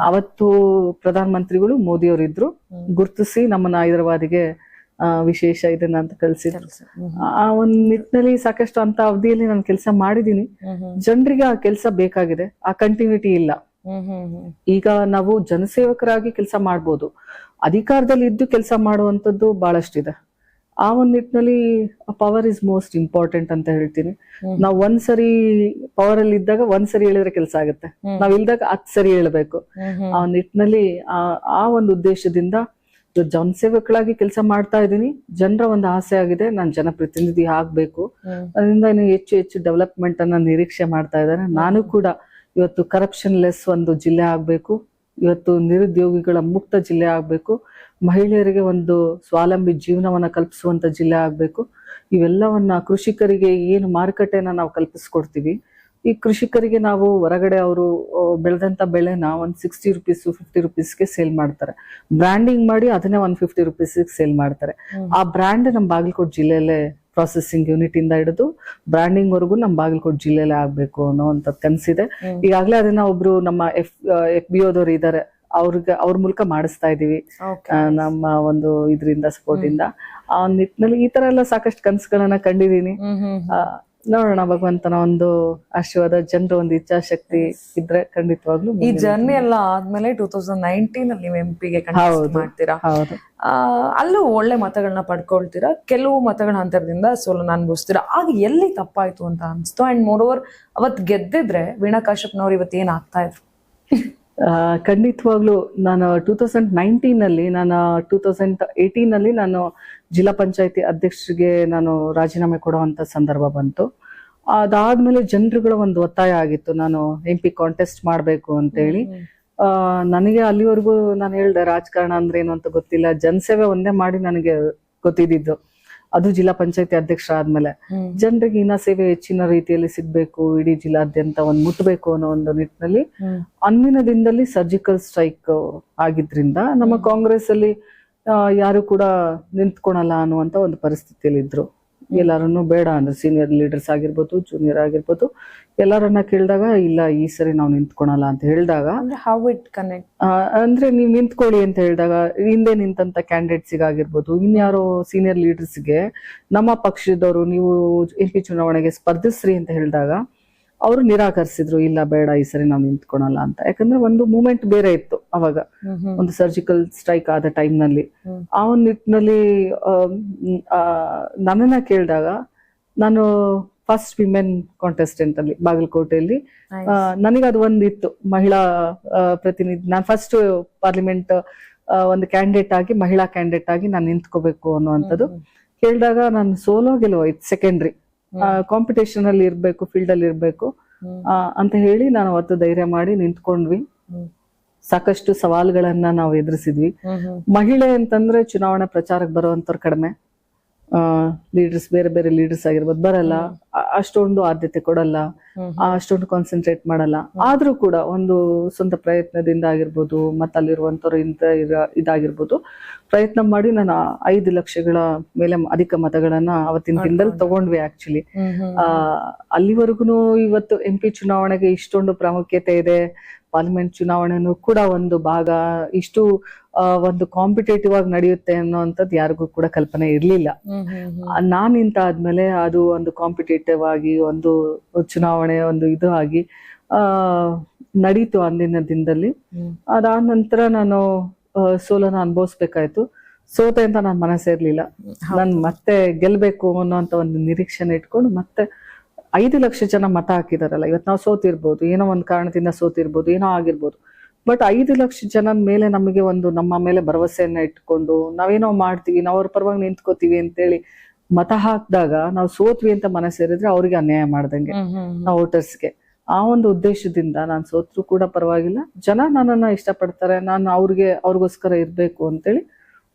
S2: ಅವತ್ತು ಪ್ರಧಾನ ಮಂತ್ರಿಗಳು ಮೋದಿ ಅವರು ಇದ್ರು, ಗುರ್ತಿಸಿ ನಮ್ಮನ್ನ ಹೈದರಾಬಾದಿಗೆ ವಿಶೇಷ ಇದನ್ನ ಅಂತ ಕಳ್ಸಿದ್ರು. ಆ ಒಂದ್ ನಿಟ್ಟಿನಲ್ಲಿ ಸಾಕಷ್ಟು ಅಂತ ಅವಧಿಯಲ್ಲಿ ನಾನು ಕೆಲಸ ಮಾಡಿದೀನಿ. ಜನರಿಗೆ ಆ ಕೆಲಸ ಬೇಕಾಗಿದೆ, ಆ ಕಂಟಿನ್ಯೂಟಿ ಇಲ್ಲ. ಈಗ ನಾವು ಜನಸೇವಕರಾಗಿ ಕೆಲಸ ಮಾಡ್ಬೋದು, ಅಧಿಕಾರದಲ್ಲಿ ಇದ್ದು ಕೆಲಸ ಮಾಡುವಂತದ್ದು ಬಹಳಷ್ಟಿದೆ. ಆ ಒಂದ್ ನಿಟ್ಟಿನಲ್ಲಿ ಪವರ್ ಇಸ್ ಮೋಸ್ಟ್ ಇಂಪಾರ್ಟೆಂಟ್ ಅಂತ ಹೇಳ್ತೀನಿ. ನಾವ್ ಒಂದ್ಸರಿ ಪವರ್ ಅಲ್ಲಿ ಇದ್ದಾಗ ಒಂದ್ಸರಿ ಹೇಳಿದ್ರೆ ಕೆಲಸ ಆಗುತ್ತೆ, ನಾವ್ ಇಲ್ದಾಗ 10 ಸರಿ ಹೇಳ್ಬೇಕು. ಆ ನಿಟ್ಟಿನಲ್ಲಿ ಆ ಒಂದು ಉದ್ದೇಶದಿಂದ ಜನಸೇವಕಳಾಗಿ ಕೆಲಸ ಮಾಡ್ತಾ ಇದ್ದೀನಿ. ಜನರ ಒಂದು ಆಸೆ ಆಗಿದೆ, ನಾನು ಜನಪ್ರತಿನಿಧಿ ಆಗ್ಬೇಕು, ಅದರಿಂದ ಇನ್ನು ಹೆಚ್ಚು ಹೆಚ್ಚು ಡೆವಲಪ್ಮೆಂಟ್ ಅನ್ನ ನಿರೀಕ್ಷೆ ಮಾಡ್ತಾ ಇದ್ದಾರೆ. ನಾನು ಕೂಡ ಇವತ್ತು ಕರಪ್ಷನ್ ಲೆಸ್ ಒಂದು ಜಿಲ್ಲೆ ಆಗ್ಬೇಕು, ಇವತ್ತು ನಿರುದ್ಯೋಗಿಗಳ ಮುಕ್ತ ಜಿಲ್ಲೆ ಆಗ್ಬೇಕು, ಮಹಿಳೆಯರಿಗೆ ಒಂದು ಸ್ವಾವಲಂಬಿ ಜೀವನವನ್ನ ಕಲ್ಪಿಸುವಂತ ಜಿಲ್ಲೆ ಆಗ್ಬೇಕು. ಇವೆಲ್ಲವನ್ನ ಕೃಷಿಕರಿಗೆ ಏನು ಮಾರುಕಟ್ಟೆನ ನಾವು ಕಲ್ಪಿಸ್ಕೊಡ್ತೀವಿ, ಈ ಕೃಷಿಕರಿಗೆ ನಾವು ಹೊರಗಡೆ ಅವರು ಬೆಳೆದಂತ ಬೆಳೆನ ಒಂದು 60 ರೂಪೀಸ್ 50 ರೂಪೀಸ್ಗೆ ಸೇಲ್ ಮಾಡ್ತಾರೆ, ಬ್ರ್ಯಾಂಡಿಂಗ್ ಮಾಡಿ ಅದನ್ನೇ 150 ರೂಪೀಸ್ಗೆ ಸೇಲ್ ಮಾಡ್ತಾರೆ. ಆ ಬ್ರ್ಯಾಂಡ್ ನಮ್ಮ ಬಾಗಲಕೋಟೆ ಜಿಲ್ಲೆಯಲ್ಲೇ ಪ್ರಾಸೆಸಿಂಗ್ ಯೂನಿಟ್ ಇಂದ ಹಿಡಿದು ಬ್ರ್ಯಾಂಡಿಂಗ್ ವರೆಗೂ ನಮ್ಮ ಬಾಗಲಕೋಟೆ ಜಿಲ್ಲೆಯಲ್ಲೇ ಆಗ್ಬೇಕು ಅನ್ನೋಂಥದ್ದು ಕನಸಿದೆ. ಈಗಾಗಲೇ ಅದನ್ನ ಒಬ್ರು ನಮ್ಮ FBOದವ್ರು ಇದ್ದಾರೆ, ಅವ್ರ ಮೂಲಕ ಮಾಡಿಸ್ತಾ ಇದೀವಿ ನಮ್ಮ ಒಂದು ಇದರಿಂದ ಸಪೋರ್ಟ್ ಇಂದ. ಆ ನಿಟ್ಟಿನಲ್ಲಿ ಈ ತರ ಎಲ್ಲ ಸಾಕಷ್ಟು ಕನಸುಗಳನ್ನ ಕಂಡಿದೀನಿ. ನೋಡೋಣ, ಭಗವಂತನ ಒಂದು ಆಶೀರ್ವಾದ, ಜನರ ಒಂದು ಇಚ್ಛಾಶಕ್ತಿ ಇದ್ರೆ ಖಂಡಿತವಾಗ್ಲೂ.
S1: ಈ ಜರ್ನಿ ಎಲ್ಲ ಆದ್ಮೇಲೆ 2019 ಅಲ್ಲಿ ನೀವು MP ಗೆ ಕಂಟೆಸ್ಟ್ ಮಾಡ್ತೀರಾ. ಅಲ್ಲೂ ಒಳ್ಳೆ ಮತಗಳನ್ನ ಪಡ್ಕೊಳ್ತೀರಾ, ಕೆಲವು ಮತಗಳ ಅಂತರದಿಂದ ಸೋಲನ್ನ ಅನುಭವಿಸ್ತೀರಾ. ಆಗ ಎಲ್ಲಿ ತಪ್ಪಾಯ್ತು ಅಂತ ಅನ್ಸ್ತು? ಅಂಡ್ ಮೋರ್ ಓವರ್ ಅವತ್ ಗೆದ್ದಿದ್ರೆ ವೀಣಾ ಕಾಶ್ಯಪ್ನವ್ರು ಇವತ್ತು ಏನ್ ಆಗ್ತಾ ಇದ್ರು?
S2: ಖಂಡಿತವಾಗ್ಲು ನಾನು 2019 ಅಲ್ಲಿ 2018 ಅಲ್ಲಿ ನಾನು ಜಿಲ್ಲಾ ಪಂಚಾಯತಿ ಅಧ್ಯಕ್ಷರಿಗೆ ನಾನು ರಾಜೀನಾಮೆ ಕೊಡುವಂತ ಸಂದರ್ಭ ಬಂತು. ಅದಾದ್ಮೇಲೆ ಜನರುಗಳ ಒಂದು ಒತ್ತಾಯ ಆಗಿತ್ತು, ನಾನು MP ಕಾಂಟೆಸ್ಟ್ ಮಾಡ್ಬೇಕು ಅಂತ ಹೇಳಿ. ನನಗೆ ಅಲ್ಲಿವರೆಗೂ ನಾನು ಹೇಳ್ದೆ ರಾಜಕಾರಣ ಅಂದ್ರೆ ಏನು ಅಂತ ಗೊತ್ತಿಲ್ಲ, ಜನಸೇವೆ ಒಂದೇ ಮಾಡಿ ನನಗೆ ಗೊತ್ತಿದ್ದು, ಅದು ಜಿಲ್ಲಾ ಪಂಚಾಯತಿ ಅಧ್ಯಕ್ಷ ಆದ್ಮೇಲೆ. ಜನರಿಗೆ ಇನ್ನ ಸೇವೆ ಹೆಚ್ಚಿನ ರೀತಿಯಲ್ಲಿ ಸಿಗ್ಬೇಕು, ಇಡೀ ಜಿಲ್ಲಾದ್ಯಂತ ಒಂದ್ ಮುಟ್ಬೇಕು ಅನ್ನೋ ಒಂದು ನಿಟ್ಟಿನಲ್ಲಿ ಅಂದಿನ ದಿನದಲ್ಲಿ ಸರ್ಜಿಕಲ್ ಸ್ಟ್ರೈಕ್ ಆಗಿದ್ರಿಂದ ನಮ್ಮ ಕಾಂಗ್ರೆಸ್ ಅಲ್ಲಿ ಯಾರು ಕೂಡ ನಿಂತ್ಕೊಳಲ್ಲ ಅನ್ನುವಂತ ಒಂದು ಪರಿಸ್ಥಿತಿಯಲ್ಲಿ ಇದ್ರು. ಎಲ್ಲಾರನ್ನು ಬೇಡ ಅಂದ್ರೆ ಸೀನಿಯರ್ ಲೀಡರ್ಸ್ ಆಗಿರ್ಬೋದು, ಜೂನಿಯರ್ ಆಗಿರ್ಬೋದು, ಎಲ್ಲರನ್ನ ಕೇಳಿದಾಗ ಇಲ್ಲ ಈ ಸರಿ ನಾವು ನಿಂತ್ಕೊಳಲ್ಲ ಅಂತ ಹೇಳಿದಾಗ, ಅಂದ್ರೆ ನೀವ್ ನಿಂತ್ಕೊಳ್ಳಿ ಅಂತ ಹೇಳಿದಾಗ ಹಿಂದೆ ನಿಂತಂತ ಕ್ಯಾಂಡಿಡೇಟ್ಸಿಗಾಗಿರ್ಬೋದು, ಇನ್ಯಾರೋ ಸೀನಿಯರ್ ಲೀಡರ್ಸ್ಗೆ ನಮ್ಮ ಪಕ್ಷದವರು ನೀವು MP ಚುನಾವಣೆಗೆ ಸ್ಪರ್ಧಿಸ್ರಿ ಅಂತ ಹೇಳಿದಾಗ ಅವರು ನಿರಾಕರಿಸಿದ್ರು, ಇಲ್ಲ ಬೇಡ ಈ ಸರಿ ನಾವು ನಿಂತ್ಕೊಳಲ್ಲ ಅಂತ. ಯಾಕಂದ್ರೆ ಒಂದು ಮೂಮೆಂಟ್ ಬೇರೆ ಇತ್ತು ಅವಾಗ, ಒಂದು ಸರ್ಜಿಕಲ್ ಸ್ಟ್ರೈಕ್ ಆದ ಟೈಮ್ ನಲ್ಲಿ. ಆ ಒಂದು ನಿಟ್ಟಿನಲ್ಲಿ ನನ್ನನ್ನ ಕೇಳಿದಾಗ ನಾನು ಫಸ್ಟ್ ವಿಮೆನ್ ಕಾಂಟೆಸ್ಟೆಂಟ್ ಅಲ್ಲಿ ಬಾಗಲಕೋಟೆಯಲ್ಲಿ, ನನಗೆ ಅದು ಒಂದಿತ್ತು, ಮಹಿಳಾ ಪ್ರತಿನಿಧಿ, ನಾನು ಫಸ್ಟ್ ಪಾರ್ಲಿಮೆಂಟ್ ಒಂದು ಕ್ಯಾಂಡಿಡೇಟ್ ಆಗಿ, ಮಹಿಳಾ ಕ್ಯಾಂಡಿಡೇಟ್ ಆಗಿ ನಾನು ನಿಂತ್ಕೋಬೇಕು ಅನ್ನುವಂಥದ್ದು ಕೇಳಿದಾಗ ನಾನು ಸೋಲೋ ಗೆಲುವ ಇತ್ತು ಸೆಕೆಂಡ್ರಿ, ಕಾಂಪಿಟೇಷನ್ ಅಲ್ಲಿ ಇರ್ಬೇಕು, ಫೀಲ್ಡ್ ಅಲ್ಲಿ ಇರ್ಬೇಕು ಅಂತ ಹೇಳಿ ನಾನು ಅವತ್ತು ಧೈರ್ಯ ಮಾಡಿ ನಿಂತ್ಕೊಂಡ್ವಿ. ಸಾಕಷ್ಟು ಸವಾಲುಗಳನ್ನ ನಾವು ಎದುರಿಸಿದ್ವಿ. ಮಹಿಳೆ ಅಂತಂದ್ರೆ ಚುನಾವಣಾ ಪ್ರಚಾರಕ್ಕೆ ಬರುವಂತವ್ರು ಕಡಿಮೆ, ಲೀಡರ್ಸ್ ಬೇರೆ ಬೇರೆ ಲೀಡರ್ಸ್ ಆಗಿರ್ಬೋದು ಬರಲ್ಲ, ಅಷ್ಟೊಂದು ಆದ್ಯತೆ ಕೊಡಲ್ಲ, ಅಷ್ಟೊಂದು ಕಾನ್ಸಂಟ್ರೇಟ್ ಮಾಡಲ್ಲ. ಆದ್ರೂ ಕೂಡ ಒಂದು ಸ್ವಂತ ಪ್ರಯತ್ನದಿಂದ ಆಗಿರ್ಬೋದು, ಮತ್ತೆ ಅಲ್ಲಿರುವಂತವ್ರು ಇದಾಗಿರ್ಬೋದು, ಪ್ರಯತ್ನ ಮಾಡಿ ನಾನು 5 ಲಕ್ಷಗಳ ಮೇಲೆ ಅಧಿಕ ಮತಗಳನ್ನ ಅವತ್ತಿನ ದಿನದಲ್ಲಿ ತಗೊಂಡ್ವಿ. ಆಕ್ಚುಲಿ ಅಲ್ಲಿವರೆಗೂ ಇವತ್ತು MP ಚುನಾವಣೆಗೆ ಇಷ್ಟೊಂದು ಪ್ರಾಮುಖ್ಯತೆ ಇದೆ, ಪಾರ್ಲಿಮೆಂಟ್ ಚುನಾವಣೆನೂ ಕೂಡ ಒಂದು ಭಾಗ, ಇಷ್ಟು ಒಂದು ಕಾಂಪಿಟೇಟಿವ್ ಆಗಿ ನಡೆಯುತ್ತೆ ಅನ್ನೋಂಥದ್ದು ಯಾರಿಗೂ ಕೂಡ ಕಲ್ಪನೆ ಇರ್ಲಿಲ್ಲ. ನಾನ್ ನಿಂತ ಆದ್ಮೇಲೆ ಅದು ಒಂದು ಕಾಂಪಿಟೇಟಿವ್ ಆಗಿ ಒಂದು ಚುನಾವಣೆ ಒಂದು ಇದು ಆಗಿ ನಡೀತು ಅಂದಿನ ದಿನದಲ್ಲಿ. ಅದಾದ ನಂತರ ನಾನು ಸೋಲನ ಅನುಭವಿಸ್ಬೇಕಾಯ್ತು. ಸೋತೆ ಅಂತ ನಾನು ಮನಸ್ಸೇ ಇರ್ಲಿಲ್ಲ, ನಾನು ಮತ್ತೆ ಗೆಲ್ಬೇಕು ಅನ್ನೋಂತ ಒಂದು ನಿರೀಕ್ಷೆನ ಇಟ್ಕೊಂಡು ಮತ್ತೆ 5 ಲಕ್ಷ ಜನ ಮತ ಹಾಕಿದಾರಲ್ಲ, ಇವತ್ತು ನಾವು ಸೋತಿರ್ಬೋದು, ಏನೋ ಒಂದು ಕಾರಣದಿಂದ ಸೋತಿರ್ಬೋದು, ಏನೋ ಆಗಿರ್ಬೋದು, ಬಟ್ 5 ಲಕ್ಷ ಜನದ ಮೇಲೆ ನಮಗೆ ಒಂದು ನಮ್ಮ ಮೇಲೆ ಭರವಸೆಯನ್ನ ಇಟ್ಕೊಂಡು ನಾವೇನೋ ಮಾಡ್ತೀವಿ, ನಾವು ಅವ್ರ ಪರವಾಗಿ ನಿಂತ್ಕೋತೀವಿ ಅಂತೇಳಿ ಮತ ಹಾಕಿದಾಗ ನಾವು ಸೋತ್ವಿ ಅಂತ ಮನಸ್ಸೇರಿದ್ರೆ ಅವ್ರಿಗೆ ಅನ್ಯಾಯ ಮಾಡ್ದಂಗೆ ನಾವು ವೋಟರ್ಸ್ಗೆ. ಆ ಒಂದು ಉದ್ದೇಶದಿಂದ ನಾನು ಸೋತ್ರು ಕೂಡ ಪರವಾಗಿಲ್ಲ, ಜನ ನನ್ನನ್ನ ಇಷ್ಟಪಡ್ತಾರೆ, ನಾನು ಅವ್ರಿಗೋಸ್ಕರ ಇರ್ಬೇಕು ಅಂತೇಳಿ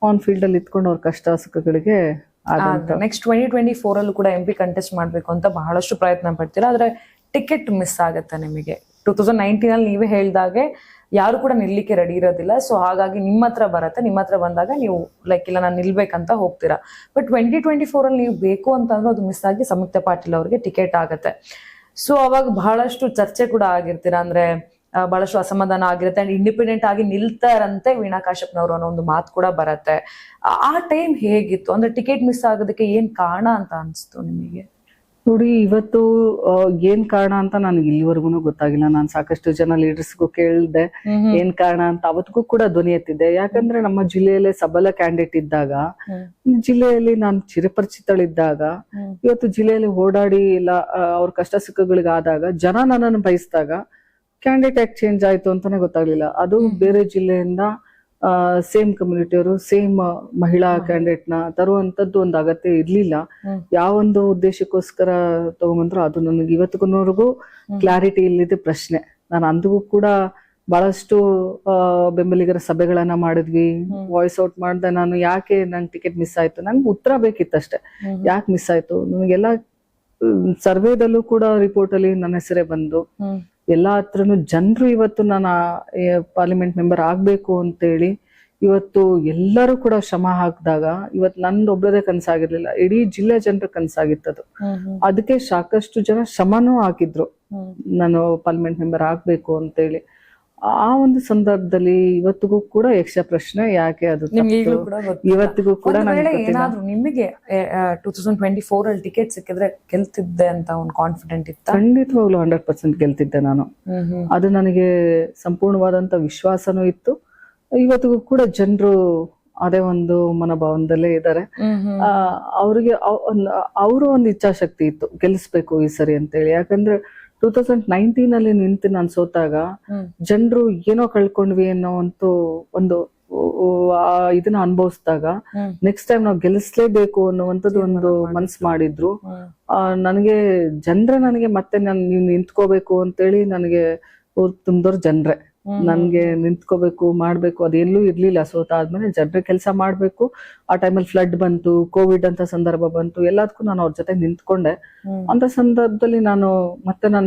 S2: ಆನ್ ಫೀಲ್ಡ್ ಅಲ್ಲಿ ಇತ್ಕೊಂಡು ಅವ್ರ ಕಷ್ಟ ಸುಖಗಳಿಗೆ.
S1: ನೆಕ್ಸ್ಟ್ 2024 ಅಲ್ಲೂ ಕೂಡ MP ಕಂಟೆಸ್ಟ್ ಮಾಡ್ಬೇಕು ಅಂತ ಬಹಳಷ್ಟು ಪ್ರಯತ್ನ ಪಡ್ತೀರಾ, ಆದ್ರೆ ಟಿಕೆಟ್ ಮಿಸ್ ಆಗತ್ತೆ ನಿಮಗೆ. 2019 ಅಲ್ಲಿ ನೀವೇ ಹೇಳ್ದಾಗೆ ಯಾರು ಕೂಡ ನಿಲ್ಲಿಕ್ಕೆ ರೆಡಿ ಇರೋದಿಲ್ಲ, ಸೊ ಹಾಗಾಗಿ ನಿಮ್ಮ ಹತ್ರ ಬರತ್ತೆ, ನಿಮ್ಮ ಹತ್ರ ಬಂದಾಗ ನೀವು ಲೈಕ್ ಇಲ್ಲ ನಾನು ನಿಲ್ಬೇಕಂತ ಹೋಗ್ತೀರಾ. ಬಟ್ 2024 ಅಲ್ಲಿ ನೀವು ಬೇಕು ಅಂತಂದ್ರೆ ಅದು ಮಿಸ್ ಆಗಿ ಸಂಯುಕ್ತ ಪಾಟೀಲ್ ಅವ್ರಿಗೆ ಟಿಕೆಟ್ ಆಗತ್ತೆ. ಸೊ ಅವಾಗ ಬಹಳಷ್ಟು ಚರ್ಚೆ ಕೂಡ ಆಗಿರ್ತೀರಾ, ಅಂದ್ರೆ ಬಹಳಷ್ಟು ಅಸಮಾಧಾನ ಆಗಿರುತ್ತೆ, ಅಂಡ್ ಇಂಡಿಪೆಂಡೆಂಟ್ ಆಗಿ ನಿಲ್ತಾರಂತೆ ವೀಣಾ ಕಾಶ್ಯಪ್ನವರು ಅನ್ನೋ ಒಂದು ಮಾತು ಕೂಡ ಬರತ್ತೆ. ಆ ಟೈಮ್ ಹೇಗಿತ್ತು, ಅಂದ್ರೆ ಟಿಕೆಟ್ ಮಿಸ್ ಆಗೋದಕ್ಕೆ ಏನ್ ಕಾರಣ ಅಂತ ಅನ್ಸ್ತು ನಿಮಗೆ?
S2: ನೋಡಿ ಇವತ್ತು ಏನ್ ಕಾರಣ ಅಂತ ನನಗೆ ಇಲ್ಲಿವರೆಗೂ ಗೊತ್ತಾಗಿಲ್ಲ. ನಾನು ಸಾಕಷ್ಟು ಜನ ಲೀಡರ್ಸ್ಗೂ ಕೇಳಿದೆ ಏನ್ ಕಾರಣ ಅಂತ, ಅವತ್ತಿಗೂ ಕೂಡ ಧ್ವನಿ ಎತ್ತಿದ್ದೆ. ಯಾಕಂದ್ರೆ ನಮ್ಮ ಜಿಲ್ಲೆಯಲ್ಲೇ ಸಬಲ ಕ್ಯಾಂಡಿಡೇಟ್ ಇದ್ದಾಗ, ಜಿಲ್ಲೆಯಲ್ಲಿ ನಾನು ಚಿರಪರಿಚಿತಳಿದ್ದಾಗ, ಇವತ್ತು ಜಿಲ್ಲೆಯಲ್ಲಿ ಓಡಾಡಿ ಇಲ್ಲ ಅವ್ರ ಕಷ್ಟ ಸುಖಗಳಿಗಾದಾಗ ಜನ ನನ್ನನ್ನು ಬಯಸಿದಾಗ ಕ್ಯಾಂಡಿಡೇಟ್ ಯಾಕೆ ಚೇಂಜ್ ಆಯ್ತು ಅಂತಾನೆ ಗೊತ್ತಾಗ್ಲಿಲ್ಲ. ಅದು ಬೇರೆ ಜಿಲ್ಲೆಯಿಂದ ಸೇಮ್ ಕಮ್ಯುನಿಟಿಯವರು ಸೇಮ್ ಮಹಿಳಾ ಕ್ಯಾಂಡಿಡೇಟ್ ನ ತರುವಂತದ್ದು ಒಂದು ಅಗತ್ಯ ಇರ್ಲಿಲ್ಲ. ಯಾವೊಂದು ಉದ್ದೇಶಕ್ಕೋಸ್ಕರ ತಗೊಂಡ್ಬಂದ್ರು ಅದು ನನಗೆ ಇವತ್ತಿಗೂ ಕ್ಲಾರಿಟಿ ಇಲ್ಲದ ಪ್ರಶ್ನೆ. ನಾನು ಅಂದಿಗೂ ಕೂಡ ಬಹಳಷ್ಟು ಬೆಂಬಲಿಗರ ಸಭೆಗಳನ್ನ ಮಾಡಿದ್ವಿ, ವಾಯ್ಸ್ ಔಟ್ ಮಾಡ್ದೆ. ನಾನು ಯಾಕೆ ನಂಗೆ ಟಿಕೆಟ್ ಮಿಸ್ ಆಯ್ತು, ನನ್ಗೆ ಉತ್ತರ ಬೇಕಿತ್ತಷ್ಟೆ. ಯಾಕೆ ಮಿಸ್ ಆಯ್ತು ನನಗೆಲ್ಲ ಸರ್ವೇದಲ್ಲೂ ಕೂಡ ರಿಪೋರ್ಟ್ ಅಲ್ಲಿ ನನ್ನ ಹೆಸರೇ ಬಂದು ಎಲ್ಲಾ ಹತ್ರನು ಜನರು ಇವತ್ತು ನಾನು ಪಾರ್ಲಿಮೆಂಟ್ ಮೆಂಬರ್ ಆಗ್ಬೇಕು ಅಂತೇಳಿ ಇವತ್ತು ಎಲ್ಲರೂ ಕೂಡ ಶ್ರಮ ಹಾಕಿದಾಗ ಇವತ್ತು ನಂದು ಒಬ್ಬಳದೇ ಕನಸಾಗಿರ್ಲಿಲ್ಲ, ಇಡೀ ಜಿಲ್ಲೆ ಜನರ ಕನಸಾಗಿತ್ತದು. ಅದಕ್ಕೆ ಸಾಕಷ್ಟು ಜನ ಶ್ರಮನೂ ಹಾಕಿದ್ರು ನಾನು ಪಾರ್ಲಿಮೆಂಟ್ ಮೆಂಬರ್ ಆಗ್ಬೇಕು ಅಂತೇಳಿ. ಆ ಒಂದು ಸಂದರ್ಭದಲ್ಲಿ ಇವತ್ತಿಗೂ ಕೂಡ ಯಕ್ಷ ಪ್ರಶ್ನೆ ಯಾಕೆ ಅದು ಇವತ್ತಿಗೂ ಕೂಡ
S1: ಏನಾದ್ರು ನಿಮಗೆ 2024 ಅಲ್ಲಿ ಟಿಕೆಟ್ ಸಿಕ್ಕಿದ್ರೆ ಗೆಲ್ತಿದ್ದೆ ಅಂತ ಒಂದು ಕಾನ್ಫಿಡೆಂಟ್ ಇತ್ತು?
S2: ಖಂಡಿತವಾಗ್ಲೂ 100% ಗೆಲ್ತಿದ್ದೆ ನಾನು. ಅದು ನನಗೆ ಸಂಪೂರ್ಣವಾದಂತ ವಿಶ್ವಾಸನೂ ಇತ್ತು. ಇವತ್ತಿಗೂ ಕೂಡ ಜನರು ಅದೇ ಒಂದು ಮನೋಭಾವನದಲ್ಲೇ ಇದ್ದಾರೆ. ಅವ್ರಿಗೆ ಅವರು ಒಂದು ಇಚ್ಛಾಶಕ್ತಿ ಇತ್ತು ಗೆಲ್ಲಿಸ್ಬೇಕು ಈ ಸರಿ ಅಂತೇಳಿ. ಯಾಕಂದ್ರೆ 2019 ಅಲ್ಲಿ ನಿಂತು ನಾನು ಸೋತಾಗ ಜನರು ಏನೋ ಕಳ್ಕೊಂಡ್ವಿ ಅನ್ನೋ ಒಂದು ಇದನ್ನ ಅನುಭವಿಸಿದಾಗ ನೆಕ್ಸ್ಟ್ ಟೈಮ್ ನಾವು ಗೆಲ್ಲಿಸ್ಲೇಬೇಕು ಅನ್ನುವಂಥದ್ದು ಒಂದು ಮನ್ಸ್ ಮಾಡಿದ್ರು. ನನಗೆ ಮತ್ತೆ ನೀವು ನಿಂತ್ಕೋಬೇಕು ಅಂತೇಳಿ ನನಗೆ ತುಂಬಿದವ್ರು ಜನರೇ. ನನ್ಗೆ ನಿಂತ್ಕೋಬೇಕು ಮಾಡ್ಬೇಕು ಅದೆಲ್ಲೂ ಇರ್ಲಿಲ್ಲ. ಸೋತ ಆದ್ಮೇಲೆ ಜನರ ಕೆಲಸ ಮಾಡ್ಬೇಕು. ಆ ಟೈಮಲ್ಲಿ ಫ್ಲಡ್ ಬಂತು, ಕೋವಿಡ್ ಅಂತ ಸಂದರ್ಭ ಬಂತು, ಎಲ್ಲದಕ್ಕೂ ನಾನು ಅವ್ರ ಜೊತೆ ನಿಂತ್ಕೊಂಡೆ. ಅಂತ ಸಂದರ್ಭದಲ್ಲಿ ನಾನು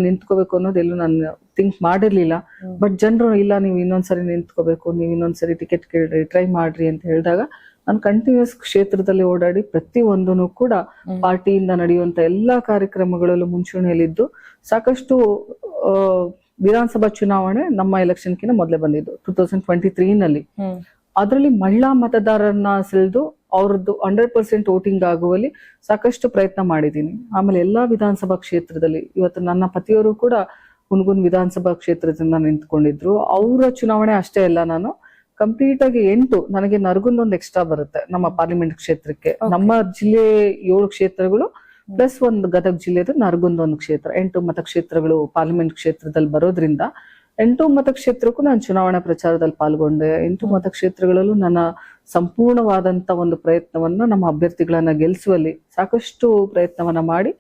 S2: ನಿಂತ್ಕೋಬೇಕು ಅನ್ನೋದೆಲ್ಲೂ ನಾನು ಥಿಂಕ್ ಮಾಡಿರ್ಲಿಲ್ಲ. ಬಟ್ ಜನರು ಇಲ್ಲ, ನೀವು ಇನ್ನೊಂದ್ಸರಿ ನಿಂತ್ಕೋಬೇಕು, ನೀವು ಇನ್ನೊಂದ್ಸರಿ ಟಿಕೆಟ್ ಕೇಳ್ರಿ, ಟ್ರೈ ಮಾಡ್ರಿ ಅಂತ ಹೇಳಿದಾಗ ನಾನು ಕಂಟಿನ್ಯೂಸ್ ಕ್ಷೇತ್ರದಲ್ಲಿ ಓಡಾಡಿ ಪ್ರತಿಯೊಂದನ್ನು ಕೂಡ ಪಾರ್ಟಿಯಿಂದ ನಡೆಯುವಂತ ಎಲ್ಲಾ ಕಾರ್ಯಕ್ರಮಗಳಲ್ಲೂ ಮುಂಚೂಣಿಯಲ್ಲಿದ್ದು ಸಾಕಷ್ಟು ವಿಧಾನಸಭಾ ಚುನಾವಣೆ ನಮ್ಮ ಎಲೆಕ್ಷನ್ಕಿಂತ ಮೊದಲೇ ಬಂದಿದ್ದು 2023 ನಲ್ಲಿ. ಅದರಲ್ಲಿ ಮಹಿಳಾ ಮತದಾರರನ್ನ ಸೆಳೆದು ಅವ್ರದ್ದು 100% ವೋಟಿಂಗ್ ಆಗುವಲ್ಲಿ ಸಾಕಷ್ಟು ಪ್ರಯತ್ನ ಮಾಡಿದ್ದೀನಿ. ಆಮೇಲೆ ಎಲ್ಲಾ ವಿಧಾನಸಭಾ ಕ್ಷೇತ್ರದಲ್ಲಿ ಇವತ್ತು ನನ್ನ ಪತಿಯವರು ಕೂಡ ಹುನಗುಂದ ವಿಧಾನಸಭಾ ಕ್ಷೇತ್ರದಿಂದ ನಿಂತ್ಕೊಂಡಿದ್ರು. ಅವರ ಚುನಾವಣೆ ಅಷ್ಟೇ ಅಲ್ಲ, ನಾನು ಕಂಪ್ಲೀಟ್ ಆಗಿ 8, ನನಗೆ ನರಗುಂದ ಒಂದು ಎಕ್ಸ್ಟ್ರಾ ಬರುತ್ತೆ ನಮ್ಮ ಪಾರ್ಲಿಮೆಂಟ್ ಕ್ಷೇತ್ರಕ್ಕೆ. ನಮ್ಮ ಜಿಲ್ಲೆ 7 ಕ್ಷೇತ್ರಗಳು ಪ್ಲಸ್ ಒಂದು ಗದಗ ಜಿಲ್ಲೆದು ನರಗುಂದ ಒಂದು ಕ್ಷೇತ್ರ, 8 ಮತಕ್ಷೇತ್ರಗಳು ಪಾರ್ಲಿಮೆಂಟ್ ಕ್ಷೇತ್ರದಲ್ಲಿ ಬರೋದ್ರಿಂದ 8 ಮತಕ್ಷೇತ್ರಕ್ಕೂ ನಾನು ಚುನಾವಣಾ ಪ್ರಚಾರದಲ್ಲಿ ಪಾಲ್ಗೊಂಡೆ. 8 ಮತಕ್ಷೇತ್ರಗಳಲ್ಲೂ ನನ್ನ ಸಂಪೂರ್ಣವಾದಂತ ಒಂದು ಪ್ರಯತ್ನವನ್ನ ನಮ್ಮ ಅಭ್ಯರ್ಥಿಗಳನ್ನ ಗೆಲ್ಲಿಸುವಲ್ಲಿ ಸಾಕಷ್ಟು ಪ್ರಯತ್ನವನ್ನ ಮಾಡಿ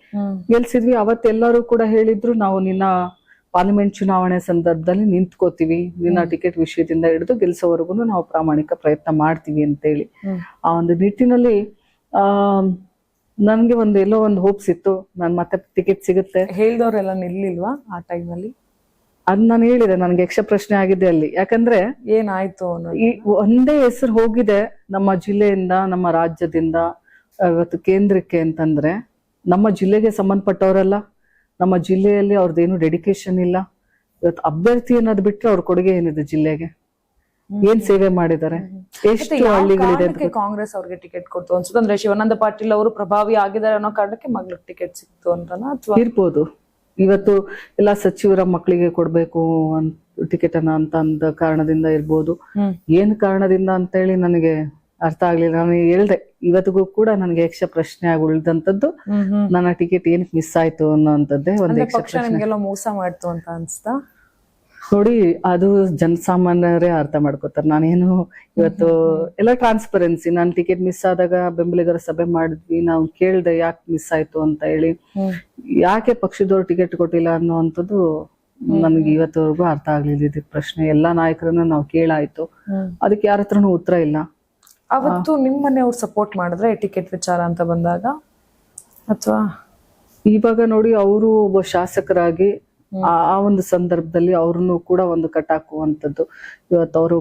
S2: ಗೆಲ್ಸಿದ್ವಿ. ಅವತ್ತೆಲ್ಲರೂ ಕೂಡ ಹೇಳಿದ್ರು, ನಾವು ನಿನ್ನ ಪಾರ್ಲಿಮೆಂಟ್ ಚುನಾವಣೆ ಸಂದರ್ಭದಲ್ಲಿ ನಿಂತ್ಕೋತೀವಿ, ನಿನ್ನ ಟಿಕೆಟ್ ವಿಷಯದಿಂದ ಹಿಡಿದು ಗೆಲ್ಸೋವರೆಗೂ ನಾವು ಪ್ರಾಮಾಣಿಕ ಪ್ರಯತ್ನ ಮಾಡ್ತೀವಿ ಅಂತೇಳಿ. ಆ ಒಂದು ನಿಟ್ಟಿನಲ್ಲಿ ನನ್ಗೆ ಎಲ್ಲೋ ಒಂದು ಹೋಪ್ಸ್ ಇತ್ತು, ನನ್ ಮತ್ತೆ ಟಿಕೆಟ್ ಸಿಗುತ್ತೆ.
S1: ಹೇಳ್ದವ್ರೆಲ್ಲ ನಿಲ್ಲಿಲ್ವಾ ಆ ಟೈಮಲ್ಲಿ?
S2: ಅದ್ ನಾನು ಹೇಳಿದೆ, ನನ್ಗೆ ಯಕ್ಷ ಪ್ರಶ್ನೆ ಆಗಿದೆ ಅಲ್ಲಿ. ಯಾಕಂದ್ರೆ
S1: ಏನಾಯ್ತು
S2: ಒಂದೇ ಹೆಸರು ಹೋಗಿದೆ ನಮ್ಮ ಜಿಲ್ಲೆಯಿಂದ, ನಮ್ಮ ರಾಜ್ಯದಿಂದ ಇವತ್ತು ಕೇಂದ್ರಕ್ಕೆ ಅಂತಂದ್ರೆ ನಮ್ಮ ಜಿಲ್ಲೆಗೆ ಸಂಬಂಧಪಟ್ಟವರಲ್ಲ. ನಮ್ಮ ಜಿಲ್ಲೆಯಲ್ಲಿ ಅವ್ರದ್ದೇನು ಡೆಡಿಕೇಶನ್ ಇಲ್ಲ. ಇವತ್ತು ಅಭ್ಯರ್ಥಿ ಅನ್ನೋದು ಬಿಟ್ರೆ ಅವ್ರ ಕೊಡುಗೆ ಏನಿದೆ ಜಿಲ್ಲೆಗೆ, ಏನ್ ಸೇವೆ ಮಾಡಿದ್ದಾರೆ, ಎಷ್ಟು ಹಳ್ಳಿಗಳಿದೆ.
S1: ಕಾಂಗ್ರೆಸ್ ಅವ್ರಿಗೆ ಟಿಕೆಟ್ ಕೊಡ್ತು ಅನ್ಸುತ್ತೆ, ಅಂದ್ರೆ ಶಿವಾನಂದ ಪಾಟೀಲ್ ಅವರು ಪ್ರಭಾವಿ ಆಗಿದ್ದಾರೆ ಅನ್ನೋ ಕಾರಣಕ್ಕೆ ಮಗಳಿಗೆ ಟಿಕೆಟ್ ಸಿಕ್ತು ಅಂತನಾ ಅಥವಾ
S2: ಇರ್ಬೋದು. ಇವತ್ತು ಎಲ್ಲಾ ಸಚಿವರ ಮಕ್ಕಳಿಗೆ ಕೊಡ್ಬೇಕು ಟಿಕೆಟ್ ಅನ್ನ ಅಂತ ಅಂದ ಕಾರಣದಿಂದ ಇರ್ಬೋದು. ಏನ್ ಕಾರಣದಿಂದ ಅಂತ ಹೇಳಿ ನನಗೆ ಅರ್ಥ ಆಗ್ಲಿಲ್ಲ. ನಾನು ಹೇಳ್ದೆ, ಇವತ್ತಿಗೂ ಕೂಡ ನನಗೆ ಯಕ್ಷ ಪ್ರಶ್ನೆ ಆಗಿ ಉಳಿದಂತದ್ದು ನನ್ನ ಟಿಕೆಟ್ ಏನಕ್ಕೆ ಮಿಸ್ ಆಯ್ತು ಅನ್ನೋಂಥದ್ದೇ ಒಂದು ಯಕ್ಷ ಪ್ರಶ್ನೆ.
S1: ಮೋಸ ಮಾಡ್ತು ಅಂತ ಅನ್ಸ್ತಾ?
S2: ನೋಡಿ, ಅದು ಜನಸಾಮಾನ್ಯರೇ ಅರ್ಥ ಮಾಡ್ಕೋತಾರೆ. ನಾನೇನು ಇವತ್ತು ಎಲ್ಲ ಟ್ರಾನ್ಸ್ಪರೆನ್ಸಿ, ನಾನು ಟಿಕೆಟ್ ಮಿಸ್ ಆದಾಗ ಬೆಂಬಲಿಗರ ಸಭೆ ಮಾಡಿದ್ವಿ, ನಾವು ಕೇಳ್ದೆ ಯಾಕೆ ಮಿಸ್ ಆಯ್ತು ಅಂತ ಹೇಳಿ, ಯಾಕೆ ಪಕ್ಷದವ್ರು ಟಿಕೆಟ್ ಕೊಟ್ಟಿಲ್ಲ ಅನ್ನೋವಂಥದ್ದು ನನ್ಗೆ ಇವತ್ತವರೆಗೂ ಅರ್ಥ ಆಗ್ಲಿಲ್ಲ. ಇದು ಪ್ರಶ್ನೆ ಎಲ್ಲಾ ನಾಯಕರನ್ನ ನಾವು ಕೇಳಾಯ್ತು, ಅದಕ್ಕೆ ಯಾರ ಹತ್ರನೂ ಉತ್ತರ ಇಲ್ಲ.
S1: ಅವತ್ತು ನಿಮ್ಮನೆ ಅವ್ರು ಸಪೋರ್ಟ್ ಮಾಡಿದ್ರೆ ಟಿಕೆಟ್ ವಿಚಾರ ಅಂತ ಬಂದಾಗ, ಅಥವಾ
S2: ಇವಾಗ ನೋಡಿ ಅವರು ಒಬ್ಬ ಶಾಸಕರಾಗಿ ಆ ಒಂದು ಸಂದರ್ಭದಲ್ಲಿ ಅವ್ರನ್ನು ಕೂಡ ಒಂದು ಕಟ್ಟಾಕುವಂಥದ್ದು. ಇವತ್ತು ಅವರು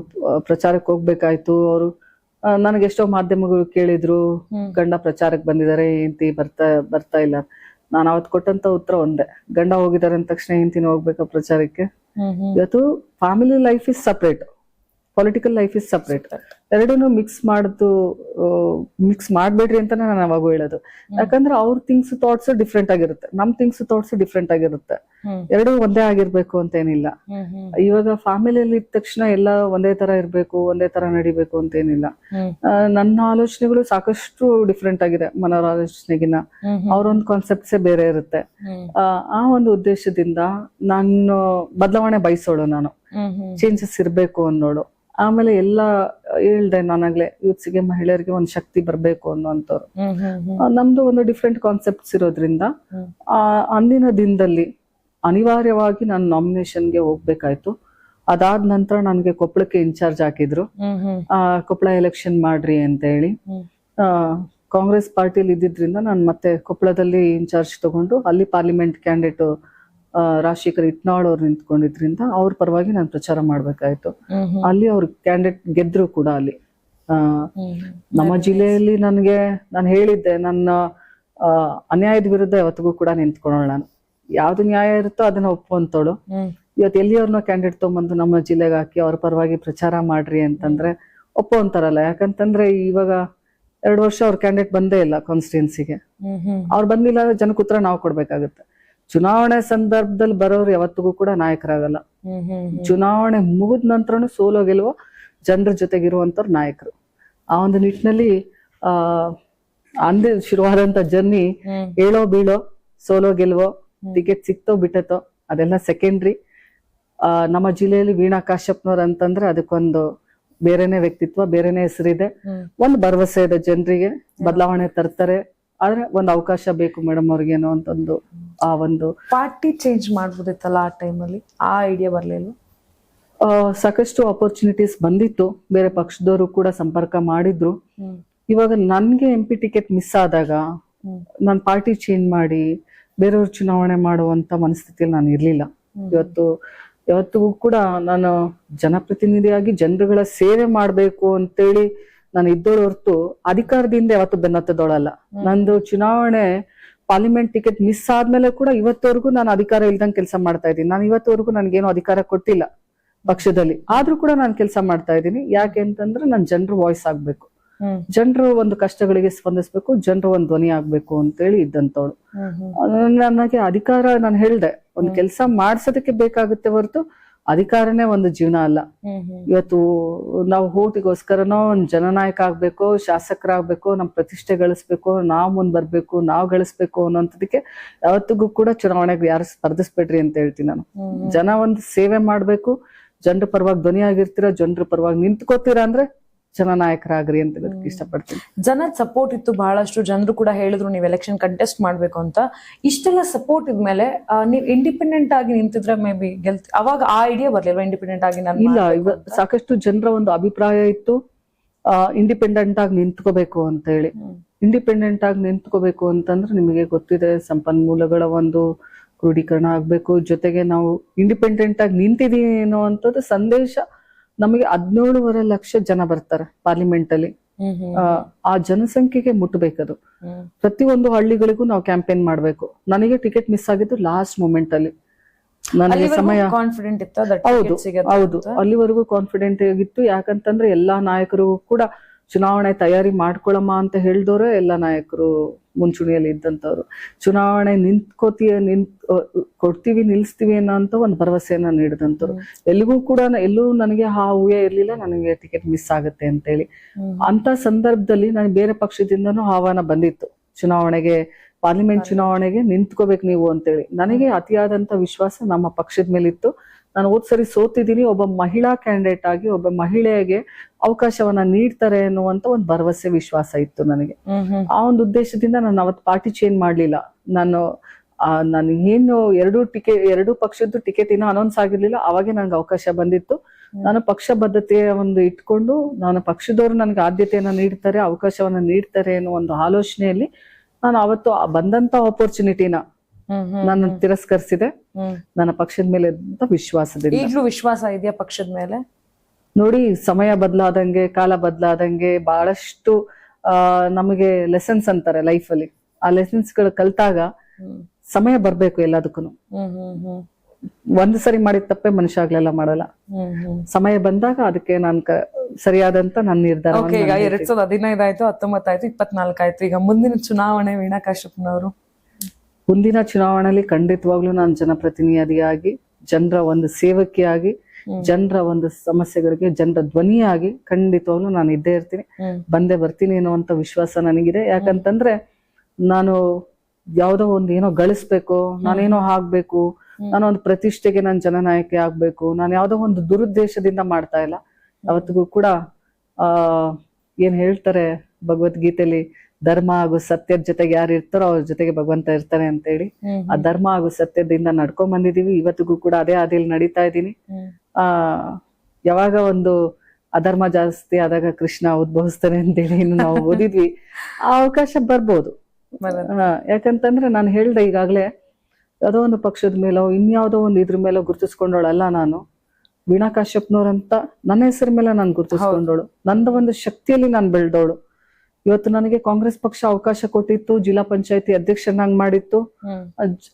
S2: ಪ್ರಚಾರಕ್ಕೆ ಹೋಗ್ಬೇಕಾಯ್ತು. ಅವರು ನನಗೆ ಎಷ್ಟೋ ಮಾಧ್ಯಮಗಳು ಕೇಳಿದ್ರು, ಗಂಡ ಪ್ರಚಾರಕ್ಕೆ ಬಂದಿದ್ದಾರೆ, ಹೆಂಡತಿ ಬರ್ತಾ ಇಲ್ಲ. ನಾನು ಅವತ್ತು ಕೊಟ್ಟಂತ ಉತ್ತರ ಒಂದೇ, ಗಂಡ ಹೋಗಿದ್ದಾರೆ ಅಂದ ತಕ್ಷಣ ಹೆಂಡತಿನ ಹೋಗ್ಬೇಕಾ ಪ್ರಚಾರಕ್ಕೆ? ಇವತ್ತು family life is separate, political life is separate. ಎರಡನ್ನೂ ಮಿಕ್ಸ್ ಮಾಡ್ಬೇಡ್ರಿ ಅಂತಾನೆ ನಾನು ಅವಾಗೂ ಹೇಳೋದು. ಯಾಕಂದ್ರೆ ಅವ್ರ ಥಿಂಗ್ಸ್ ಥಾಟ್ಸ್ ಡಿಫ್ರೆಂಟ್ ಆಗಿರುತ್ತೆ, ನಮ್ ಥಿಂಗ್ಸ್ ಥಾಟ್ಸ್ ಡಿಫ್ರೆಂಟ್ ಆಗಿರುತ್ತೆ. ಎರಡೂ ಒಂದೇ ಆಗಿರ್ಬೇಕು ಅಂತ ಏನಿಲ್ಲ. ಇವಾಗ ಫ್ಯಾಮಿಲಿಯಲ್ಲಿ ಇದ್ದ ತಕ್ಷಣ ಎಲ್ಲ ಒಂದೇ ತರ ಇರ್ಬೇಕು, ಒಂದೇ ತರ ನಡಿಬೇಕು ಅಂತ ಏನಿಲ್ಲ. ನನ್ನ ಆಲೋಚನೆಗಳು ಸಾಕಷ್ಟು ಡಿಫ್ರೆಂಟ್ ಆಗಿದೆ ಮನೋರ ಆಲೋಚನೆಗಿನ್ನ. ಅವ್ರೊಂದ್ ಕಾನ್ಸೆಪ್ಟ್ಸೇ ಬೇರೆ ಇರುತ್ತೆ. ಆ ಒಂದು ಉದ್ದೇಶದಿಂದ ನಾನು ಬದಲಾವಣೆ ಬಯಸೋಳು, ನಾನು ಚೇಂಜಸ್ ಇರ್ಬೇಕು ಅನ್ನೋಳು. ಆಮೇಲೆ ಎಲ್ಲ ಹೇಳ್ದೆ ನಾನಾಗ್ಲೇ, ಯೂತ್ಸ್ಗೆ ಮಹಿಳೆಯರಿಗೆ ಒಂದ್ ಶಕ್ತಿ ಬರ್ಬೇಕು ಅನ್ನೋಂಥವ್ರು. ನಮ್ದು ಒಂದು ಡಿಫ್ರೆಂಟ್ ಕಾನ್ಸೆಪ್ಟ್ಸ್ ಇರೋದ್ರಿಂದ ಅಂದಿನ ದಿನದಲ್ಲಿ ಅನಿವಾರ್ಯವಾಗಿ ನಾನು ನಾಮಿನೇಷನ್ಗೆ ಹೋಗ್ಬೇಕಾಯ್ತು. ಅದಾದ ನಂತರ ನನ್ಗೆ ಕೊಪ್ಪಳಕ್ಕೆ ಇನ್ಚಾರ್ಜ್ ಹಾಕಿದ್ರು. ಕೊಪ್ಪಳ ಎಲೆಕ್ಷನ್ ಮಾಡ್ರಿ ಅಂತ ಹೇಳಿ. ಕಾಂಗ್ರೆಸ್ ಪಾರ್ಟಿಲಿ ಇದ್ದಿದ್ರಿಂದ ನಾನು ಮತ್ತೆ ಕೊಪ್ಪಳದಲ್ಲಿ ಇನ್ಚಾರ್ಜ್ ತಗೊಂಡು ಅಲ್ಲಿ ಪಾರ್ಲಿಮೆಂಟ್ ಕ್ಯಾಂಡಿಡೇಟ್ ರಾಜಶೇಖರ್ ಇಟ್ನಾಳ್ ಅವ್ರು ನಿಂತ್ಕೊಂಡಿದ್ರಿಂದ ಅವ್ರ ಪರವಾಗಿ ನಾನು ಪ್ರಚಾರ ಮಾಡ್ಬೇಕಾಯ್ತು. ಅಲ್ಲಿ ಅವ್ರ ಕ್ಯಾಂಡಿಡೇಟ್ ಗೆದ್ರು ಕೂಡ. ಅಲ್ಲಿ ನಮ್ಮ ಜಿಲ್ಲೆಯಲ್ಲಿ ನಾನು ಹೇಳಿದ್ದೆ, ನನ್ನ ಅನ್ಯಾಯದ ವಿರುದ್ಧ ಯಾವತ್ತಿಗೂ ಕೂಡ ನಿಂತ್ಕೊಳ್ಳೋಣ. ನಾನು ಯಾವ್ದು ನ್ಯಾಯ ಇರುತ್ತೋ ಅದನ್ನ ಒಪ್ಪುವಂತೋಳು. ಇವತ್ತು ಎಲ್ಲಿಯವ್ರನ್ನ ಕ್ಯಾಂಡಿಡೇಟ್ ತಗೊಂಬಂದು ನಮ್ಮ ಜಿಲ್ಲೆಗೆ ಹಾಕಿ ಅವ್ರ ಪರವಾಗಿ ಪ್ರಚಾರ ಮಾಡ್ರಿ ಅಂತಂದ್ರೆ ಒಪ್ಪುವಂತಾರಲ್ಲ. ಯಾಕಂತಂದ್ರೆ ಇವಾಗ 2 ವರ್ಷ ಅವ್ರ ಕ್ಯಾಂಡಿಡೇಟ್ ಬಂದೇ ಇಲ್ಲ ಕಾನ್ಸ್ಟಿಟ್ಯೂನ್ಸಿಗೆ. ಅವ್ರು ಬಂದಿಲ್ಲ, ಜನಕ್ಕೆ ಉತ್ತರ ನಾವು ಕೊಡ್ಬೇಕಾಗತ್ತೆ. ಚುನಾವಣೆ ಸಂದರ್ಭದಲ್ಲಿ ಬರೋರು ಯಾವತ್ತಿಗೂ ಕೂಡ ನಾಯಕರಾಗಲ್ಲ. ಚುನಾವಣೆ ಮುಗಿದ ನಂತರನು ಸೋಲೋ ಗೆಲುವೋ ಜನರ ಜೊತೆಗಿರುವಂತವ್ರು ನಾಯಕರು. ಆ ಒಂದು ನಿಟ್ಟಿನಲ್ಲಿ ಅಂದೇ ಶುರುವಾದಂತ ಜರ್ನಿ ಏಳೋ ಬೀಳೋ, ಸೋಲೋ ಗೆಲುವೋ, ಟಿಕೆಟ್ ಸಿಕ್ತೋ ಬಿಟ್ಟತೋ ಅದೆಲ್ಲ ಸೆಕೆಂಡ್ರಿ. ನಮ್ಮ ಜಿಲ್ಲೆಯಲ್ಲಿ ವೀಣಾ ಕಾಶ್ಯಪ್ನವ್ರು ಅಂತಂದ್ರೆ ಅದಕ್ಕೊಂದು ಬೇರೆನೆ ವ್ಯಕ್ತಿತ್ವ, ಬೇರೆನೆ ಹೆಸರಿದೆ. ಒಂದು ಭರವಸೆ ಇದೆ, ಜನರಿಗೆ ಬದಲಾವಣೆ ತರ್ತಾರೆ. ಆದ್ರೆ ಒಂದ್ ಅವಕಾಶ ಬೇಕು ಮೇಡಮ್ ಅವ್ರಿಗೇನೋ ಅಂತಂದು ಆ ಒಂದು
S1: ಪಾರ್ಟಿ ಚೇಂಜ್ ಮಾಡ್ಬೋದಿತ್ತಲ್ಲ ಆ ಟೈಮಲ್ಲಿ, ಆ ಐಡಿಯಾ ಬರ್ಲಿಲ್ಲ.
S2: ಸಾಕಷ್ಟು ಅಪರ್ಚುನಿಟೀಸ್ ಬಂದಿತ್ತು, ಬೇರೆ ಪಕ್ಷದವರು ಕೂಡ ಸಂಪರ್ಕ ಮಾಡಿದ್ರು. ಇವಾಗ ನನ್ಗೆ MP ಟಿಕೆಟ್ ಮಿಸ್ ಆದಾಗ ನಾನು ಪಾರ್ಟಿ ಚೇಂಜ್ ಮಾಡಿ ಬೇರೆಯವ್ರ ಚುನಾವಣೆ ಮಾಡುವಂತ ಮನಸ್ಥಿತಿಯಲ್ಲಿ ನಾನು ಇರ್ಲಿಲ್ಲ. ಯಾವತ್ತಿಗೂ ಕೂಡ ನಾನು ಜನಪ್ರತಿನಿಧಿಯಾಗಿ ಜನರುಗಳ ಸೇವೆ ಮಾಡ್ಬೇಕು ಅಂತೇಳಿ ನಾನು ಇದ್ದೋಳು ಹೊರತು ಅಧಿಕಾರದಿಂದ ಯಾವತ್ತು ಬೆನ್ನತ್ತದೋಳಲ್ಲ. ನಂದು ಚುನಾವಣೆ ಪಾರ್ಲಿಮೆಂಟ್ ಟಿಕೆಟ್ ಮಿಸ್ ಆದ್ಮೇಲೆ ಕೂಡ ಇವತ್ತವರೆಗೂ ನಾನು ಅಧಿಕಾರ ಇಲ್ದಂಗೆ ಕೆಲಸ ಮಾಡ್ತಾ ಇದ್ದೀನಿ. ನಾನು ಇವತ್ತವರೆಗೂ ನನ್ಗೇನು ಅಧಿಕಾರ ಕೊಟ್ಟಿಲ್ಲ ಪಕ್ಷದಲ್ಲಿ, ಆದ್ರೂ ಕೂಡ ನಾನು ಕೆಲಸ ಮಾಡ್ತಾ ಇದ್ದೀನಿ. ಯಾಕೆ ಅಂತಂದ್ರೆ ನಾನು ಜನರ ವಾಯ್ಸ್ ಆಗ್ಬೇಕು, ಜನರು ಒಂದು ಕಷ್ಟಗಳಿಗೆ ಸ್ಪಂದಿಸ್ಬೇಕು, ಜನರು ಒಂದು ಧ್ವನಿ ಆಗ್ಬೇಕು ಅಂತೇಳಿ ಇದ್ದಂತವಳು. ನನಗೆ ಅಧಿಕಾರ, ನಾನು ಹೇಳ್ದೆ, ಒಂದು ಕೆಲಸ ಮಾಡ್ಸೋದಕ್ಕೆ ಬೇಕಾಗುತ್ತೆ ಹೊರತು ಅಧಿಕಾರನೇ ಒಂದು ಜೀವನ ಅಲ್ಲ. ಇವತ್ತು ನಾವು ಓಟಿಗೋಸ್ಕರನೋ ಒಂದು ಜನನಾಯಕ ಆಗ್ಬೇಕು, ಶಾಸಕರಾಗ್ಬೇಕು, ನಮ್ ಪ್ರತಿಷ್ಠೆ ಗಳಿಸ್ಬೇಕು, ನಾವ್ ಮುಂದ್ ಬರ್ಬೇಕು, ನಾವ್ ಗಳಿಸ್ಬೇಕು ಅನ್ನೋಂಥದಕ್ಕೆ ಯಾವತ್ತಿಗೂ ಕೂಡ ಚುನಾವಣೆಗೆ ಯಾರು ಸ್ಪರ್ಧಿಸ್ಬೇಡ್ರಿ ಅಂತ ಹೇಳ್ತೀನಿ ನಾನು. ಜನ ಒಂದು ಸೇವೆ ಮಾಡ್ಬೇಕು, ಜನರ ಪರವಾಗಿ ಧ್ವನಿ ಆಗಿರ್ತೀರ, ಜನರ ಪರವಾಗಿ ನಿಂತ್ಕೋತೀರಾ ಅಂದ್ರೆ ಜನನಾಯಕರಾಗ್ರಿ ಅಂತ ಹೇಳೋದಕ್ಕೆ ಇಷ್ಟಪಡ್ತೀನಿ.
S1: ಜನದ ಸಪೋರ್ಟ್ ಇತ್ತು ಬಹಳಷ್ಟು. ಜನರು ಕೂಡ ಹೇಳಿದ್ರು ನೀವು ಎಲೆಕ್ಷನ್ ಕಂಟೆಸ್ಟ್ ಮಾಡ್ಬೇಕು ಅಂತ. ಇಷ್ಟೆಲ್ಲ ಸಪೋರ್ಟ್ ಇದ್ಮೇಲೆ ನೀವು ಇಂಡಿಪೆಂಡೆಂಟ್ ಆಗಿ ನಿಂತಿದ್ರೆ ಮೇ ಬಿ ಅವಾಗ ಆ ಐಡಿಯಾ ಬರ್ಲಿಲ್ವಾ ಇಂಡಿಪೆಂಡೆಂಟ್ ಆಗಿ?
S2: ಇಲ್ಲ, ಸಾಕಷ್ಟು ಜನರ ಒಂದು ಅಭಿಪ್ರಾಯ ಇತ್ತು ಇಂಡಿಪೆಂಡೆಂಟ್ ಆಗಿ ನಿಂತ್ಕೋಬೇಕು ಅಂತ ಹೇಳಿ. ಇಂಡಿಪೆಂಡೆಂಟ್ ಆಗಿ ನಿಂತ್ಕೋಬೇಕು ಅಂತಂದ್ರೆ ನಿಮಗೆ ಗೊತ್ತಿದೆ, ಸಂಪನ್ಮೂಲಗಳ ಒಂದು ಕ್ರೋಢೀಕರಣ ಆಗ್ಬೇಕು. ಜೊತೆಗೆ ನಾವು ಇಂಡಿಪೆಂಡೆಂಟ್ ಆಗಿ ನಿಂತಿದೀವಿ ಅನ್ನುವಂಥದ್ದು ಸಂದೇಶ ನಮಗೆ 17.5 ಲಕ್ಷ ಜನ ಬರ್ತಾರೆ ಪಾರ್ಲಿಮೆಂಟ್ ಅಲ್ಲಿ. ಆ ಜನಸಂಖ್ಯೆಗೆ ಮುಟ್ಟಬೇಕದು. ಪ್ರತಿಯೊಂದು ಹಳ್ಳಿಗಳಿಗೂ ನಾವು ಕ್ಯಾಂಪೇನ್ ಮಾಡ್ಬೇಕು. ನನಗೆ ಟಿಕೆಟ್ ಮಿಸ್ ಆಗಿದ್ದು ಲಾಸ್ಟ್ ಮೂಮೆಂಟ್ ಅಲ್ಲಿ. ನನಗೆ ಸಮಯ
S1: ಕಾನ್ಫಿಡೆಂಟ್ ಇತ್ತು.
S2: ಹೌದು, ಅಲ್ಲಿವರೆಗೂ ಕಾನ್ಫಿಡೆಂಟ್ ಆಗಿತ್ತು. ಯಾಕಂತಂದ್ರೆ ಎಲ್ಲಾ ನಾಯಕರು ಕೂಡ ಚುನಾವಣೆ ತಯಾರಿ ಮಾಡ್ಕೊಳಮ್ಮ ಅಂತ ಹೇಳ್ದವ್ರೆ ಎಲ್ಲಾ ನಾಯಕರು ಮುಂಚೂಣಿಯಲ್ಲಿ ಇದ್ದಂತವ್ರು. ಚುನಾವಣೆ ಕೊಡ್ತೀವಿ, ನಿಲ್ಸ್ತೀವಿ ಅನ್ನೋ ಒಂದು ಭರವಸೆಯನ್ನ ನೀಡಿದಂತವ್ರು. ಎಲ್ಲಿಗೂ ಕೂಡ ಎಲ್ಲೂ ನನಗೆ ಊಹೆ ಇರ್ಲಿಲ್ಲ ನನಗೆ ಟಿಕೆಟ್ ಮಿಸ್ ಆಗುತ್ತೆ ಅಂತೇಳಿ. ಅಂತ ಸಂದರ್ಭದಲ್ಲಿ ನನಗೆ ಬೇರೆ ಪಕ್ಷದಿಂದನೂ ಆಹ್ವಾನ ಬಂದಿತ್ತು, ಚುನಾವಣೆಗೆ, ಪಾರ್ಲಿಮೆಂಟ್ ಚುನಾವಣೆಗೆ ನಿಂತ್ಕೋಬೇಕು ನೀವು ಅಂತೇಳಿ. ನನಗೆ ಅತಿಯಾದಂತ ವಿಶ್ವಾಸ ನಮ್ಮ ಪಕ್ಷದ ಮೇಲಿತ್ತು. ನಾನು ಹೋದ್ ಸರಿ ಸೋತಿದ್ದೀನಿ, ಒಬ್ಬ ಮಹಿಳಾ ಕ್ಯಾಂಡಿಡೇಟ್ ಆಗಿ ಒಬ್ಬ ಮಹಿಳೆಗೆ ಅವಕಾಶವನ್ನ ನೀಡ್ತಾರೆ ಅನ್ನುವಂತ ಒಂದು ಭರವಸೆ, ವಿಶ್ವಾಸ ಇತ್ತು ನನಗೆ. ಆ ಒಂದು ಉದ್ದೇಶದಿಂದ ನಾನು ಅವತ್ತು ಪಾರ್ಟಿ ಚೇಂಜ್ ಮಾಡ್ಲಿಲ್ಲ. ನಾನು ಏನು ಎರಡು ಪಕ್ಷದ್ದು ಟಿಕೆಟ್ ಇನ್ನೂ ಅನೌನ್ಸ್ ಆಗಿರ್ಲಿಲ್ಲ, ಅವಾಗೆ ನನ್ಗೆ ಅವಕಾಶ ಬಂದಿತ್ತು. ನಾನು ಪಕ್ಷ ಬದ್ಧತೆಯ ಒಂದು ಇಟ್ಕೊಂಡು, ನಾನು ಪಕ್ಷದವರು ನನ್ಗೆ ಆದ್ಯತೆಯನ್ನ ನೀಡ್ತಾರೆ, ಅವಕಾಶವನ್ನ ನೀಡ್ತಾರೆ ಅನ್ನೋ ಒಂದು ಆಲೋಚನೆಯಲ್ಲಿ ನಾನು ಅವತ್ತು ಬಂದಂತ ಆಪರ್ಚುನಿಟಿನ ನಾನು ತಿರಸ್ಕರಿಸಿದೆ. ನನ್ನ ಪಕ್ಷದ ಮೇಲೆ ವಿಶ್ವಾಸದಿಂದ.
S1: ಈಗಲೂ ವಿಶ್ವಾಸ ಇದೆಯಾ ಪಕ್ಷದ ಮೇಲೆ?
S2: ನೋಡಿ, ಸಮಯ ಬದಲಾದಂಗೆ, ಕಾಲ ಬದಲಾದಂಗೆ ಬಹಳಷ್ಟು ನಮಗೆ ಲೆಸನ್ಸ್ ಅಂತಾರೆ ಲೈಫ್ ಅಲ್ಲಿ. ಆ ಲೆಸನ್ಸ್ ಗಳು ಕಲ್ತಾಗ ಸಮಯ ಬರ್ಬೇಕು ಎಲ್ಲದಕ್ಕೂ. ಒಂದ್ ಸರಿ ಮಾಡಿದ ತಪ್ಪೆ ಮನುಷ್ಯ ಆಗ್ಲೆಲ್ಲ ಮಾಡಲ್ಲ. ಸಮಯ ಬಂದಾಗ ಅದಕ್ಕೆ ನಾನು ಸರಿಯಾದಂತ ನನ್ನ ನಿರ್ಧಾರ.
S1: ಓಕೆ, ಈಗ 2015 ಆಯ್ತು, 19 ಆಯ್ತು, 24 ಆಯ್ತು. ಈಗ ಮುಂದಿನ ಚುನಾವಣೆ ವೀಣಾ ಕಾಶ್ಯಪ್ನವರು,
S2: ಮುಂದಿನ ಚುನಾವಣೆಯಲ್ಲಿ ಖಂಡಿತವಾಗ್ಲೂ ನಾನು ಜನಪ್ರತಿನಿಧಿಯಾಗಿ, ಜನರ ಒಂದು ಸೇವಕಿಯಾಗಿ, ಜನರ ಒಂದು ಸಮಸ್ಯೆಗಳಿಗೆ ಜನರ ಧ್ವನಿಯಾಗಿ ಖಂಡಿತವಾಗ್ಲೂ ನಾನು ಇದ್ದೇ ಇರ್ತೀನಿ, ಬಂದೇ ಬರ್ತೀನಿ ಅನ್ನುವಂತ ವಿಶ್ವಾಸ ನನಗಿದೆ. ಯಾಕಂತಂದ್ರೆ ನಾನು ಯಾವ್ದೋ ಒಂದು ಏನೋ ಗಳಿಸ್ಬೇಕು, ನಾನೇನೋ ಆಗ್ಬೇಕು, ನಾನೊಂದು ಪ್ರತಿಷ್ಠೆಗೆ ನಾನು ಜನನಾಯಕಿ ಆಗ್ಬೇಕು, ನಾನು ಯಾವ್ದೋ ಒಂದು ದುರುದ್ದೇಶದಿಂದ ಮಾಡ್ತಾ ಇಲ್ಲ. ಯಾವತ್ತಿಗೂ ಕೂಡ ಏನ್ ಹೇಳ್ತಾರೆ ಭಗವದ್ಗೀತೆಯಲ್ಲಿ, ಧರ್ಮ ಹಾಗೂ ಸತ್ಯದ ಜೊತೆಗೆ ಯಾರು ಇರ್ತಾರೋ ಅವ್ರ ಜೊತೆಗೆ ಭಗವಂತ ಇರ್ತಾನೆ ಅಂತ ಹೇಳಿ, ಆ ಧರ್ಮ ಹಾಗೂ ಸತ್ಯದಿಂದ ನಡ್ಕೊಂಡ್ ಬಂದಿದೀವಿ. ಇವತ್ತಿಗೂ ಕೂಡ ಅದೇ ಹಾದಿಯಲ್ಲಿ ನಡೀತಾ ಇದ್ದೀನಿ. ಯಾವಾಗ ಒಂದು ಅಧರ್ಮ ಜಾಸ್ತಿ ಆದಾಗ ಕೃಷ್ಣ ಉದ್ಭವಿಸ್ತಾನೆ ಅಂತೇಳಿ ಇನ್ನು ನಾವು ಓದಿದ್ವಿ, ಆ ಅವಕಾಶ ಬರ್ಬೋದು. ಯಾಕಂತಂದ್ರೆ ನಾನು ಹೇಳ್ದೆ ಈಗಾಗ್ಲೇ, ಯಾವುದೋ ಒಂದು ಪಕ್ಷದ ಮೇಲೋ ಇನ್ಯಾವುದೋ ಒಂದು ಇದ್ರ ಮೇಲೋ ಗುರುತಿಸ್ಕೊಂಡೋಳಲ್ಲ ನಾನು. ವೀಣಾ ಕಾಶ್ಯಪ್ನವ್ರಂತ ನನ್ನ ಹೆಸರ ಮೇಲೆ ನಾನು ಗುರುತಿಸ್ಕೊಂಡೋಳು, ನಂದ ಒಂದು ಶಕ್ತಿಯಲ್ಲಿ ನಾನು ಬೆಳೆದವಳು. ಇವತ್ತು ನನಗೆ ಕಾಂಗ್ರೆಸ್ ಪಕ್ಷ ಅವಕಾಶ ಕೊಟ್ಟಿತ್ತು, ಜಿಲ್ಲಾ ಪಂಚಾಯತಿ ಅಧ್ಯಕ್ಷನಾಗಿ ಮಾಡಿತ್ತು.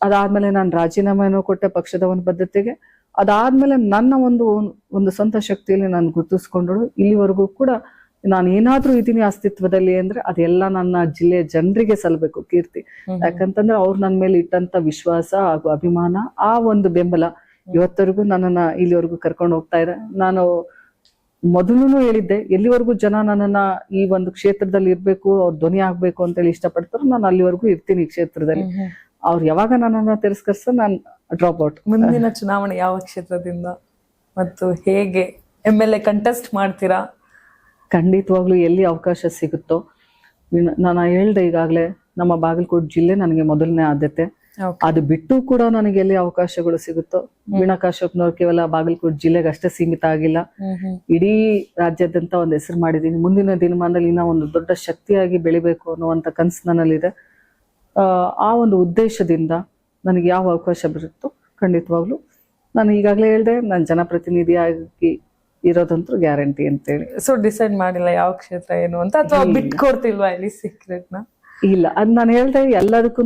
S2: ಅದಾದ್ಮೇಲೆ ನಾನು ರಾಜೀನಾಮೆಯನ್ನು ಕೊಟ್ಟೆ ಪಕ್ಷದ ಒಂದು ಬದ್ಧತೆಗೆ. ಅದಾದ್ಮೇಲೆ ನನ್ನ ಒಂದು ಸ್ವಂತ ಶಕ್ತಿಯಲ್ಲಿ ನಾನು ಗುರುತಿಸ್ಕೊಂಡಳು. ಇಲ್ಲಿವರೆಗೂ ಕೂಡ ನಾನು ಏನಾದ್ರೂ ಇದೀನಿ ಅಸ್ತಿತ್ವದಲ್ಲಿ ಅಂದ್ರೆ ಅದೆಲ್ಲ ನನ್ನ ಜಿಲ್ಲೆಯ ಜನರಿಗೆ ಸಲ್ಲಬೇಕು ಕೀರ್ತಿ. ಯಾಕಂತಂದ್ರೆ ಅವ್ರು ನನ್ನ ಮೇಲೆ ಇಟ್ಟಂತ ವಿಶ್ವಾಸ ಹಾಗೂ ಅಭಿಮಾನ, ಆ ಒಂದು ಬೆಂಬಲ ಇವತ್ತರೆಗೂ ನನ್ನನ್ನ ಇಲ್ಲಿವರೆಗೂ ಕರ್ಕೊಂಡು ಹೋಗ್ತಾ ಇದೆ. ನಾನು ಮೊದಲು ಹೇಳಿದ್ದೆ, ಎಲ್ಲಿವರೆಗೂ ಜನ ನನ್ನನ್ನ ಈ ಒಂದು ಕ್ಷೇತ್ರದಲ್ಲಿ ಇರ್ಬೇಕು, ಅವ್ರ ಧ್ವನಿ ಆಗ್ಬೇಕು ಅಂತೇಳಿ ಇಷ್ಟಪಡ್ತಾರೋ ನಾನು ಅಲ್ಲಿವರೆಗೂ ಇರ್ತೀನಿ ಈ ಕ್ಷೇತ್ರದಲ್ಲಿ. ಅವ್ರು ಯಾವಾಗ ನನ್ನನ್ನ ತಿರಸ್ಕರಿಸ ನಾನು ಡ್ರಾಪ್ ಔಟ್.
S1: ಮುಂದಿನ ಚುನಾವಣೆ ಯಾವ ಕ್ಷೇತ್ರದಿಂದ ಮತ್ತು ಹೇಗೆ MLA ಕಂಟೆಸ್ಟ್ ಮಾಡ್ತೀರಾ?
S2: ಖಂಡಿತವಾಗ್ಲೂ ಎಲ್ಲಿ ಅವಕಾಶ ಸಿಗುತ್ತೋ. ನಾನು ಹೇಳ್ದೆ ಈಗಾಗ್ಲೇ, ನಮ್ಮ ಬಾಗಲಕೋಟೆ ಜಿಲ್ಲೆ ನನಗೆ ಮೊದಲನೇ ಆದ್ಯತೆ. ಅದು ಬಿಟ್ಟು ಕೂಡ ನನಗೆ ಎಲ್ಲಿ ಅವಕಾಶಗಳು ಸಿಗುತ್ತೋ. ವೀಣಾ ಕಾಶ್ಯಪ್ನವ್ರು ಕೇವಲ ಬಾಗಲಕೋಟೆ ಜಿಲ್ಲೆಗೆ ಅಷ್ಟೇ ಸೀಮಿತ ಆಗಿಲ್ಲ, ಇಡೀ ರಾಜ್ಯಾದ್ಯಂತ ಒಂದು ಹೆಸರು ಮಾಡಿದೀನಿ. ಮುಂದಿನ ದಿನಮಾನದಲ್ಲಿ ಇನ್ನ ಒಂದು ದೊಡ್ಡ ಶಕ್ತಿಯಾಗಿ ಬೆಳಿಬೇಕು ಅನ್ನುವಂತ ಕನಸು ನನ್ನಲ್ಲಿದೆ. ಆ ಒಂದು ಉದ್ದೇಶದಿಂದ ನನಗೆ ಯಾವ ಅವಕಾಶ ಬರುತ್ತೋ ಖಂಡಿತವಾಗ್ಲು ನಾನು ಈಗಾಗಲೇ ಹೇಳ್ದೆ, ನಾನು ಜನಪ್ರತಿನಿಧಿಯಾಗಿ ಇರೋದಂತೂ ಗ್ಯಾರಂಟಿ ಅಂತೇಳಿ.
S1: ಸೊ ಡಿಸೈಡ್ ಮಾಡಿಲ್ಲ ಯಾವ ಕ್ಷೇತ್ರ ಏನು ಅಂತ, ಅಥವಾ ಬಿಟ್ಕೊಡ್ತಿಲ್ವಾ ಇಲ್ಲಿ ಸೀಕ್ರೆಟ್ ನ?
S2: ಇಲ್ಲ, ಅದ್ ನಾನು ಹೇಳ್ದೆ, ಎಲ್ಲದಕ್ಕೂ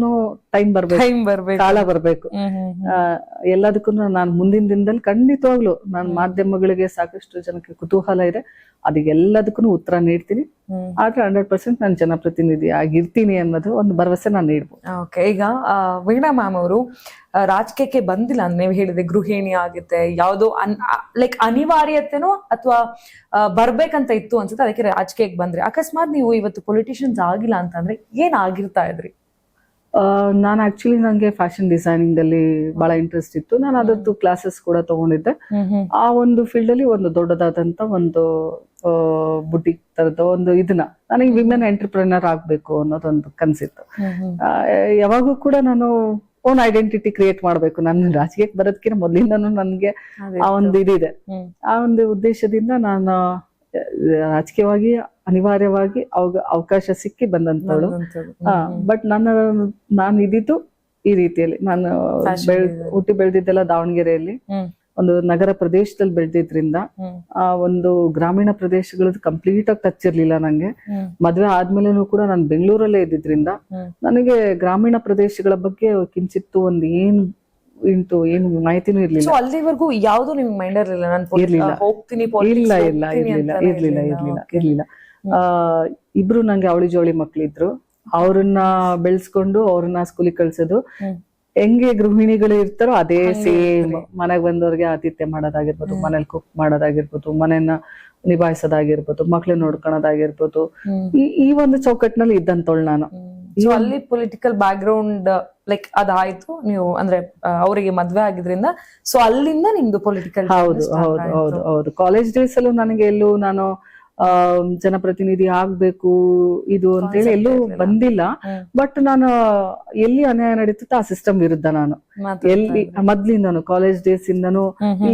S2: ಟೈಮ್ ಬರ್ಬೇಕು, ಕಾಲ ಬರ್ಬೇಕು. ಎಲ್ಲದಕ್ಕೂ ನಾನು ಮುಂದಿನ ದಿನದಲ್ಲಿ ಖಂಡಿತವಾಗ್ಲು ನಾನು ಮಾಧ್ಯಮಗಳಿಗೆ ಸಾಕಷ್ಟು ಜನಕ್ಕೆ ಕುತೂಹಲ ಇದೆ, ಅದಕ್ಕೆಲ್ಲದಕ್ಕೂ ಉತ್ತರ ನೀಡ್ತೀನಿ. ಆದ್ರೆ 100% ನಾನು ಜನಪ್ರತಿನಿಧಿ ಆಗಿರ್ತೀನಿ ಅನ್ನೋದು ಒಂದು ಭರವಸೆ ನಾನು ನೀಡ್ಬೋದು.
S1: ಓಕೆ, ಈಗ ವೀಣಾ ಮ್ಯಾಮ್ ಅವರು ರಾಜಕೀಯಕ್ಕೆ ಬಂದಿಲ್ಲ ಅಂತ ನೀವು ಹೇಳಿದೆ, ಗೃಹಿಣಿ ಆಗುತ್ತೆ, ಯಾವ್ದೋ ಲೈಕ್ ಅನಿವಾರ್ಯತೆನೋ ಅಥವಾ ಬರ್ಬೇಕಂತ ಇತ್ತು ಅನ್ಸುತ್ತೆ, ಅದಕ್ಕೆ ರಾಜಕೀಯಕ್ಕೆ ಬಂದ್ರಿ. ಅಕಸ್ಮಾತ್ ನೀವು ಇವತ್ತು ಪೊಲಿಟಿಷಿಯನ್ಸ್ ಆಗಿಲ್ಲ ಅಂತಂದ್ರೆ ಏನ್ ಆಗಿರ್ತಾ ಇದ್ರಿ?
S2: ನಾನು ಆಕ್ಚುಲಿ ನಂಗೆ ಫ್ಯಾಷನ್ ಡಿಸೈನಿಂಗ್ ಅಲ್ಲಿ ಬಹಳ ಇಂಟ್ರೆಸ್ಟ್ ಇತ್ತು. ನಾನು ಅದರದ್ದು ಕ್ಲಾಸಸ್ ಕೂಡ ತಗೊಂಡಿದ್ದೆ. ಆ ಒಂದು ಫೀಲ್ಡ್ ಅಲ್ಲಿ ಒಂದು ದೊಡ್ಡದಾದಂತ ಒಂದು ಬುಟಿಕ್ ತರದ ಒಂದು ಇದನ್ನ, ನನಗೆ ವಿಮೆನ್ ಎಂಟರ್ಪ್ರಿನರ್ ಆಗ್ಬೇಕು ಅನ್ನೋದೊಂದು ಕನ್ಸಿತ್ತು. ಯಾವಾಗೂ ಕೂಡ ನಾನು ಓನ್ ಐಡೆಂಟಿಟಿ ಕ್ರಿಯೇಟ್ ಮಾಡ್ಬೇಕು. ನಾನು ರಾಜಕೀಯಕ್ಕೆ ಬರೋದಕ್ಕಿಂತ ಮೊದಲಿಂದನೂ ನನ್ಗೆ ಆ ಒಂದು ಇದಿದೆ. ಆ ಒಂದು ಉದ್ದೇಶದಿಂದ ನಾನು ರಾಜಕೀಯವಾಗಿ ಅನಿವಾರ್ಯವಾಗಿ ಅವಕಾಶ ಸಿಕ್ಕಿ ಬಂದಂತವಳು. ಬಟ್ ನಾನು ಇದ್ದಿದ್ದು ಈ ರೀತಿಯಲ್ಲಿ, ನಾನು ಹುಟ್ಟಿ ಬೆಳೆದಿದ್ದೆಲ್ಲ ದಾವಣಗೆರೆಯಲ್ಲಿ, ಒಂದು ನಗರ ಪ್ರದೇಶದಲ್ಲಿ ಬೆಳೆದಿದ್ರಿಂದ ಆ ಒಂದು ಗ್ರಾಮೀಣ ಪ್ರದೇಶಗಳದ್ದು ಕಂಪ್ಲೀಟ್ ಆಗಿ ಟಚ್ ಇರ್ಲಿಲ್ಲ ನಂಗೆ. ಮದ್ವೆ ಆದ್ಮೇಲೆನೂ ಕೂಡ ನಾನು ಬೆಂಗಳೂರಲ್ಲೇ ಇದ್ದಿದ್ರಿಂದ ನನಗೆ ಗ್ರಾಮೀಣ ಪ್ರದೇಶಗಳ ಬಗ್ಗೆ ಕಿಂಚಿತ್ತು ಒಂದು ಏನು ಮಾಹಿತಿನೂ ಇರ್ಲಿಲ್ಲ.
S1: ಅಲ್ಲಿವರೆಗೂ ಯಾವ್ದು ನಿಮ್ಗೆ ಮೈಂಡ್ ಇರ್ಲಿಲ್ಲ?
S2: ಇರ್ಲಿಲ್ಲ. ಇಬ್ರು ನಂಗೆ ಅವಳಿ ಜೋಳಿ ಮಕ್ಳಿದ್ರು, ಅವ್ರನ್ನ ಬೆಳೆಸ್ಕೊಂಡು ಅವ್ರನ್ನ ಸ್ಕೂಲಿಗೆ ಕಳ್ಸೋದು. ಹೆಂಗೆ ಗೃಹಿಣಿಗಳು ಇರ್ತಾರೋ ಅದೇ ಸೇಮ್, ಮನೆಗ್ ಬಂದವ್ರಿಗೆ ಆತಿಥ್ಯ ಮಾಡೋದಾಗಿರ್ಬೋದು, ಮನೇಲಿ ಕುಕ್ ಮಾಡೋದಾಗಿರ್ಬೋದು, ಮನೆಯನ್ನ ನಿಭಾಯಿಸೋದಾಗಿರ್ಬೋದು, ಮಕ್ಳು ನೋಡ್ಕೊಳೋದಾಗಿರ್ಬೋದು, ಈ ಒಂದು ಚೌಕಟ್ಟಿನಲ್ಲಿ ಇದ್ದಂತವಳು ನಾನು.
S1: ಅಲ್ಲಿ ಪೊಲಿಟಿಕಲ್ ಬ್ಯಾಕ್ ಗ್ರೌಂಡ್ ಲೈಕ್ ಅದಾಯ್ತು, ನೀವು ಅಂದ್ರೆ ಅವರಿಗೆ ಮದ್ವೆ ಆಗಿದ್ರಿಂದ, ಸೊ ಅಲ್ಲಿಂದ ನಿಮ್ದು ಪೊಲಿಟಿಕಲ್?
S2: ಹೌದು. ಕಾಲೇಜ್ ಡೇಸ್ ಅಲ್ಲೂ ನನಗೆ ಎಲ್ಲೂ ನಾನು ಜನಪ್ರತಿನಿಧಿ ಆಗ್ಬೇಕು ಇದು ಅಂತೇಳಿ ಎಲ್ಲೂ ಬಂದಿಲ್ಲ. ಬಟ್ ನಾನು ಎಲ್ಲಿ ಅನ್ಯಾಯ ನಡೀತಿತ್ತು ಆ ಸಿಸ್ಟಮ್ ವಿರುದ್ಧ ನಾನು ಮೊದ್ಲಿಂದನು ಕಾಲೇಜ್ ಡೇಸ್ ಇಂದನು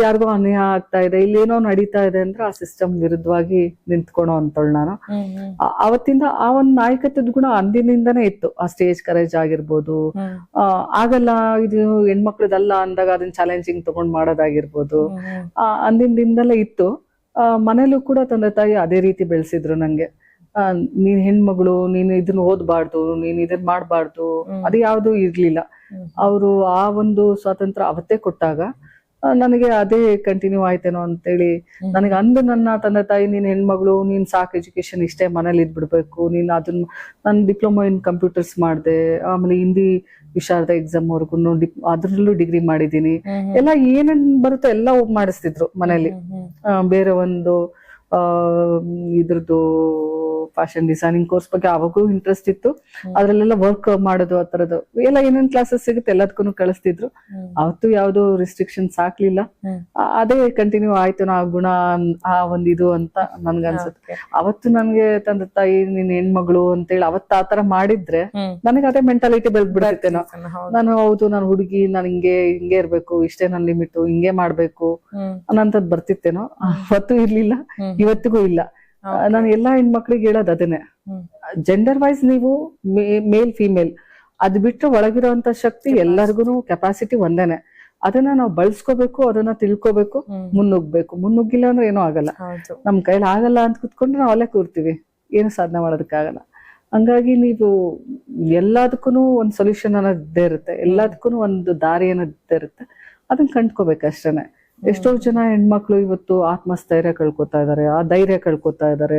S2: ಯಾರಿಗೋ ಅನ್ಯಾಯ ಆಗ್ತಾ ಇದೆ, ಇಲ್ಲೇನೋ ನಡೀತಾ ಇದೆ ಅಂದ್ರೆ ಆ ಸಿಸ್ಟಮ್ ವಿರುದ್ಧವಾಗಿ ನಿಂತ್ಕೊಳೋ ಅಂತೇಳಿ ನಾನು ಅವತ್ತಿಂದ ಆ ಒಂದು ನಾಯಕತ್ವದ ಗುಣ ಅಂದಿನಿಂದನೇ ಇತ್ತು. ಆ ಸ್ಟೇಜ್ ಕರೇಜ್ ಆಗಿರ್ಬೋದು, ಆಗಲ್ಲ ಇದು ಹೆಣ್ಮಕ್ಳದಲ್ಲ ಅಂದಾಗ ಅದನ್ನ ಚಾಲೆಂಜಿಂಗ್ ತಗೊಂಡ್ ಮಾಡೋದಾಗಿರ್ಬೋದು, ಅಂದಿನಿಂದಲೇ ಇತ್ತು. ಮನೇಲೂ ಕೂಡ ತಂದೆ ತಾಯಿ ಅದೇ ರೀತಿ ಬೆಳೆಸಿದ್ರು ನಂಗೆ. ನೀನ್ ಹೆಣ್ಮಗಳು, ನೀನು ಇದನ್ನ ಓದ್ಬಾರ್ದು, ನೀನ್ ಇದನ್ನ ಮಾಡ್ಬಾರ್ದು, ಅದು ಯಾವ್ದು ಇರ್ಲಿಲ್ಲ. ಅವರು ಆ ಒಂದು ಸ್ವಾತಂತ್ರ್ಯ ಅವತ್ತೇ ಕೊಟ್ಟಾಗ ನನಗೆ ಅದೇ ಕಂಟಿನ್ಯೂ ಆಯ್ತೇನೋ ಅಂತೇಳಿ ನನಗೆ ಅಂದು ನನ್ನ ತಂದೆ ತಾಯಿ ನೀನ್ ಹೆಣ್ಮಗಳು, ನೀನ್ ಸಾಕು ಎಜುಕೇಶನ್ ಇಷ್ಟೇ ಮನೇಲಿ ಇದ್ಬಿಡ್ಬೇಕು, ನೀನ್ ಅದನ್ನ ನಾನು ಡಿಪ್ಲೊಮಾ ಇನ್ ಕಂಪ್ಯೂಟರ್ಸ್ ಮಾಡಿದೆ, ಆಮೇಲೆ ಹಿಂದಿ ವಿಶಾರದ ಎಕ್ಸಾಮ್ ವರ್ಗು ಅದ್ರಲ್ಲೂ ಡಿಗ್ರಿ ಮಾಡಿದೀನಿ, ಎಲ್ಲ ಏನೇನ್ ಬರುತ್ತೋ ಎಲ್ಲ ಮಾಡಿಸ್ತಿದ್ರು ಮನೇಲಿ. ಬೇರೆ ಒಂದು ಇದ್ರದ್ದು ಫ್ಯಾಷನ್ ಡಿಸೈನಿಂಗ್ ಕೋರ್ಸ್ ಬಗ್ಗೆ ಅವಾಗೂ ಇಂಟ್ರೆಸ್ಟ್ ಇತ್ತು, ಅದ್ರಲ್ಲೆಲ್ಲ ವರ್ಕ್ ಮಾಡೋದು ಆ ತರದ್ದು ಎಲ್ಲ ಏನೇನ್ ಕ್ಲಾಸಸ್ ಸಿಗುತ್ತೆ ಎಲ್ಲದಕ್ಕೂ ಕಳಿಸ್ತಿದ್ರು. ಅವತ್ತು ಯಾವ್ದು ರಿಸ್ಟ್ರಿಕ್ಷನ್ಸ್ ಹಾಕ್ಲಿಲ್ಲ, ಅದೇ ಕಂಟಿನ್ಯೂ ಆಯ್ತು ನಾ ಗುಣ ಆ ಇದು ಅಂತ ನನ್ಗನ್ಸುತ್ತೆ. ಅವತ್ತು ನನ್ಗೆ ತಂದೆ ತಾಯಿ ನೀನ್ ಹೆಣ್ಮಗಳು ಅಂತೇಳಿ ಅವತ್ತು ಆತರ ಮಾಡಿದ್ರೆ ನನಗೆ ಅದೇ ಮೆಂಟಾಲಿಟಿ ಬೆಳ್ದ್ಬಿಡ್ತೇನೋ. ನಾನು ಹೌದು ನಾನು ಹುಡುಗಿ, ನಾನು ಹಿಂಗೆ ಇರ್ಬೇಕು, ಇಷ್ಟೇ ನನ್ ಲಿಮಿಟ್, ಹಿಂಗೆ ಮಾಡ್ಬೇಕು ಅನ್ನೋಂಥದ್ದು ಬರ್ತಿತ್ತೇನೋ. ಅವತ್ತು ಇರ್ಲಿಲ್ಲ, ಇವತ್ತಿಗೂ ಇಲ್ಲ. ನಾನು ಎಲ್ಲಾ ಹೆಣ್ಮಕ್ಳಿಗೆ ಹೇಳೋದು ಅದನ್ನೇ, ಜೆಂಡರ್ ವೈಸ್ ನೀವು ಮೇಲ್ ಫಿಮೇಲ್ ಅದ್ ಬಿಟ್ರೆ ಒಳಗಿರೋಂತ ಶಕ್ತಿ ಎಲ್ಲರಿಗೂ ಕೆಪಾಸಿಟಿ ಒಂದೇನೆ. ಅದನ್ನ ನಾವು ಬಳಸ್ಕೋಬೇಕು, ಅದನ್ನ ತಿಳ್ಕೊಬೇಕು, ಮುನ್ನುಗ್ಬೇಕು. ಮುನ್ನುಗ್ಗಿಲ್ಲ ಅಂದ್ರೆ ಏನೂ ಆಗಲ್ಲ. ನಮ್ ಕೈಲಿ ಆಗಲ್ಲ ಅಂತ ಕುತ್ಕೊಂಡ್ರೆ ನಾವು ಅಲ್ಲೇ ಕೂರ್ತೀವಿ, ಏನು ಸಾಧನೆ ಮಾಡೋದಕ್ಕಾಗಲ್ಲ. ಹಂಗಾಗಿ ನೀವು ಎಲ್ಲದಕ್ಕೂ ಒಂದ್ ಸೊಲ್ಯೂಷನ್ ಅನ್ನೋದೇ ಇರುತ್ತೆ, ಎಲ್ಲದಕ್ಕೂ ಒಂದು ದಾರಿ ಅನ್ನೋದೇ ಇರುತ್ತೆ, ಅದನ್ನ ಕಂಡ್ಕೋಬೇಕಷ್ಟೇನೆ. ಎಷ್ಟೋ ಜನ ಹೆಣ್ಮಕ್ಳು ಇವತ್ತು ಆತ್ಮಸ್ಥೈರ್ಯ ಕಳ್ಕೊತಾ ಇದಾರೆ, ಆ ಧೈರ್ಯ ಕಳ್ಕೊತಾ ಇದಾರೆ,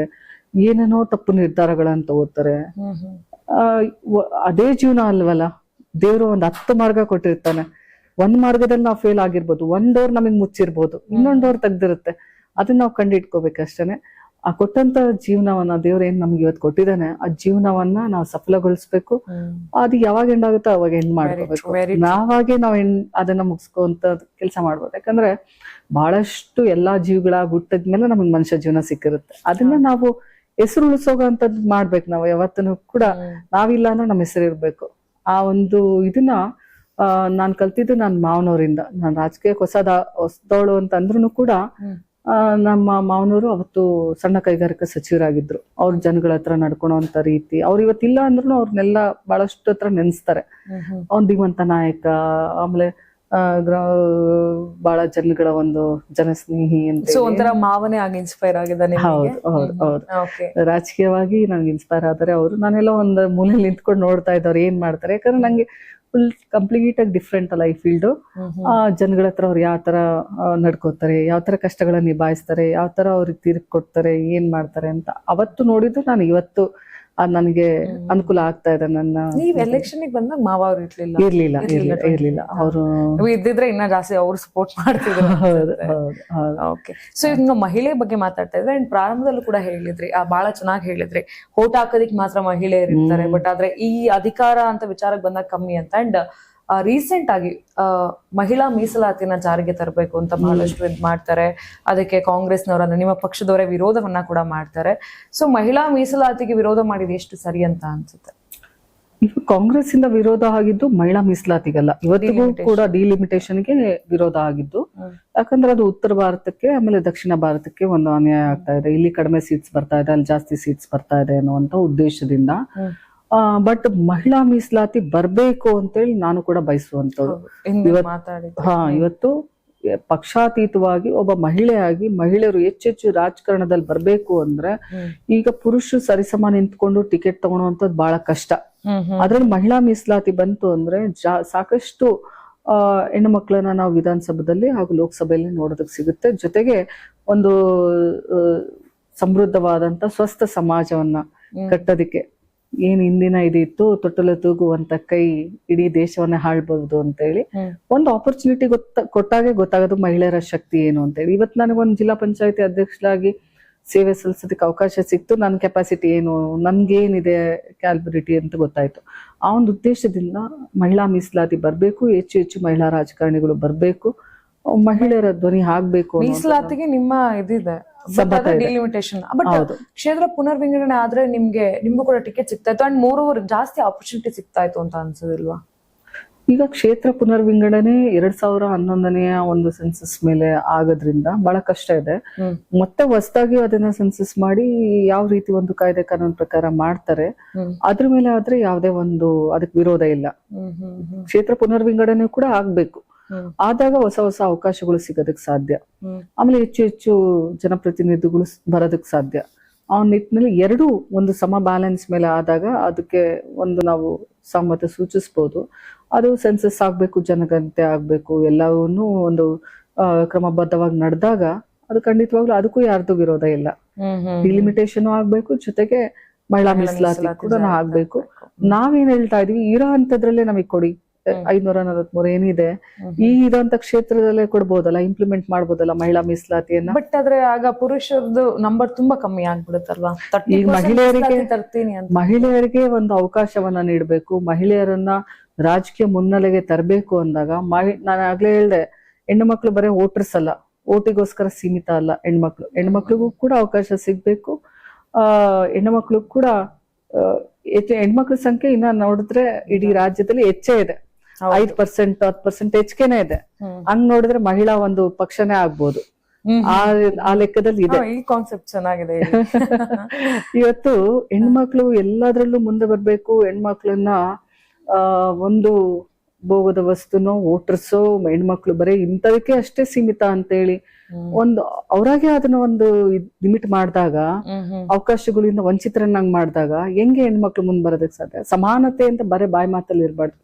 S2: ಏನೇನೋ ತಪ್ಪು ನಿರ್ಧಾರಗಳನ್ನ ತಗೋತಾರೆ. ಅದೇ ಜೀವನ ಅಲ್ವಲ್ಲ, ದೇವ್ರು ಒಂದ್ 10 ಮಾರ್ಗ ಕೊಟ್ಟಿರ್ತಾನೆ. ಒಂದ್ ಮಾರ್ಗದಲ್ಲಿ ನಾವು ಫೇಲ್ ಆಗಿರ್ಬೋದು, ಒಂದ್ ಡೋರ್ ನಮಗ್ ಮುಚ್ಚಿರ್ಬೋದು, ಇನ್ನೊಂದ್ ಡೋರ್ ತೆಗ್ದಿರುತ್ತೆ. ಅದನ್ನ ನಾವು ಕಂಡಿಡ್ಕೋಬೇಕಷ್ಟೇನೆ. ಆ ಕೊಟ್ಟಂತ ಜೀವನವನ್ನ ದೇವ್ರ ಏನ್ ನಮ್ಗೆ ಇವತ್ತು ಕೊಟ್ಟಿದ್ದಾನೆ, ಆ ಜೀವನವನ್ನ ನಾವು ಸಫಲಗೊಳಿಸ್ಬೇಕು. ಅದು ಯಾವಾಗ ಹೆಣ್ಣಾಗುತ್ತೋ ಅವಾಗ ಹೆಣ್ ಮಾಡ್ಕೋಬೇಕು. ನಾವಾಗೆ ನಾವ್ ಅದನ್ನ ಮುಗಿಸ್ಕೊಂತ ಕೆಲಸ ಮಾಡ್ಬೋದು. ಯಾಕಂದ್ರೆ ಬಹಳಷ್ಟು ಎಲ್ಲಾ ಜೀವಗಳ ಹುಟ್ಟಿದ್ಮೇಲೆ ನಮಗ್ ಮನುಷ್ಯ ಜೀವನ ಸಿಕ್ಕಿರುತ್ತೆ. ಅದನ್ನ ನಾವು ಹೆಸರು ಉಳಿಸೋಗಂತದ್ ಮಾಡ್ಬೇಕು. ನಾವು ಯಾವತ್ತೂ ಕೂಡ ನಾವಿಲ್ಲ ಅಂದ್ರೆ ನಮ್ಮ ಹೆಸರು ಇರ್ಬೇಕು. ಆ ಒಂದು ಇದನ್ನ ನಾನ್ ಕಲ್ತಿದ್ದು ನನ್ನ ಮಾವನವರಿಂದ. ನಾನ್ ರಾಜಕೀಯಕ್ಕೆ ಹೊಸದವಳು ಅಂತ ಅಂದ್ರೂ ಕೂಡ ನಮ್ಮ ಮಾವನವರು ಅವತ್ತು ಸಣ್ಣ ಕೈಗಾರಿಕಾ ಸಚಿವರಾಗಿದ್ರು. ಅವ್ರ ಜನಗಳ ಹತ್ರ ನಡ್ಕೊಳೋಂತ ರೀತಿ, ಅವ್ರು ಇವತ್ತಿಲ್ಲ ಅಂದ್ರೂ ಅವ್ರನ್ನೆಲ್ಲ ಬಹಳಷ್ಟು ಹತ್ರ ನೆನ್ಸ್ತಾರೆ. ಅವ್ನ್ ಧೀಮಂತ ನಾಯಕ, ಆಮೇಲೆ ಬಹಳ ಜನಗಳ ಒಂದು ಜನಸ್ನೇಹಿ ಅಂತ.
S1: ಒಂಥರ ಮಾವನೇ ಆಗಿ ಇನ್ಸ್ಪೈರ್ ಆಗಿದ್ದಾನೆ.
S2: ಹೌದು ಹೌದು ಹೌದು. ರಾಜಕೀಯವಾಗಿ ನಂಗೆ ಇನ್ಸ್ಪೈರ್ ಆದರೆ ಅವರು. ನಾನೆಲ್ಲ ಒಂದು ಮೂಲೆಯಲ್ಲಿ ನಿಂತ್ಕೊಂಡು ನೋಡ್ತಾ ಇದ್ದವ್ರು ಏನ್ ಮಾಡ್ತಾರೆ. ಯಾಕಂದ್ರೆ ನಂಗೆ ಫುಲ್ ಕಂಪ್ಲೀಟ್ ಆಗಿ ಡಿಫ್ರೆಂಟ್ ಅಲ್ಲ ಈ ಫೀಲ್ಡ್. ಜನಗಳ ಹತ್ರ ಅವ್ರು ಯಾವ ತರ ನಡ್ಕೋತಾರೆ, ಯಾವ ತರ ಕಷ್ಟಗಳನ್ನ ನಿಭಾಯಿಸ್ತಾರೆ, ಯಾವ ತರ ಅವ್ರಿಗೆ ತೀರ್ಪು ಕೊಡ್ತಾರೆ, ಏನ್ ಮಾಡ್ತಾರೆ ಅಂತ ಅವತ್ತು ನೋಡಿದ್ದು ನಾನು ಇವತ್ತು ನನಗೆ ಅನುಕೂಲ ಆಗ್ತಾ ಇದೆ. ನನ್ನ
S1: ನೀವ್ ಎಲೆಕ್ಷನ್ ಬಂದಾಗ ಮಾವ ಅವ್ರು
S2: ಇರ್ಲಿಲ್ಲ ಅವರು
S1: ಇದ್ದಿದ್ರೆ ಇನ್ನ ಜಾಸ್ತಿ ಅವ್ರು ಸಪೋರ್ಟ್ ಮಾಡ್ತಿದ್ರು. ಓಕೆ, ಸೊ ಈಗ ಮಹಿಳೆ ಬಗ್ಗೆ ಮಾತಾಡ್ತಾ ಇದ್ರೆ ಅಂಡ್ ಪ್ರಾರಂಭದಲ್ಲೂ ಕೂಡ ಹೇಳಿದ್ರಿ, ಬಹಳ ಚೆನ್ನಾಗಿ ಹೇಳಿದ್ರಿ, ಓಟ್ ಹಾಕೋದಿಕ್ ಮಾತ್ರ ಮಹಿಳೆಯರು ಇರ್ತಾರೆ, ಬಟ್ ಆದ್ರೆ ಈ ಅಧಿಕಾರ ಅಂತ ವಿಚಾರಕ್ಕೆ ಬಂದಾಗ ಕಮ್ಮಿ ಅಂತ. ಅಂಡ್ ರೀಸೆಂಟ್ ಆಗಿ ಮಹಿಳಾ ಮೀಸಲಾತಿನ ಜಾರಿಗೆ ತರಬೇಕು ಅಂತ ಬಹಳಷ್ಟು ಇದ್ ಮಾಡ್ತಾರೆ. ಅದಕ್ಕೆ ಕಾಂಗ್ರೆಸ್ನವರ ನಿಮ್ಮ ಪಕ್ಷದವರೇ ವಿರೋಧವನ್ನ ಕೂಡ ಮಾಡ್ತಾರೆ. ಸೊ ಮಹಿಳಾ ಮೀಸಲಾತಿಗೆ ವಿರೋಧ ಮಾಡಿದ ಎಷ್ಟು ಸರಿ ಅಂತ ಅನ್ಸುತ್ತೆ?
S2: ಈಗ ಕಾಂಗ್ರೆಸ್ ಇಂದ ವಿರೋಧ ಆಗಿದ್ದು ಮಹಿಳಾ ಮೀಸಲಾತಿಗಲ್ಲ, ಇವತ್ತಿಗೂ ಕೂಡ ಡಿಲಿಮಿಟೇಷನ್ಗೆ ವಿರೋಧ ಆಗಿದ್ದು. ಯಾಕಂದ್ರೆ ಅದು ಉತ್ತರ ಭಾರತಕ್ಕೆ ಆಮೇಲೆ ದಕ್ಷಿಣ ಭಾರತಕ್ಕೆ ಒಂದು ಅನ್ಯಾಯ ಆಗ್ತಾ ಇದೆ. ಇಲ್ಲಿ ಕಡಿಮೆ ಸೀಟ್ಸ್ ಬರ್ತಾ ಇದೆ, ಅಲ್ಲಿ ಜಾಸ್ತಿ ಸೀಟ್ಸ್ ಬರ್ತಾ ಇದೆ ಅನ್ನುವಂತ ಉದ್ದೇಶದಿಂದ. ಬಟ್ ಮಹಿಳಾ ಮೀಸಲಾತಿ ಬರ್ಬೇಕು ಅಂತೇಳಿ ನಾನು ಕೂಡ ಬಯಸುವಂತವ್ರು. ಇವತ್ತು ಪಕ್ಷಾತೀತವಾಗಿ ಒಬ್ಬ ಮಹಿಳೆಯಾಗಿ ಮಹಿಳೆಯರು ಹೆಚ್ಚೆಚ್ಚು ರಾಜಕಾರಣದಲ್ಲಿ ಬರ್ಬೇಕು ಅಂದ್ರೆ ಈಗ ಪುರುಷರು ಸರಿಸಮ ನಿಂತ್ಕೊಂಡು ಟಿಕೆಟ್ ತಗೊಳುವಂತದ್ದು ಬಹಳ ಕಷ್ಟ. ಅದ್ರಲ್ಲಿ ಮಹಿಳಾ ಮೀಸಲಾತಿ ಬಂತು ಅಂದ್ರೆ ಸಾಕಷ್ಟು ಹೆಣ್ಣು ಮಕ್ಕಳನ್ನ ನಾವು ವಿಧಾನಸಭೆಯಲ್ಲಿ ಹಾಗೂ ಲೋಕಸಭೆಯಲ್ಲಿ ನೋಡೋದಕ್ಕೆ ಸಿಗುತ್ತೆ. ಜೊತೆಗೆ ಒಂದು ಸಮೃದ್ಧವಾದಂತ ಸ್ವಸ್ಥ ಸಮಾಜವನ್ನ ಕಟ್ಟೋದಿಕ್ಕೆ ಏನ್ ಹಿಂದಿನ ಇದಿತ್ತು, ತೊಟ್ಟಲು ತೂಗುವಂತ ಕೈ ಇಡೀ ದೇಶವನ್ನೇ ಹಾಳ್ಬಹುದು ಅಂತ ಹೇಳಿ ಒಂದು ಆಪರ್ಚುನಿಟಿ ಕೊಟ್ಟಾಗೆ ಗೊತ್ತಾಗೋದು ಮಹಿಳೆಯರ ಶಕ್ತಿ ಏನು ಅಂತ ಹೇಳಿ. ಇವತ್ತು ನನಗೊಂದು ಜಿಲ್ಲಾ ಪಂಚಾಯತಿ ಅಧ್ಯಕ್ಷರಾಗಿ ಸೇವೆ ಸಲ್ಲಿಸೋದಕ್ಕೆ ಅವಕಾಶ ಸಿಕ್ತು. ನನ್ನ ಕೆಪಾಸಿಟಿ ಏನು, ನನ್ಗೇನಿದೆ ಕ್ಯಾಲ್ಬಿಲಿಟಿ ಅಂತ ಗೊತ್ತಾಯ್ತು. ಆ ಒಂದು ಉದ್ದೇಶದಿಂದ ಮಹಿಳಾ ಮೀಸಲಾತಿ ಬರ್ಬೇಕು, ಹೆಚ್ಚು ಹೆಚ್ಚು ಮಹಿಳಾ ರಾಜಕಾರಣಿಗಳು ಬರ್ಬೇಕು, ಮಹಿಳೆಯರ ಧ್ವನಿ ಆಗ್ಬೇಕು.
S1: ಮೀಸಲಾತಿಗೆ ನಿಮ್ಮ ಇದಿದೆ ಡಿಲಿಮಿಟೇಷನ್, ಬಟ್ ಕ್ಷೇತ್ರ ಪುನರ್ವಿಂಗಡಣೆ ಆದ್ರೆ ನಿಮ್ಗೂ ಕೂಡ ಟಿಕೆಟ್ ಸಿಗ್ತಾ ಇತ್ತು ಅಂಡ್ ಮೋರೋವರ್ ಜಾಸ್ತಿ ಆಪರ್ಚುನಿಟಿ ಸಿಗ್ತಾ ಇತ್ತು ಅಂತ ಅನ್ಸೋದಿಲ್ವಾ?
S2: ಈಗ ಕ್ಷೇತ್ರ ಪುನರ್ವಿಂಗಡಣೆ 2011ನೇ ಒಂದು ಸೆನ್ಸಸ್ ಮೇಲೆ ಆಗೋದ್ರಿಂದ ಬಹಳ ಕಷ್ಟ ಇದೆ. ಮತ್ತೆ ಹೊಸದಾಗಿ ಅದನ್ನ ಸೆನ್ಸಸ್ ಮಾಡಿ ಯಾವ ರೀತಿ ಒಂದು ಕಾಯ್ದೆ ಕಾನೂನು ಪ್ರಕಾರ ಮಾಡ್ತಾರೆ ಅದ್ರ ಮೇಲೆ ಆದ್ರೆ ಯಾವುದೇ ಒಂದು ಅದಕ್ಕೆ ವಿರೋಧ ಇಲ್ಲ. ಕ್ಷೇತ್ರ ಪುನರ್ವಿಂಗಡಣೆ ಕೂಡ ಆಗ್ಬೇಕು. ಆದಾಗ ಹೊಸ ಹೊಸ ಅವಕಾಶಗಳು ಸಿಗೋದಕ್ಕೆ ಸಾಧ್ಯ, ಆಮೇಲೆ ಹೆಚ್ಚು ಹೆಚ್ಚು ಜನಪ್ರತಿನಿಧಿಗಳು ಬರೋದಕ್ಕೆ ಸಾಧ್ಯ. ಆ ನಿಟ್ಟಿನಲ್ಲಿ ಎರಡೂ ಒಂದು ಸಮ ಬ್ಯಾಲೆನ್ಸ್ ಮೇಲೆ ಆದಾಗ ಅದಕ್ಕೆ ಒಂದು ನಾವು ಸಮ್ಮತ ಸೂಚಿಸ್ಬೋದು. ಅದು ಸೆನ್ಸಸ್ ಆಗ್ಬೇಕು, ಜನಗಣತಿ ಆಗ್ಬೇಕು, ಎಲ್ಲವನ್ನೂ ಒಂದು ಕ್ರಮಬದ್ಧವಾಗಿ ನಡೆದಾಗ ಅದು ಖಂಡಿತವಾಗ್ಲೂ ಅದಕ್ಕೂ ಯಾರ್ದು ವಿರೋಧ ಇಲ್ಲ. ಡಿಲಿಮಿಟೇಷನ್ ಆಗ್ಬೇಕು, ಜೊತೆಗೆ ಮಹಿಳಾ ಮೀಸಲಾತಿ ಕೂಡ ಆಗ್ಬೇಕು. ನಾವೇನ್ ಹೇಳ್ತಾ ಇದೀವಿ, ಇರೋ ಅಂತದ್ರಲ್ಲೇ ನಮಗ್ ಕೊಡಿ. 543 ಏನಿದೆ, ಈ ಇರೋಂತ ಕ್ಷೇತ್ರದಲ್ಲೇ ಕೊಡ್ಬೋದಲ್ಲ, ಇಂಪ್ಲಿಮೆಂಟ್ ಮಾಡ್ಬೋದಲ್ಲ ಮಹಿಳಾ ಮೀಸಲಾತಿಯನ್ನ.
S1: ಬಟ್ ಆದ್ರೆ ಆಗ ಪುರುಷರದ್ದು ನಂಬರ್ ತುಂಬಾ ಕಮ್ಮಿ ಆಗ್ಬಿಡುತ್ತಲ್ವಾ?
S2: ಈಗ ಮಹಿಳೆಯರಿಗೆ ಒಂದು ಅವಕಾಶವನ್ನ ನೀಡಬೇಕು, ಮಹಿಳೆಯರನ್ನ ರಾಜಕೀಯ ಮುನ್ನೆಲೆಗೆ ತರಬೇಕು ಅಂದಾಗ ನಾನು ಆಗ್ಲೇ ಹೇಳ್ದೆ, ಹೆಣ್ಣು ಮಕ್ಳು ಬರೀ ವೋಟರ್ಸ್ ಅಲ್ಲ, ಓಟಿಗೋಸ್ಕರ ಸೀಮಿತ ಅಲ್ಲ. ಹೆಣ್ಮಕ್ಳಿಗೂ ಕೂಡ ಅವಕಾಶ ಸಿಗ್ಬೇಕು. ಹೆಣ್ಣು ಮಕ್ಳು ಕೂಡ ಹೆಣ್ಮಕ್ಳ ಸಂಖ್ಯೆ ಇನ್ನ ನೋಡಿದ್ರೆ ಇಡೀ ರಾಜ್ಯದಲ್ಲಿ ಹೆಚ್ಚೇ ಇದೆ. 5% 10% ಹೆಚ್ಚಿಗೆನೆ ಇದೆ. ಹಂಗ್ ನೋಡಿದ್ರೆ ಮಹಿಳಾ ಒಂದು ಪಕ್ಷನೇ ಆಗ್ಬೋದು. ಆ ಲೆಕ್ಕದಲ್ಲಿ ಇದೆ.
S1: ಈ ಕಾನ್ಸೆಪ್ಟ್ ಚೆನ್ನಾಗಿದೆ.
S2: ಇವತ್ತು ಹೆಣ್ಮಕ್ಳು ಎಲ್ಲದ್ರಲ್ಲೂ ಮುಂದೆ ಬರ್ಬೇಕು. ಹೆಣ್ಮಕ್ಳನ್ನ ಒಂದು ಭೋಗದ ವಸ್ತುನೋ ವೋಟರ್ಸೋ ಹೆಣ್ಮಕ್ಳು ಬರೀ ಇಂಥದಕ್ಕೆ ಅಷ್ಟೇ ಸೀಮಿತ ಅಂತೇಳಿ ಒಂದು ಅವ್ರಾಗೆ ಅದನ್ನ ಒಂದು ಲಿಮಿಟ್ ಮಾಡಿದಾಗ, ಅವಕಾಶಗಳಿಂದ ವಂಚಿತರನ್ನಾಗಿ ಮಾಡಿದಾಗ ಹೆಂಗೆ ಹೆಣ್ಮಕ್ಳು ಮುಂದ್ ಬರೋದಕ್ಕೆ ಸಾಧ್ಯ? ಸಮಾನತೆ ಅಂತ ಬರೀ ಬಾಯಿ ಮಾತಲ್ಲಿ ಇರ್ಬಾರ್ದು,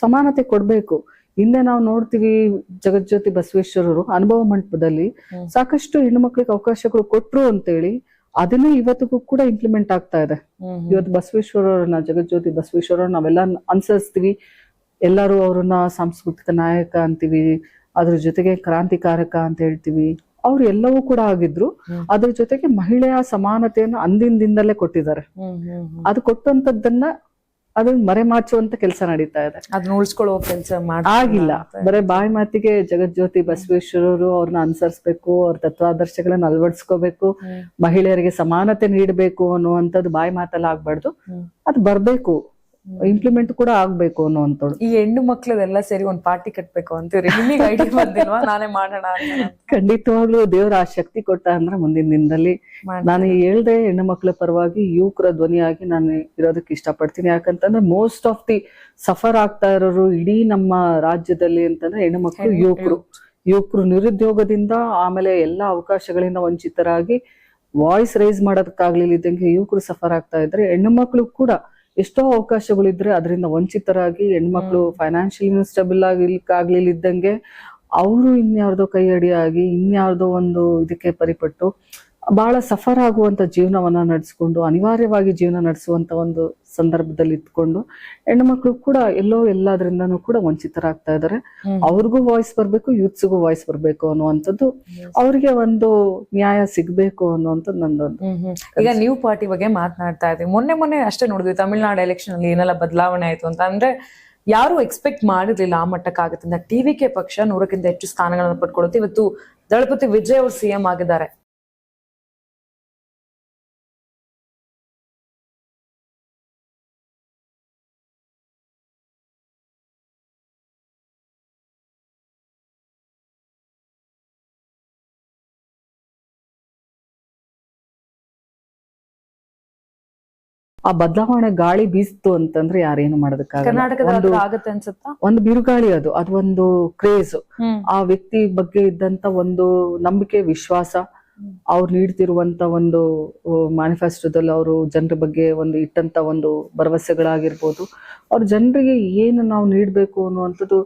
S2: ಸಮಾನತೆ ಕೊಡ್ಬೇಕು. ಹಿಂದೆ ನಾವು ನೋಡ್ತೀವಿ, ಜಗಜ್ಯೋತಿ ಬಸವೇಶ್ವರರು ಅನುಭವ ಮಂಟಪದಲ್ಲಿ ಸಾಕಷ್ಟು ಹೆಣ್ಮಕ್ಳಿಗೆ ಅವಕಾಶಗಳು ಕೊಟ್ರು ಅಂತೇಳಿ ಅದನ್ನೇ ಇವತ್ತಿಗೂ ಕೂಡ ಇಂಪ್ಲಿಮೆಂಟ್ ಆಗ್ತಾ ಇದೆ. ಇವತ್ತು ಬಸವೇಶ್ವರವ್ರನ್ನ, ಜಗಜ್ಯೋತಿ ಬಸವೇಶ್ವರವ್ರನ್ನ ನಾವೆಲ್ಲ ಅನುಸರಿಸ್ತೀವಿ. ಎಲ್ಲರೂ ಅವ್ರನ್ನ ಸಾಂಸ್ಕೃತಿಕ ನಾಯಕ ಅಂತೀವಿ, ಅದ್ರ ಜೊತೆಗೆ ಕ್ರಾಂತಿಕಾರಕ ಅಂತ ಹೇಳ್ತೀವಿ. ಅವ್ರು ಎಲ್ಲವೂ ಕೂಡ ಆಗಿದ್ರು. ಅದ್ರ ಜೊತೆಗೆ ಮಹಿಳೆಯ ಸಮಾನತೆಯನ್ನ ಅಂದಿಂದಲೇ ಕೊಟ್ಟಿದ್ದಾರೆ. ಅದು ಕೊಟ್ಟಂತದ್ದನ್ನ ಅದನ್ನ ಮರೆಮಾಚುವಂತ ಕೆಲಸ ನಡೀತಾ ಇದೆ.
S1: ಅದನ್ನ ಉಳಿಸ್ಕೊಳ್ಳೋ ಕೆಲಸ
S2: ಆಗಿಲ್ಲ. ಬರೀ ಬಾಯಿ ಮಾತಿಗೆ ಜಗಜ್ಯೋತಿ ಬಸವೇಶ್ವರರು ಅವ್ರನ್ನ ಅನುಸರಿಸ್ಬೇಕು, ಅವ್ರ ತತ್ವಾದರ್ಶಗಳನ್ನ ಅಳವಡಿಸ್ಕೋಬೇಕು, ಮಹಿಳೆಯರಿಗೆ ಸಮಾನತೆ ನೀಡಬೇಕು ಅನ್ನುವಂಥದ್ದು ಬಾಯಿ ಮಾತಲ್ಲ ಆಗ್ಬಾರ್ದು. ಅದು ಬರ್ಬೇಕು, ಇಂಪ್ಲಿಮೆಂಟ್ ಕೂಡ ಆಗ್ಬೇಕು ಅನ್ನುವಂಥದ್ದು.
S1: ಈ ಹೆಣ್ಣು ಮಕ್ಳದೆಲ್ಲ ಸೇರಿ ಒಂದ್ ಪಾರ್ಟಿ ಕಟ್ಬೇಕು ಅಂತೀರಿ, ನಿಮಗೆ ಐಡಿಯಾ ಬಂದಿಲ್ವಾ? ನಾನೇ ಮಾಡೋಣ.
S2: ಖಂಡಿತವಾಗ್ಲೂ ದೇವ್ರ ಆ ಶಕ್ತಿ ಕೊಟ್ಟ ಅಂದ್ರೆ ಮುಂದಿನ ದಿನದಲ್ಲಿ ನಾನು ಹೇಳ್ದೆ, ಹೆಣ್ಣು ಮಕ್ಳ ಪರವಾಗಿ ಯುವಕರ ಧ್ವನಿಯಾಗಿ ನಾನು ಇರೋದಕ್ಕೆ ಇಷ್ಟಪಡ್ತೀನಿ. ಯಾಕಂತಂದ್ರೆ ಮೋಸ್ಟ್ ಆಫ್ ದಿ ಸಫರ್ ಆಗ್ತಾ ಇರೋರು ಇಡೀ ನಮ್ಮ ರಾಜ್ಯದಲ್ಲಿ ಅಂತಂದ್ರೆ ಹೆಣ್ಣು ಮಕ್ಕಳು, ಯುವಕರು ನಿರುದ್ಯೋಗದಿಂದ, ಆಮೇಲೆ ಎಲ್ಲಾ ಅವಕಾಶಗಳಿಂದ ವಂಚಿತರಾಗಿ ವಾಯ್ಸ್ ರೈಸ್ ಮಾಡೋದಕ್ಕಾಗ್ಲಿಲ್ಲದಂಗೆ ಯುವಕರು ಸಫರ್ ಆಗ್ತಾ ಇದ್ರೆ, ಹೆಣ್ಣು ಮಕ್ಳು ಕೂಡ ಎಷ್ಟೋ ಅವಕಾಶಗಳಿದ್ರೆ ಅದರಿಂದ ವಂಚಿತರಾಗಿ, ಹೆಣ್ಮಕ್ಳು ಫೈನಾನ್ಷಿಯಲಿ ಸ್ಟೇಬಲ್ ಆಗ್ಲಿಲ್ಲದಂಗೆ ಅವರು ಇನ್ಯಾರ್ದೋ ಕೈ ಅಡಿಯಾಗಿ ಇನ್ಯಾರ್ದೋ ಒಂದು ಇದಕ್ಕೆ ಪರಿಪಟ್ಟು ಬಹಳ ಸಫರ್ ಆಗುವಂತ ಜೀವನವನ್ನ ನಡೆಸ್ಕೊಂಡು, ಅನಿವಾರ್ಯವಾಗಿ ಜೀವನ ನಡೆಸುವಂತ ಒಂದು ಸಂದರ್ಭದಲ್ಲಿ ಇತ್ಕೊಂಡು ಹೆಣ್ಮಕ್ಳು ಕೂಡ ಎಲ್ಲದ್ರಿಂದನೂ ಕೂಡ ವಂಚಿತರಾಗ್ತಾ ಇದಾರೆ. ಅವ್ರಿಗೂ ವಾಯ್ಸ್ ಬರ್ಬೇಕು, ಯೂತ್ಸ್ಗೂ ವಾಯ್ಸ್ ಬರ್ಬೇಕು ಅನ್ನುವಂಥದ್ದು, ಅವ್ರಿಗೆ ಒಂದು ನ್ಯಾಯ ಸಿಗ್ಬೇಕು ಅನ್ನುವಂಥದ್ದು ನಂದೊಂದು.
S1: ಈಗ ನ್ಯೂ ಪಾರ್ಟಿ ಬಗ್ಗೆ ಮಾತನಾಡ್ತಾ ಇದ್ದೀವಿ. ಮೊನ್ನೆ ಅಷ್ಟೇ ನೋಡಿದ್ವಿ ತಮಿಳ್ನಾಡು ಎಲೆಕ್ಷನ್ ಅಲ್ಲಿ ಏನೆಲ್ಲ ಬದಲಾವಣೆ ಆಯ್ತು ಅಂತ. ಅಂದ್ರೆ ಯಾರು ಎಕ್ಸ್ಪೆಕ್ಟ್ ಮಾಡಿರ್ಲಿಲ್ಲ ಆ ಮಟ್ಟಕ್ಕಾಗುತ್ತೆ. ಟಿವಿಕೆ ಪಕ್ಷ 100ಕ್ಕಿಂತ ಹೆಚ್ಚು ಸ್ಥಾನಗಳನ್ನು ಪಡ್ಕೊಳ್ಳುತ್ತೆ. ಇವತ್ತು ದಳಪತಿ ವಿಜಯ್ ಅವರು ಸಿಎಂ ಆಗಿದ್ದಾರೆ.
S2: ಆ ಬದಲಾವಣೆ ಗಾಳಿ ಬೀಸ್ತು ಅಂತಂದ್ರೆ ಯಾರೇನು
S1: ಮಾಡೋದಕ್ಕಾಗಲ್ಲ. ಆಗತ್ತೆ ಅನ್ಸುತ್ತಾ?
S2: ಒಂದು ಬಿರುಗಾಳಿ, ಅದೊಂದು ಕ್ರೇಜ್. ಆ ವ್ಯಕ್ತಿ ಬಗ್ಗೆ ಇದ್ದಂತ ಒಂದು ನಂಬಿಕೆ, ವಿಶ್ವಾಸ, ಅವ್ರು ನೀಡ್ತಿರುವಂತ ಒಂದು ಮ್ಯಾನಿಫೆಸ್ಟೋದಲ್ಲಿ ಅವರು ಜನರ ಬಗ್ಗೆ ಒಂದು ಇಟ್ಟಂತ ಒಂದು ಭರವಸೆಗಳಾಗಿರ್ಬೋದು, ಅವ್ರ ಜನರಿಗೆ ಏನು ನಾವು ನೀಡ್ಬೇಕು ಅನ್ನುವಂಥದ್ದು.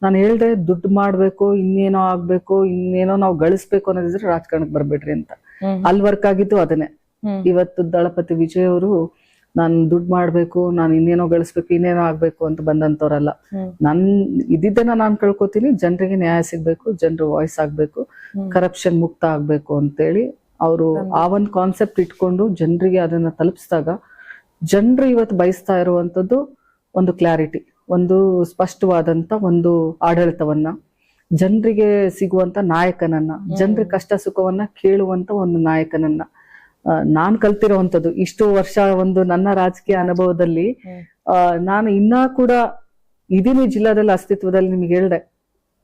S2: ನಾನು ಹೇಳ್ದೆ, ದುಡ್ಡು ಮಾಡ್ಬೇಕು, ಇನ್ನೇನೋ ಆಗ್ಬೇಕು, ಇನ್ನೇನೋ ನಾವು ಗಳಿಸ್ಬೇಕು ಅನ್ನೋದಿದ್ರೆ ರಾಜಕಾರಣಕ್ಕೆ ಬರ್ಬೇಡ್ರಿ ಅಂತ. ಅಲ್ಲಿ ವರ್ಕ್ ಆಗಿದ್ದು ಅದನ್ನೇ. ಇವತ್ತು ದಳಪತಿ ವಿಜಯ್ ಅವರು ನಾನು ದುಡ್ಡು ಮಾಡ್ಬೇಕು, ನಾನು ಇನ್ನೇನೋ ಗಳಿಸ್ಬೇಕು, ಇನ್ನೇನೋ ಆಗ್ಬೇಕು ಅಂತ ಬಂದಂತವ್ರಲ್ಲ. ಇದಿದ್ದನ್ನ ನಾನು ಕಳ್ಕೊತೀನಿ, ಜನರಿಗೆ ನ್ಯಾಯ ಸಿಗ್ಬೇಕು, ಜನರು ವಾಯ್ಸ್ ಆಗ್ಬೇಕು, ಕರಪ್ಷನ್ ಮುಕ್ತ ಆಗ್ಬೇಕು ಅಂತೇಳಿ ಅವರು ಆ ಒಂದು ಕಾನ್ಸೆಪ್ಟ್ ಇಟ್ಕೊಂಡು ಜನರಿಗೆ ಅದನ್ನ ತಲುಪಿಸಿದಾಗ, ಜನರು ಇವತ್ತು ಬಯಸ್ತಾ ಇರುವಂತದ್ದು ಒಂದು ಕ್ಲಾರಿಟಿ, ಒಂದು ಸ್ಪಷ್ಟವಾದಂತ ಒಂದು ಆಡಳಿತವನ್ನ, ಜನರಿಗೆ ಸಿಗುವಂತ ನಾಯಕನನ್ನ, ಜನರ ಕಷ್ಟ ಸುಖವನ್ನ ಕೇಳುವಂತ ಒಂದು ನಾಯಕನನ್ನ ನಾನ್ ಕಲ್ತಿರೋವಂಥದ್ದು. ಇಷ್ಟು ವರ್ಷ ಒಂದು ನನ್ನ ರಾಜಕೀಯ ಅನುಭವದಲ್ಲಿ ನಾನು ಇನ್ನ ಕೂಡ ಇದೀನಿ ಜಿಲ್ಲಾದಲ್ಲಿ ಅಸ್ತಿತ್ವದಲ್ಲಿ. ನಿಮ್ಗೆ ಹೇಳ್ದೆ,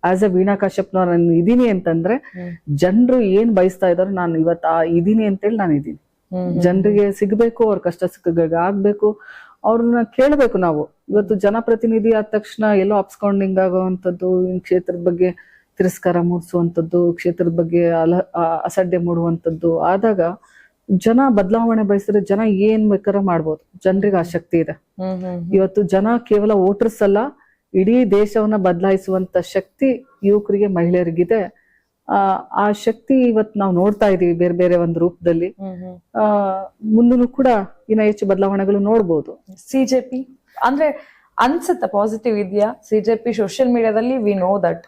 S2: ಆಸ್ ಎ ವೀಣಾ ಕಾಶ್ಯಪ್ನವ್ರು ನಾನು ಇದೀನಿ ಅಂತಂದ್ರೆ ಜನರು ಏನ್ ಬಯಸ್ತಾ ಇದಾರೋ ನಾನು ಇವತ್ತು ಇದೀನಿ ಅಂತೇಳಿ ನಾನು ಇದೀನಿ. ಜನರಿಗೆ ಸಿಗ್ಬೇಕು, ಅವ್ರ ಕಷ್ಟ ಸುಖಗಳಿಗೆ ಆಗ್ಬೇಕು, ಅವ್ರನ್ನ ಕೇಳ್ಬೇಕು. ನಾವು ಇವತ್ತು ಜನಪ್ರತಿನಿಧಿ ಆದ ತಕ್ಷಣ ಎಲ್ಲೋ ಅಪ್ಸ್ಕೌಂಡಿಂಗ್ ಆಗುವಂಥದ್ದು, ಕ್ಷೇತ್ರದ ಬಗ್ಗೆ ತಿರಸ್ಕಾರ ಮೂಡಿಸುವಂಥದ್ದು, ಕ್ಷೇತ್ರದ ಬಗ್ಗೆ ಅಸಡ್ಡೆ ಮೂಡುವಂಥದ್ದು ಆದಾಗ ಜನ ಬದಲಾವಣೆ ಬಯಸಿದ್ರೆ ಜನ ಏನ್ ಬೇಕಾದ್ರೂ ಮಾಡ್ಬೋದು. ಜನರಿಗೆ ಆ ಶಕ್ತಿ ಇದೆ. ಇವತ್ತು ಜನ ಕೇವಲ ವೋಟರ್ಸ್ ಅಲ್ಲ, ಇಡೀ ದೇಶವನ್ನ ಬದಲಾಯಿಸುವಂತ ಶಕ್ತಿ ಯುವಕರಿಗೆ, ಮಹಿಳೆಯರಿಗಿದೆ. ಆ ಶಕ್ತಿ ಇವತ್ ನಾವು ನೋಡ್ತಾ ಇದೀವಿ ಬೇರೆ ಬೇರೆ ಒಂದು ರೂಪದಲ್ಲಿ. ಮುಂದೂ ಕೂಡ ಇನ್ನ ಹೆಚ್ಚು ಬದಲಾವಣೆಗಳು ನೋಡ್ಬೋದು.
S1: ಸಿಜೆಪಿ ಅಂದ್ರೆ ಅನ್ಸುತ್ತ ಪಾಸಿಟಿವ್ ಇದೆಯಾ ಸಿಜೆಪಿ ಸೋಷಿಯಲ್ ಮೀಡಿಯಾದಲ್ಲಿ? ವಿ ನೋ ದಟ್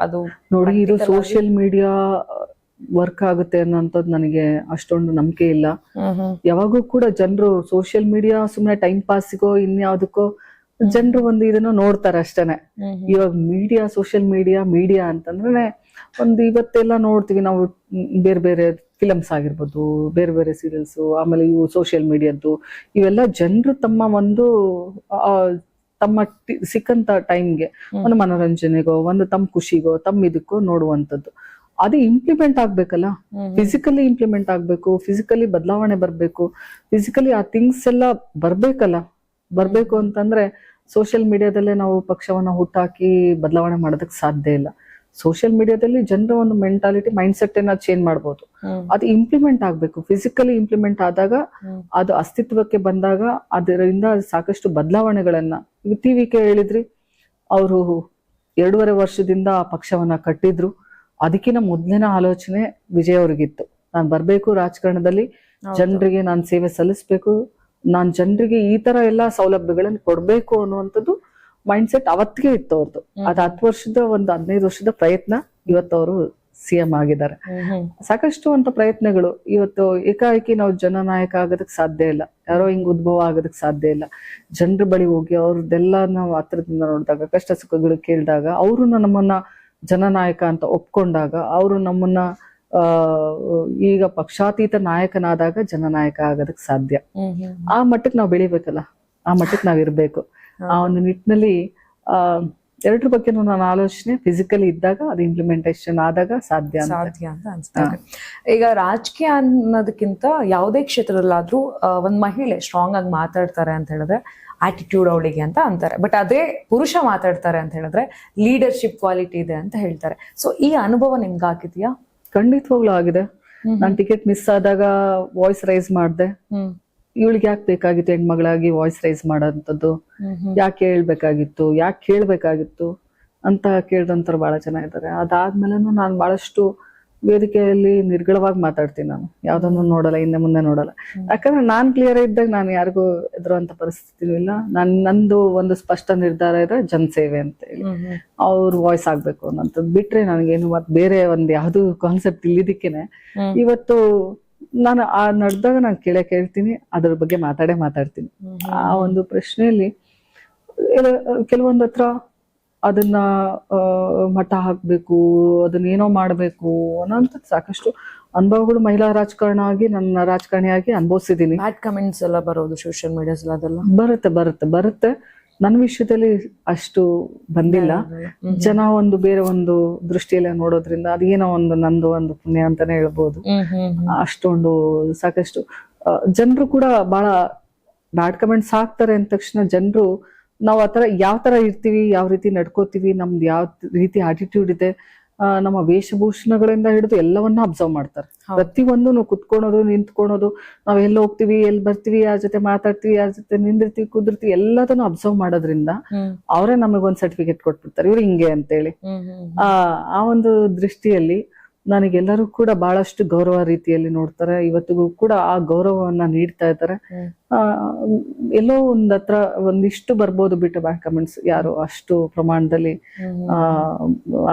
S1: ಅದು
S2: ನೋಡಿ, ಇದು ಸೋಷಿಯಲ್ ಮೀಡಿಯಾ ವರ್ಕ್ ಆಗುತ್ತೆ ಅನ್ನೋಂಥದ್ದು ನನಗೆ ಅಷ್ಟೊಂದು ನಂಬಿಕೆ ಇಲ್ಲ. ಯಾವಾಗೂ ಕೂಡ ಜನರು ಸೋಷಿಯಲ್ ಮೀಡಿಯಾ ಸುಮ್ನೆ ಟೈಮ್ ಪಾಸ್ಗೋ ಇನ್ಯಾವುದಕ್ಕೋ ಜನರು ಒಂದು ಇದನ್ನ ನೋಡ್ತಾರೆ ಅಷ್ಟೇನೆ. ಇವಾಗ ಮೀಡಿಯಾ ಸೋಷಿಯಲ್ ಮೀಡಿಯಾ ಅಂತಂದ್ರೆ ಒಂದು ಇವತ್ತೆಲ್ಲ ನೋಡ್ತೀವಿ ನಾವು, ಬೇರೆ ಬೇರೆ ಫಿಲಮ್ಸ್ ಆಗಿರ್ಬೋದು, ಬೇರೆ ಬೇರೆ ಸೀರಿಯಲ್ಸ್, ಆಮೇಲೆ ಇವು ಸೋಷಿಯಲ್ ಮೀಡಿಯಾದ್ದು ಇವೆಲ್ಲ ಜನರು ತಮ್ಮ ಒಂದು ತಮ್ಮ ಸಿಕ್ಕಂತ ಟೈಮ್ಗೆ ಒಂದು ಮನೋರಂಜನೆಗೋ ಒಂದು ತಮ್ಮ ಖುಷಿಗೋ ತಮ್ಮ ಇದಕ್ಕೋ ನೋಡುವಂಥದ್ದು. ಅದು ಇಂಪ್ಲಿಮೆಂಟ್ ಆಗ್ಬೇಕಲ್ಲ, ಫಿಸಿಕಲಿ ಇಂಪ್ಲಿಮೆಂಟ್ ಆಗ್ಬೇಕು, ಫಿಸಿಕಲಿ ಬದಲಾವಣೆ ಬರ್ಬೇಕು, ಫಿಸಿಕಲಿ ಆ ಥಿಂಗ್ಸ್ ಎಲ್ಲ ಬರ್ಬೇಕು ಅಂತಂದ್ರೆ ಸೋಷಿಯಲ್ ಮೀಡಿಯಾದಲ್ಲೇ ನಾವು ಪಕ್ಷವನ್ನ ಹುಟ್ಟಾಕಿ ಬದಲಾವಣೆ ಮಾಡೋದಕ್ಕೆ ಸಾಧ್ಯ ಇಲ್ಲ. ಸೋಷಿಯಲ್ ಮೀಡಿಯಾದಲ್ಲಿ ಜನರ ಒಂದು ಮೆಂಟಾಲಿಟಿ ಮೈಂಡ್ ಸೆಟ್ ಅನ್ನ ಚೇಂಜ್ ಮಾಡ್ಬೋದು. ಅದು ಇಂಪ್ಲಿಮೆಂಟ್ ಆಗ್ಬೇಕು. ಫಿಸಿಕಲಿ ಇಂಪ್ಲಿಮೆಂಟ್ ಆದಾಗ, ಅದು ಅಸ್ತಿತ್ವಕ್ಕೆ ಬಂದಾಗ ಅದರಿಂದ ಸಾಕಷ್ಟು ಬದಲಾವಣೆಗಳನ್ನ ಟಿವಿಗೆ ಹೇಳಿದ್ರಿ, ಅವರು 2.5 ವರ್ಷದಿಂದ ಆ ಪಕ್ಷವನ್ನ ಕಟ್ಟಿದ್ರು. ಅದಕ್ಕಿಂತ ಮೊದಲಿನ ಆಲೋಚನೆ ವಿಜಯ್ ಅವ್ರಿಗಿತ್ತು, ನಾನ್ ಬರ್ಬೇಕು ರಾಜಕಾರಣದಲ್ಲಿ, ಜನರಿಗೆ ನಾನು ಸೇವೆ ಸಲ್ಲಿಸ್ಬೇಕು, ನಾನ್ ಜನರಿಗೆ ಈ ತರ ಎಲ್ಲಾ ಸೌಲಭ್ಯಗಳನ್ನು ಕೊಡ್ಬೇಕು ಅನ್ನುವಂಥದ್ದು ಮೈಂಡ್ ಸೆಟ್ ಅವತ್ತಿಗೆ ಇತ್ತು ಅವ್ರದ್ದು. ಅದ್ 10 ವರ್ಷದ ಒಂದು 15 ವರ್ಷದ ಪ್ರಯತ್ನ ಇವತ್ತವರು ಸಿಎಂ ಆಗಿದ್ದಾರೆ. ಸಾಕಷ್ಟು ಅಂತ ಪ್ರಯತ್ನಗಳು. ಇವತ್ತು ಏಕಾಏಕಿ ನಾವು ಜನನಾಯಕ ಆಗೋದಕ್ ಸಾಧ್ಯ ಇಲ್ಲ, ಯಾರೋ ಹಿಂಗ್ ಉದ್ಭವ ಆಗೋದಕ್ ಸಾಧ್ಯ ಇಲ್ಲ. ಜನರ ಬಳಿ ಹೋಗಿ ಅವ್ರದ್ದೆಲ್ಲ ನಾವು ಹತ್ರದಿಂದ ನೋಡಿದಾಗ, ಕಷ್ಟ ಸುಖಗಳು ಕೇಳಿದಾಗ, ಅವರು ನಮ್ಮನ್ನ ಜನನಾಯಕ ಅಂತ ಒಪ್ಕೊಂಡಾಗ, ಅವರು ನಮ್ಮನ್ನ ಈಗ ಪಕ್ಷಾತೀತ ನಾಯಕನಾದಾಗ ಜನನಾಯಕ ಆಗೋದಕ್ ಸಾಧ್ಯ. ಆ ಮಟ್ಟಕ್ಕೆ ನಾವು ಬೆಳಿಬೇಕಲ್ಲ, ಆ ಮಟ್ಟಕ್ಕೆ ನಾವ್ ಇರ್ಬೇಕು. ಆ ಒಂದು ನಿಟ್ಟಿನಲ್ಲಿ ಎರಡರ ಬಗ್ಗೆ ನನ್ನ ಆಲೋಚನೆ ಫಿಸಿಕಲಿ ಇದ್ದಾಗ, ಅದು ಇಂಪ್ಲಿಮೆಂಟೇಷನ್ ಆದಾಗ ಸಾಧ್ಯ
S1: ಅಂತ ಅನ್ಸುತ್ತೆ. ಈಗ ರಾಜಕೀಯ ಅನ್ನೋದಕ್ಕಿಂತ ಯಾವುದೇ ಕ್ಷೇತ್ರದಲ್ಲಾದ್ರೂ ಒಂದ್ ಮಹಿಳೆ ಸ್ಟ್ರಾಂಗ್ ಆಗಿ ಮಾತಾಡ್ತಾರೆ ಅಂತ ಹೇಳಿದ್ರೆ ಆಟಿಟ್ಯೂಡ್ ಅವಳಿಗೆ ಅಂತ ಅಂತಾರೆ. ಬಟ್ ಅದೇ ಪುರುಷ ಮಾತಾಡ್ತಾರೆ ಅಂತ ಹೇಳಿದ್ರೆ ಲೀಡರ್ಶಿಪ್ ಕ್ವಾಲಿಟಿ ಇದೆ ಅಂತ ಹೇಳ್ತಾರೆ. ಸೊ ಈ ಅನುಭವ ನಿಮ್ಗೆ ಆಗಿದೆಯಾ?
S2: ಖಂಡಿತವಾಗ್ಲೂ ಆಗಿದೆ. ನಾನ್ ಟಿಕೆಟ್ ಮಿಸ್ ಆದಾಗ ವಾಯ್ಸ್ ರೈಸ್ ಮಾಡ್ದೆ. ಇವಳಿಗೆ ಯಾಕೆ ಬೇಕಾಗಿತ್ತು ಹೆಣ್ಮಗಳಾಗಿ ವಾಯ್ಸ್ ರೈಸ್ ಮಾಡೋಂಥದ್ದು, ಯಾಕೆ ಹೇಳ್ಬೇಕಾಗಿತ್ತು, ಯಾಕೆ ಕೇಳ್ಬೇಕಾಗಿತ್ತು ಅಂತ ಕೇಳ್ದಂತವ್ರು ಬಹಳ ಜನ ಇದ್ದಾರೆ. ಅದಾದ್ಮೇಲೆನು ನಾನು ಬಹಳಷ್ಟು ವೇದಿಕೆಯಲ್ಲಿ ನಿರ್ಗಳವಾಗಿ ಮಾತಾಡ್ತೀನಿ. ನಾನು ಯಾವ್ದನ್ನು ನೋಡಲ್ಲ, ಹಿಂದೆ ಮುಂದೆ ನೋಡಲ್ಲ. ಯಾಕಂದ್ರೆ ನಾನ್ ಕ್ಲಿಯರ್ ಇದ್ದಾಗ ನಾನು ಯಾರಿಗೂ ಎದುರುವಂತ ಪರಿಸ್ಥಿತಿನೂ ಇಲ್ಲ. ನಂದು ಒಂದು ಸ್ಪಷ್ಟ ನಿರ್ಧಾರ ಇದೆ, ಜನಸೇವೆ ಅಂತ ಹೇಳಿ ಅವ್ರ ವಾಯ್ಸ್ ಆಗ್ಬೇಕು ಅನ್ನೋಂಥದ್ದು. ಬಿಟ್ರೆ ನನಗೇನು ಮತ್ತೆ ಬೇರೆ ಒಂದ್ ಯಾವ್ದು ಕಾನ್ಸೆಪ್ಟ್ ಇಲ್ಲಿದ್ದಕ್ಕೇನೆ ಇವತ್ತು ನಾನು ಆ ನಡೆದಾಗ ನಾನು ಕೇಳ್ತೀನಿ, ಅದ್ರ ಬಗ್ಗೆ ಮಾತಾಡ್ತೀನಿ. ಆ ಒಂದು ಪ್ರಶ್ನೆಯಲ್ಲಿ ಕೆಲವೊಂದ್ ಹತ್ರ ಅದನ್ನ ಮಠ ಹಾಕ್ಬೇಕು, ಅದನ್ನ ಏನೋ ಮಾಡ್ಬೇಕು ಅನ್ನೋಂಥದ್ದು ಸಾಕಷ್ಟು ಅನುಭವಗಳು ಮಹಿಳಾ ರಾಜಕಾರಣ ಆಗಿ ನನ್ನ ರಾಜಕಾರಣಿಯಾಗಿ ಅನುಭವಿಸಿದೀನಿ.
S1: ಬ್ಯಾಡ್ ಕಮೆಂಟ್ಸ್ ಎಲ್ಲ ಬರೋದು ಸೋಷಿಯಲ್ ಮೀಡಿಯಾಸ್ ಅದೆಲ್ಲ
S2: ಬರುತ್ತೆ. ನನ್ನ ವಿಷಯದಲ್ಲಿ ಅಷ್ಟು ಬಂದಿಲ್ಲ. ಜನ ಒಂದು ಬೇರೆ ಒಂದು ದೃಷ್ಟಿಯಲ್ಲೇ ನೋಡೋದ್ರಿಂದ ಅದೇನೋ ಒಂದು ನಂದು ಒಂದು ಪುಣ್ಯ ಅಂತಾನೆ ಹೇಳ್ಬೋದು. ಅಷ್ಟೊಂದು ಸಾಕಷ್ಟು ಜನರು ಕೂಡ ಬಹಳ ಬ್ಯಾಡ್ ಕಮೆಂಟ್ಸ್ ಹಾಕ್ತಾರೆ ಅಂದ ತಕ್ಷಣ ಜನರು ನಾವು ಆತರ ಯಾವ ತರ ಇರ್ತೀವಿ, ಯಾವ ರೀತಿ ನಡ್ಕೋತೀವಿ, ನಮ್ದು ಯಾವ ರೀತಿ ಆಟಿಟ್ಯೂಡ್ ಇದೆ, ನಮ್ಮ ವೇಷಭೂಷಣಗಳಿಂದ ಹಿಡಿದು ಎಲ್ಲವನ್ನ ಅಬ್ಸರ್ವ್ ಮಾಡ್ತಾರೆ. ಪ್ರತಿಯೊಂದು ಕುತ್ಕೊಳೋದು, ನಿಂತ್ಕೊಳೋದು, ನಾವ್ ಎಲ್ಲಿ ಹೋಗ್ತೀವಿ, ಎಲ್ಲಿ ಬರ್ತೀವಿ, ಯಾರ ಜೊತೆ ಮಾತಾಡ್ತೀವಿ, ಯಾರ ಜೊತೆ ನಿಂದಿರ್ತೀವಿ, ಕುದಿರ್ತೀವಿ, ಎಲ್ಲದನ್ನು ಅಬ್ಸರ್ವ್ ಮಾಡೋದ್ರಿಂದ ಅವರೇ ನಮಗೊಂದ್ ಸರ್ಟಿಫಿಕೇಟ್ ಕೊಟ್ಬಿಡ್ತಾರೆ, ಇವ್ರು ಹಿಂಗೆ ಅಂತೇಳಿ. ಆ ಒಂದು ದೃಷ್ಟಿಯಲ್ಲಿ ನನಗೆಲ್ಲರೂ ಕೂಡ ಬಹಳಷ್ಟು ಗೌರವ ರೀತಿಯಲ್ಲಿ ನೋಡ್ತಾರೆ. ಇವತ್ತಿಗೂ ಕೂಡ ಆ ಗೌರವವನ್ನ ನೀಡ್ತಾ ಇದ್ದಾರೆ. ಎಲ್ಲೋ ಒಂದ್ ಹತ್ರ ಒಂದಿಷ್ಟು ಬರ್ಬೋದು ಬಿಟ್ಟು ಬ್ಯಾಡ್ ಕಮೆಂಟ್ಸ್, ಯಾರು ಅಷ್ಟು ಪ್ರಮಾಣದಲ್ಲಿ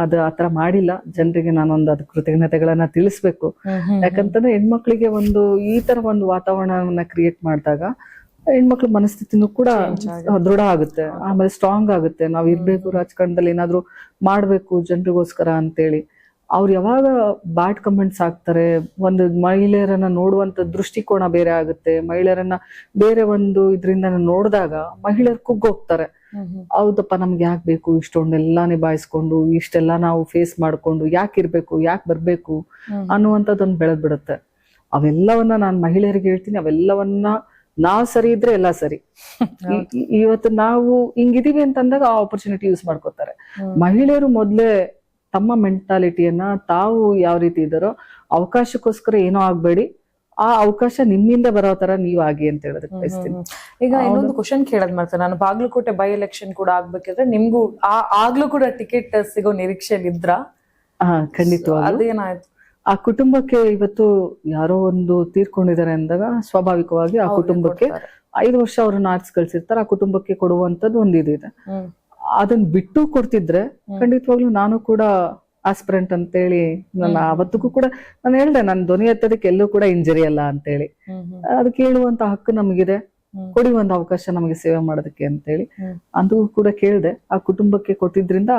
S2: ಅದು ಆತರ ಮಾಡಿಲ್ಲ. ಜನರಿಗೆ ನಾನೊಂದು ಅದ್ ಕೃತಜ್ಞತೆಗಳನ್ನ ತಿಳಿಸ್ಬೇಕು. ಯಾಕಂತಂದ್ರೆ ಹೆಣ್ಮಕ್ಳಿಗೆ ಒಂದು ಈ ತರ ಒಂದು ವಾತಾವರಣವನ್ನ ಕ್ರಿಯೇಟ್ ಮಾಡಿದಾಗ ಹೆಣ್ಮಕ್ಳ ಮನಸ್ಥಿತಿನೂ ಕೂಡ ದೃಢ ಆಗುತ್ತೆ, ಆಮೇಲೆ ಸ್ಟ್ರಾಂಗ್ ಆಗುತ್ತೆ. ನಾವ್ ಇರ್ಬೇಕು ರಾಜಕಾರಣದಲ್ಲಿ, ಏನಾದ್ರು ಮಾಡ್ಬೇಕು ಜನರಿಗೋಸ್ಕರ ಅಂತೇಳಿ. ಅವ್ರು ಯಾವಾಗ ಬ್ಯಾಡ್ ಕಮೆಂಟ್ಸ್ ಹಾಕ್ತಾರೆ, ಒಂದು ಮಹಿಳೆಯರನ್ನ ನೋಡುವಂತ ದೃಷ್ಟಿಕೋನ ಬೇರೆ ಆಗುತ್ತೆ. ಮಹಿಳೆಯರನ್ನ ಬೇರೆ ಒಂದು ಇದರಿಂದ ನೋಡಿದಾಗ ಮಹಿಳೆಯರು ಕುಗ್ಗೋಗ್ತಾರೆ. ಹೌದಪ್ಪ, ನಮ್ಗೆ ಯಾಕೆ ಬೇಕು ಇಷ್ಟೊಂದೆಲ್ಲ ನಿಭಾಯಿಸ್ಕೊಂಡು, ಇಷ್ಟೆಲ್ಲ ನಾವು ಫೇಸ್ ಮಾಡ್ಕೊಂಡು, ಯಾಕೆ ಇರ್ಬೇಕು, ಯಾಕೆ ಬರ್ಬೇಕು ಅನ್ನುವಂಥದ್ದೊಂದು ಬೆಳೆದ್ ಬಿಡುತ್ತೆ. ಅವೆಲ್ಲವನ್ನ ನಾನು ಮಹಿಳೆಯರಿಗೆ ಹೇಳ್ತೀನಿ, ಅವೆಲ್ಲವನ್ನ ನಾವ್ ಸರಿ ಇದ್ರೆ ಎಲ್ಲ ಸರಿ. ಇವತ್ತು ನಾವು ಹಿಂಗಿದೀವಿ ಅಂತಂದಾಗ ಆ ಆಪರ್ಚುನಿಟಿ ಯೂಸ್ ಮಾಡ್ಕೋತಾರೆ. ಮಹಿಳೆಯರು ಮೊದ್ಲೇ ತಮ್ಮ ಮೆಂಟಾಲಿಟಿಯನ್ನ ತಾವು ಯಾವ ರೀತಿ ಇದ್ದಾರೋ, ಅವಕಾಶಕ್ಕೋಸ್ಕರ ಏನೋ ಆಗ್ಬೇಡಿ, ಆ ಅವಕಾಶ ನಿಮ್ಮಿಂದ ಬರೋ ತರ ನೀವ್ ಆಗಿ ಅಂತ ಹೇಳೋದಕ್ಕೆ ಬಯಸ್ತೀನಿ.
S1: ಈಗ ಇನ್ನೊಂದು ಕ್ವಶನ್ ಕೇಳೋದ್ ಮಾಡ್ತಾರೆ, ನಾನು ಬಾಗಲಕೋಟೆ ಬೈ ಎಲೆಕ್ಷನ್ ಕೂಡ ಆಗ್ಬೇಕಿದ್ರೆ ನಿಮ್ಗೂ ಆಗ್ಲೂ ಕೂಡ ಟಿಕೆಟ್ ಸಿಗೋ ನಿರೀಕ್ಷೆಯಲ್ಲಿ ಇದ್ರ?
S2: ಖಂಡಿತವಾಗ್ಲೂ
S1: ಅದೇನಾಯ್ತು?
S2: ಆ ಕುಟುಂಬಕ್ಕೆ ಇವತ್ತು ಯಾರೋ ಒಂದು ತೀರ್ಕೊಂಡಿದ್ದಾರೆ ಅಂದಾಗ ಸ್ವಾಭಾವಿಕವಾಗಿ ಆ ಕುಟುಂಬಕ್ಕೆ 5 ವರ್ಷ ಅವ್ರನ್ನ ಆರ್ಸ್ ಕಳ್ಸಿರ್ತಾರೆ, ಆ ಕುಟುಂಬಕ್ಕೆ ಕೊಡುವಂತದ್ದು ಒಂದು ಇದಿದೆ. ಅದನ್ನ ಬಿಟ್ಟು ಕೊಡ್ತಿದ್ರೆ ಖಂಡಿತವಾಗ್ಲೂ ನಾನು ಕೂಡ ಆಸ್ಪಿರೆಂಟ್ ಅಂತೇಳಿ ನನ್ನ ಅವತ್ತಿಗೂ ಕೂಡ ನಾನು ಹೇಳ್ದೆ, ನನ್ನ ಧ್ವನಿ ಎತ್ತೋದಕ್ಕೆ ಎಲ್ಲೂ ಕೂಡ ಇಂಜರಿ ಅಲ್ಲ ಅಂತೇಳಿ. ಅದಕ್ಕೆ ಹೇಳುವಂತ ಹಕ್ಕು ನಮಗಿದೆ, ಕೊಡಿ ಒಂದು ಅವಕಾಶ ನಮಗೆ ಸೇವೆ ಮಾಡೋದಕ್ಕೆ ಅಂತೇಳಿ ಅದು ಕೂಡ ಕೇಳ್ದೆ. ಆ ಕುಟುಂಬಕ್ಕೆ ಕೊಟ್ಟಿದ್ರಿಂದ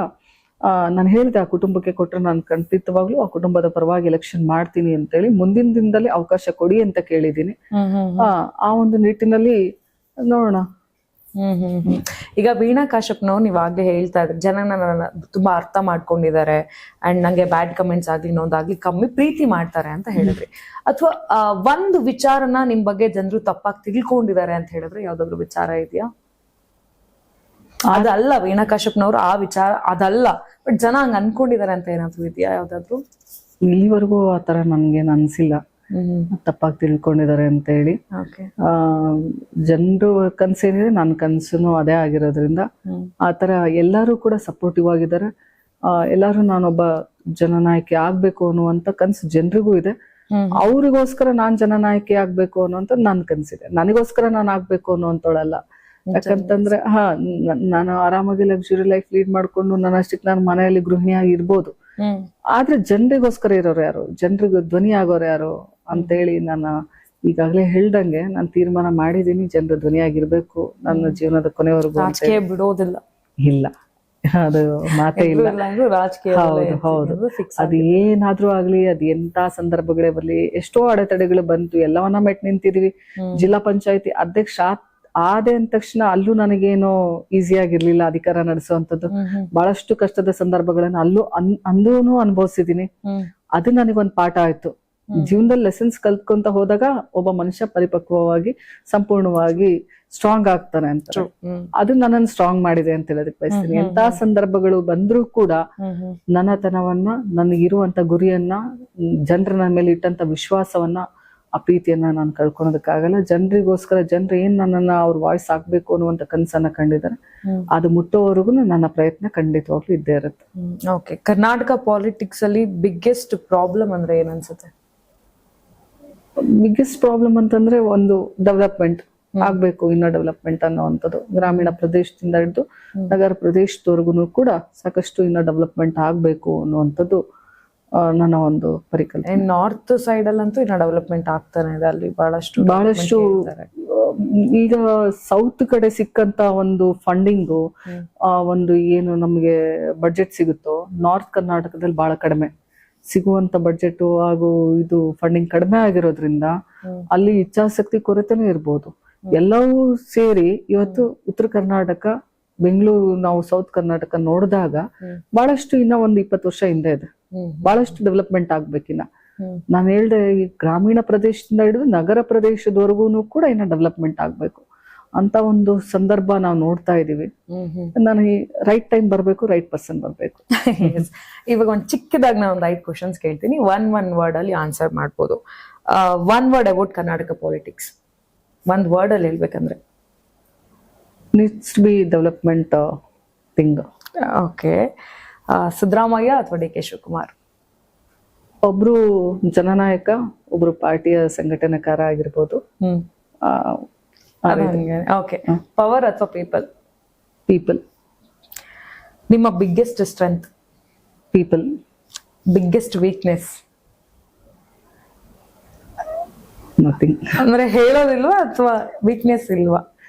S2: ನಾನು ಹೇಳ್ದೆ, ಆ ಕುಟುಂಬಕ್ಕೆ ಕೊಟ್ರೆ ನಾನು ಖಂಡಿತವಾಗ್ಲೂ ಆ ಕುಟುಂಬದ ಪರವಾಗಿ ಎಲೆಕ್ಷನ್ ಮಾಡ್ತೀನಿ ಅಂತೇಳಿ ಮುಂದಿನ ದಿನದಲ್ಲಿ ಅವಕಾಶ ಕೊಡಿ ಅಂತ ಕೇಳಿದೀನಿ. ಆ ಒಂದು ನಿಟ್ಟಿನಲ್ಲಿ ನೋಡೋಣ.
S1: ಈಗ ವೀಣಾ ಕಾಶ್ಯಪ್ನವ್ರು ನೀವಾಗ್ಲೇ ಹೇಳ್ತಾ ಇದ್ರಿ, ಜನ ನನ್ನ ತುಂಬಾ ಅರ್ಥ ಮಾಡ್ಕೊಂಡಿದ್ದಾರೆ ಅಂಡ್ ನಂಗೆ ಬ್ಯಾಡ್ ಕಮೆಂಟ್ಸ್ ಆಗ್ಲಿ ಇನ್ನೊಂದಾಗ್ಲಿ ಕಮ್ಮಿ ಪ್ರೀತಿ ಮಾಡ್ತಾರೆ ಅಂತ ಹೇಳಿದ್ರಿ. ಅಥವಾ ಒಂದು ವಿಚಾರನ ನಿಮ್ ಬಗ್ಗೆ ಜನರು ತಪ್ಪಾಗಿ ತಿಳ್ಕೊಂಡಿದ್ದಾರೆ ಅಂತ ಹೇಳಿದ್ರೆ ಯಾವ್ದಾದ್ರು ವಿಚಾರ ಇದೆಯಾ? ಅದಲ್ಲ ವೀಣಾ ಕಾಶ್ಯಪ್ನವ್ರು ಆ ವಿಚಾರ ಅದಲ್ಲ, ಬಟ್ ಜನ ಹಂಗ ಅನ್ಕೊಂಡಿದ್ದಾರೆ ಅಂತ ಏನಾದ್ರು ಇದೆಯಾ ಯಾವ್ದಾದ್ರು?
S2: ಇಲ್ಲಿವರೆಗೂ ಆತರ ನನ್ಗೇನ್ ಅನ್ಸಿಲ್ಲ ತಪ್ಪಾಗಿ ತಿಳ್ಕೊಂಡಿದ್ದಾರೆ ಅಂತ ಹೇಳಿ. ಜನರು ಕನ್ಸೇನಿದೆ, ನನ್ನ ಕನ್ಸುನು ಅದೇ ಆಗಿರೋದ್ರಿಂದ ಆತರ ಎಲ್ಲಾರು ಕೂಡ ಸಪೋರ್ಟಿವ್ ಆಗಿದ್ದಾರೆ. ಎಲ್ಲಾರು ನಾನೊಬ್ಬ ಜನನಾಯಕಿ ಆಗ್ಬೇಕು ಅನ್ನುವಂತ ಕನ್ಸು ಜನರಿಗೂ ಇದೆ. ಅವ್ರಿಗೋಸ್ಕರ ನಾನ್ ಜನನಾಯಕಿ ಆಗ್ಬೇಕು ಅನ್ನುವಂತ ನನ್ ಕನ್ಸಿದೆ. ನನಗೋಸ್ಕರ ನಾನ್ ಆಗ್ಬೇಕು ಅನ್ನುವಂತೊಳಲ್ಲ. ಯಾಕಂತಂದ್ರೆ ನಾನು ಆರಾಮಾಗಿ ಲಕ್ಸುರಿ ಲೈಫ್ ಲೀಡ್ ಮಾಡ್ಕೊಂಡು ನನ್ನಷ್ಟಕ್ಕೆ ನಾನು ಮನೆಯಲ್ಲಿ ಗೃಹಿಣಿಯಾಗಿ ಇರ್ಬೋದು, ಆದ್ರೆ ಜನರಿಗೋಸ್ಕರ ಇರೋರು ಯಾರು, ಜನರಿಗೆ ಧ್ವನಿ ಆಗೋರು ಯಾರು ಅಂತೇಳಿ ನಾನು ಈಗಾಗ್ಲೇ ಹೇಳ್ದಂಗೆ ನಾನು ತೀರ್ಮಾನ ಮಾಡಿದೀನಿ. ಜನರ ಧ್ವನಿಯಾಗಿರ್ಬೇಕು ನನ್ನ ಜೀವನದ ಕೊನೆವರೆಗೂ.
S1: ಬಿಡೋದಿಲ್ಲ,
S2: ಇಲ್ಲ ಅದು ಮಾತೇ ಇಲ್ಲ. ಹೌದು ಹೌದು, ಅದು ಏನಾದ್ರೂ ಆಗ್ಲಿ, ಅದ್ ಎಂತ ಸಂದರ್ಭಗಳೇ ಬರ್ಲಿ, ಎಷ್ಟೋ ಅಡೆತಡೆಗಳು ಬಂತು, ಎಲ್ಲವನ್ನ ಮೆಟ್ ನಿಂತಿದೀವಿ. ಜಿಲ್ಲಾ ಪಂಚಾಯತಿ ಅಧ್ಯಕ್ಷ ಆದೆ ಅಂದ ತಕ್ಷಣ ಅಲ್ಲೂ ನನಗೇನೋ ಈಸಿ ಆಗಿರ್ಲಿಲ್ಲ ಅಧಿಕಾರ ನಡೆಸುವಂತದ್ದು. ಬಹಳಷ್ಟು ಕಷ್ಟದ ಸಂದರ್ಭಗಳನ್ನ ಅಂದೂನು ಅನುಭವಿಸಿದೀನಿ. ಅದು ನನಗೊಂದ್ ಪಾಠ ಆಯ್ತು. ಜೀವನದಲ್ಲಿ ಲೆಸನ್ಸ್ ಕಲ್ತ್ಕೊಂತ ಹೋದಾಗ ಒಬ್ಬ ಮನುಷ್ಯ ಪರಿಪಕ್ವವಾಗಿ ಸಂಪೂರ್ಣವಾಗಿ ಸ್ಟ್ರಾಂಗ್ ಆಗ್ತಾನೆ ಅಂತ. ಅದು ನನ್ನನ್ನು ಸ್ಟ್ರಾಂಗ್ ಮಾಡಿದೆ ಅಂತ ಹೇಳೋದಕ್ಕೆ ಬಯಸ್ತೀನಿ. ಎಂತ ಸಂದರ್ಭಗಳು ಬಂದ್ರೂ ಕೂಡ ನನ್ನತನವನ್ನ, ನನಗಿರುವಂತ ಗುರಿಯನ್ನ, ಜನರ ನನ್ನ ಮೇಲೆ ಇಟ್ಟಂತ ವಿಶ್ವಾಸವನ್ನ, ಆ ಪ್ರೀತಿಯನ್ನ ನಾನು ಕಳ್ಕೊಳೋದಕ್ಕಾಗಲ್ಲ. ಜನರಿಗೋಸ್ಕರ ಜನರು ಏನ್ ನನ್ನನ್ನ ಅವ್ರ ವಾಯ್ಸ್ ಆಗ್ಬೇಕು ಅನ್ನುವಂತ ಕನಸನ್ನ ಕಂಡಿದ್ದಾರೆ. ಅದು ಮುಟ್ಟೋವರೆಗೂ ನನ್ನ ಪ್ರಯತ್ನ ಖಂಡಿತವಾಗ್ಲೂ ಇದ್ದೇ ಇರುತ್ತೆ.
S1: ಓಕೆ, ಕರ್ನಾಟಕ ಪಾಲಿಟಿಕ್ಸ್ ಅಲ್ಲಿ ಬಿಗ್ಗೆಸ್ಟ್ ಪ್ರಾಬ್ಲಮ್ ಅಂದ್ರೆ ಏನ್ ಅನ್ಸುತ್ತೆ?
S2: ಬಿಗ್ಗೆಸ್ಟ್ ಪ್ರಾಬ್ಲಮ್ ಅಂತಂದ್ರೆ ಒಂದು ಡೆವಲಪ್ಮೆಂಟ್ ಆಗ್ಬೇಕು, ಇನ್ನೂ ಡೆವಲಪ್ಮೆಂಟ್ ಅನ್ನೋವಂಥದ್ದು. ಗ್ರಾಮೀಣ ಪ್ರದೇಶದಿಂದ ಹಿಡಿದು ನಗರ ಪ್ರದೇಶದವರೆಗೂ ಕೂಡ ಸಾಕಷ್ಟು ಇನ್ನೂ ಡೆವಲಪ್ಮೆಂಟ್ ಆಗ್ಬೇಕು ಅನ್ನುವಂಥದ್ದು ನನ್ನ ಒಂದು ಪರಿಕಲ್ಪನೆ.
S1: ನಾರ್ತ್ ಸೈಡ್ ಅಲ್ಲಂತೂ ಇನ್ನ ಡೆವಲಪ್ಮೆಂಟ್ ಆಗ್ತಾನೆ ಇದೆ, ಅಲ್ಲಿ ಬಹಳಷ್ಟು
S2: ಈಗ ಸೌತ್ ಕಡೆ ಸಿಕ್ಕಂತ ಒಂದು ಫಂಡಿಂಗು, ಒಂದು ಏನು ನಮ್ಗೆ ಬಡ್ಜೆಟ್ ಸಿಗುತ್ತೋ, ನಾರ್ತ್ ಕರ್ನಾಟಕದಲ್ಲಿ ಬಹಳ ಕಡಿಮೆ ಸಿಗುವಂತ ಬಡ್ಜೆಟ್ ಹಾಗೂ ಇದು ಫಂಡಿಂಗ್ ಕಡಿಮೆ ಆಗಿರೋದ್ರಿಂದ ಅಲ್ಲಿ ಇಚ್ಛಾಶಕ್ತಿ ಕೊರತೆನೂ ಇರ್ಬೋದು. ಎಲ್ಲವೂ ಸೇರಿ ಇವತ್ತು ಉತ್ತರ ಕರ್ನಾಟಕ, ಬೆಂಗಳೂರು, ನಾವು ಸೌತ್ ಕರ್ನಾಟಕ ನೋಡಿದಾಗ ಬಹಳಷ್ಟು ಇನ್ನ ಒಂದು 20 ವರ್ಷ ಹಿಂದೆ ಇದೆ. ಬಹಳಷ್ಟು ಡೆವಲಪ್ಮೆಂಟ್ ಆಗ್ಬೇಕಿನ್ನ. ನಾನು ಹೇಳ್ದೆ, ಈ ಗ್ರಾಮೀಣ ಪ್ರದೇಶದಿಂದ ಹಿಡಿದು ನಗರ ಪ್ರದೇಶದವರೆಗೂ ಕೂಡ ಇನ್ನ ಡೆವಲಪ್ಮೆಂಟ್ ಆಗ್ಬೇಕು ಅಂತ ಒಂದು ಸಂದರ್ಭ ನಾವು ನೋಡ್ತಾ ಇದೀವಿ. ನನಗೆ ರೈಟ್ ಟೈಮ್ ಬರ್ಬೇಕು, ರೈಟ್ ಪರ್ಸನ್ ಬರ್ಬೇಕು.
S1: ಇವಾಗ ಒಂದು ಚಿಕ್ಕದಾಗಿ ನಾನು ಒಂದು 5 ಕ್ವಶನ್ಸ್ ಕೇಳ್ತೀನಿ, ಒನ್ ವರ್ಡ್ ಅಲ್ಲಿ ಆನ್ಸರ್ ಮಾಡ್ಬೋದು. One word about Karnataka politics, ಒಂದ್ ವರ್ಡ್ ಅಲ್ಲಿ ಹೇಳ್ಬೇಕಂದ್ರೆ?
S2: Needs to be development thing.
S1: Okay, Siddaramaiah ಅಥವಾ ಡಿ ಕೆ ಶಿವಕುಮಾರ್?
S2: ಒಬ್ರು ಜನನಾಯಕ, ಒಬ್ರು ಪಾರ್ಟಿಯ ಸಂಘಟನಾಕಾರ ಆಗಿರ್ಬೋದು.
S1: ಓಕೆ, ಪವರ್ ಅಥವಾ ಪೀಪಲ್?
S2: ಪೀಪಲ್.
S1: ನಿಮ್ಮ biggest strength?
S2: People.
S1: Biggest weakness?
S2: Nothing.
S1: ಅಂದ್ರೆ ಹೇಳೋದಿಲ್ವಾ ಅಥವಾ ವೀಕ್ನೆಸ್ ಇಲ್ವಾ?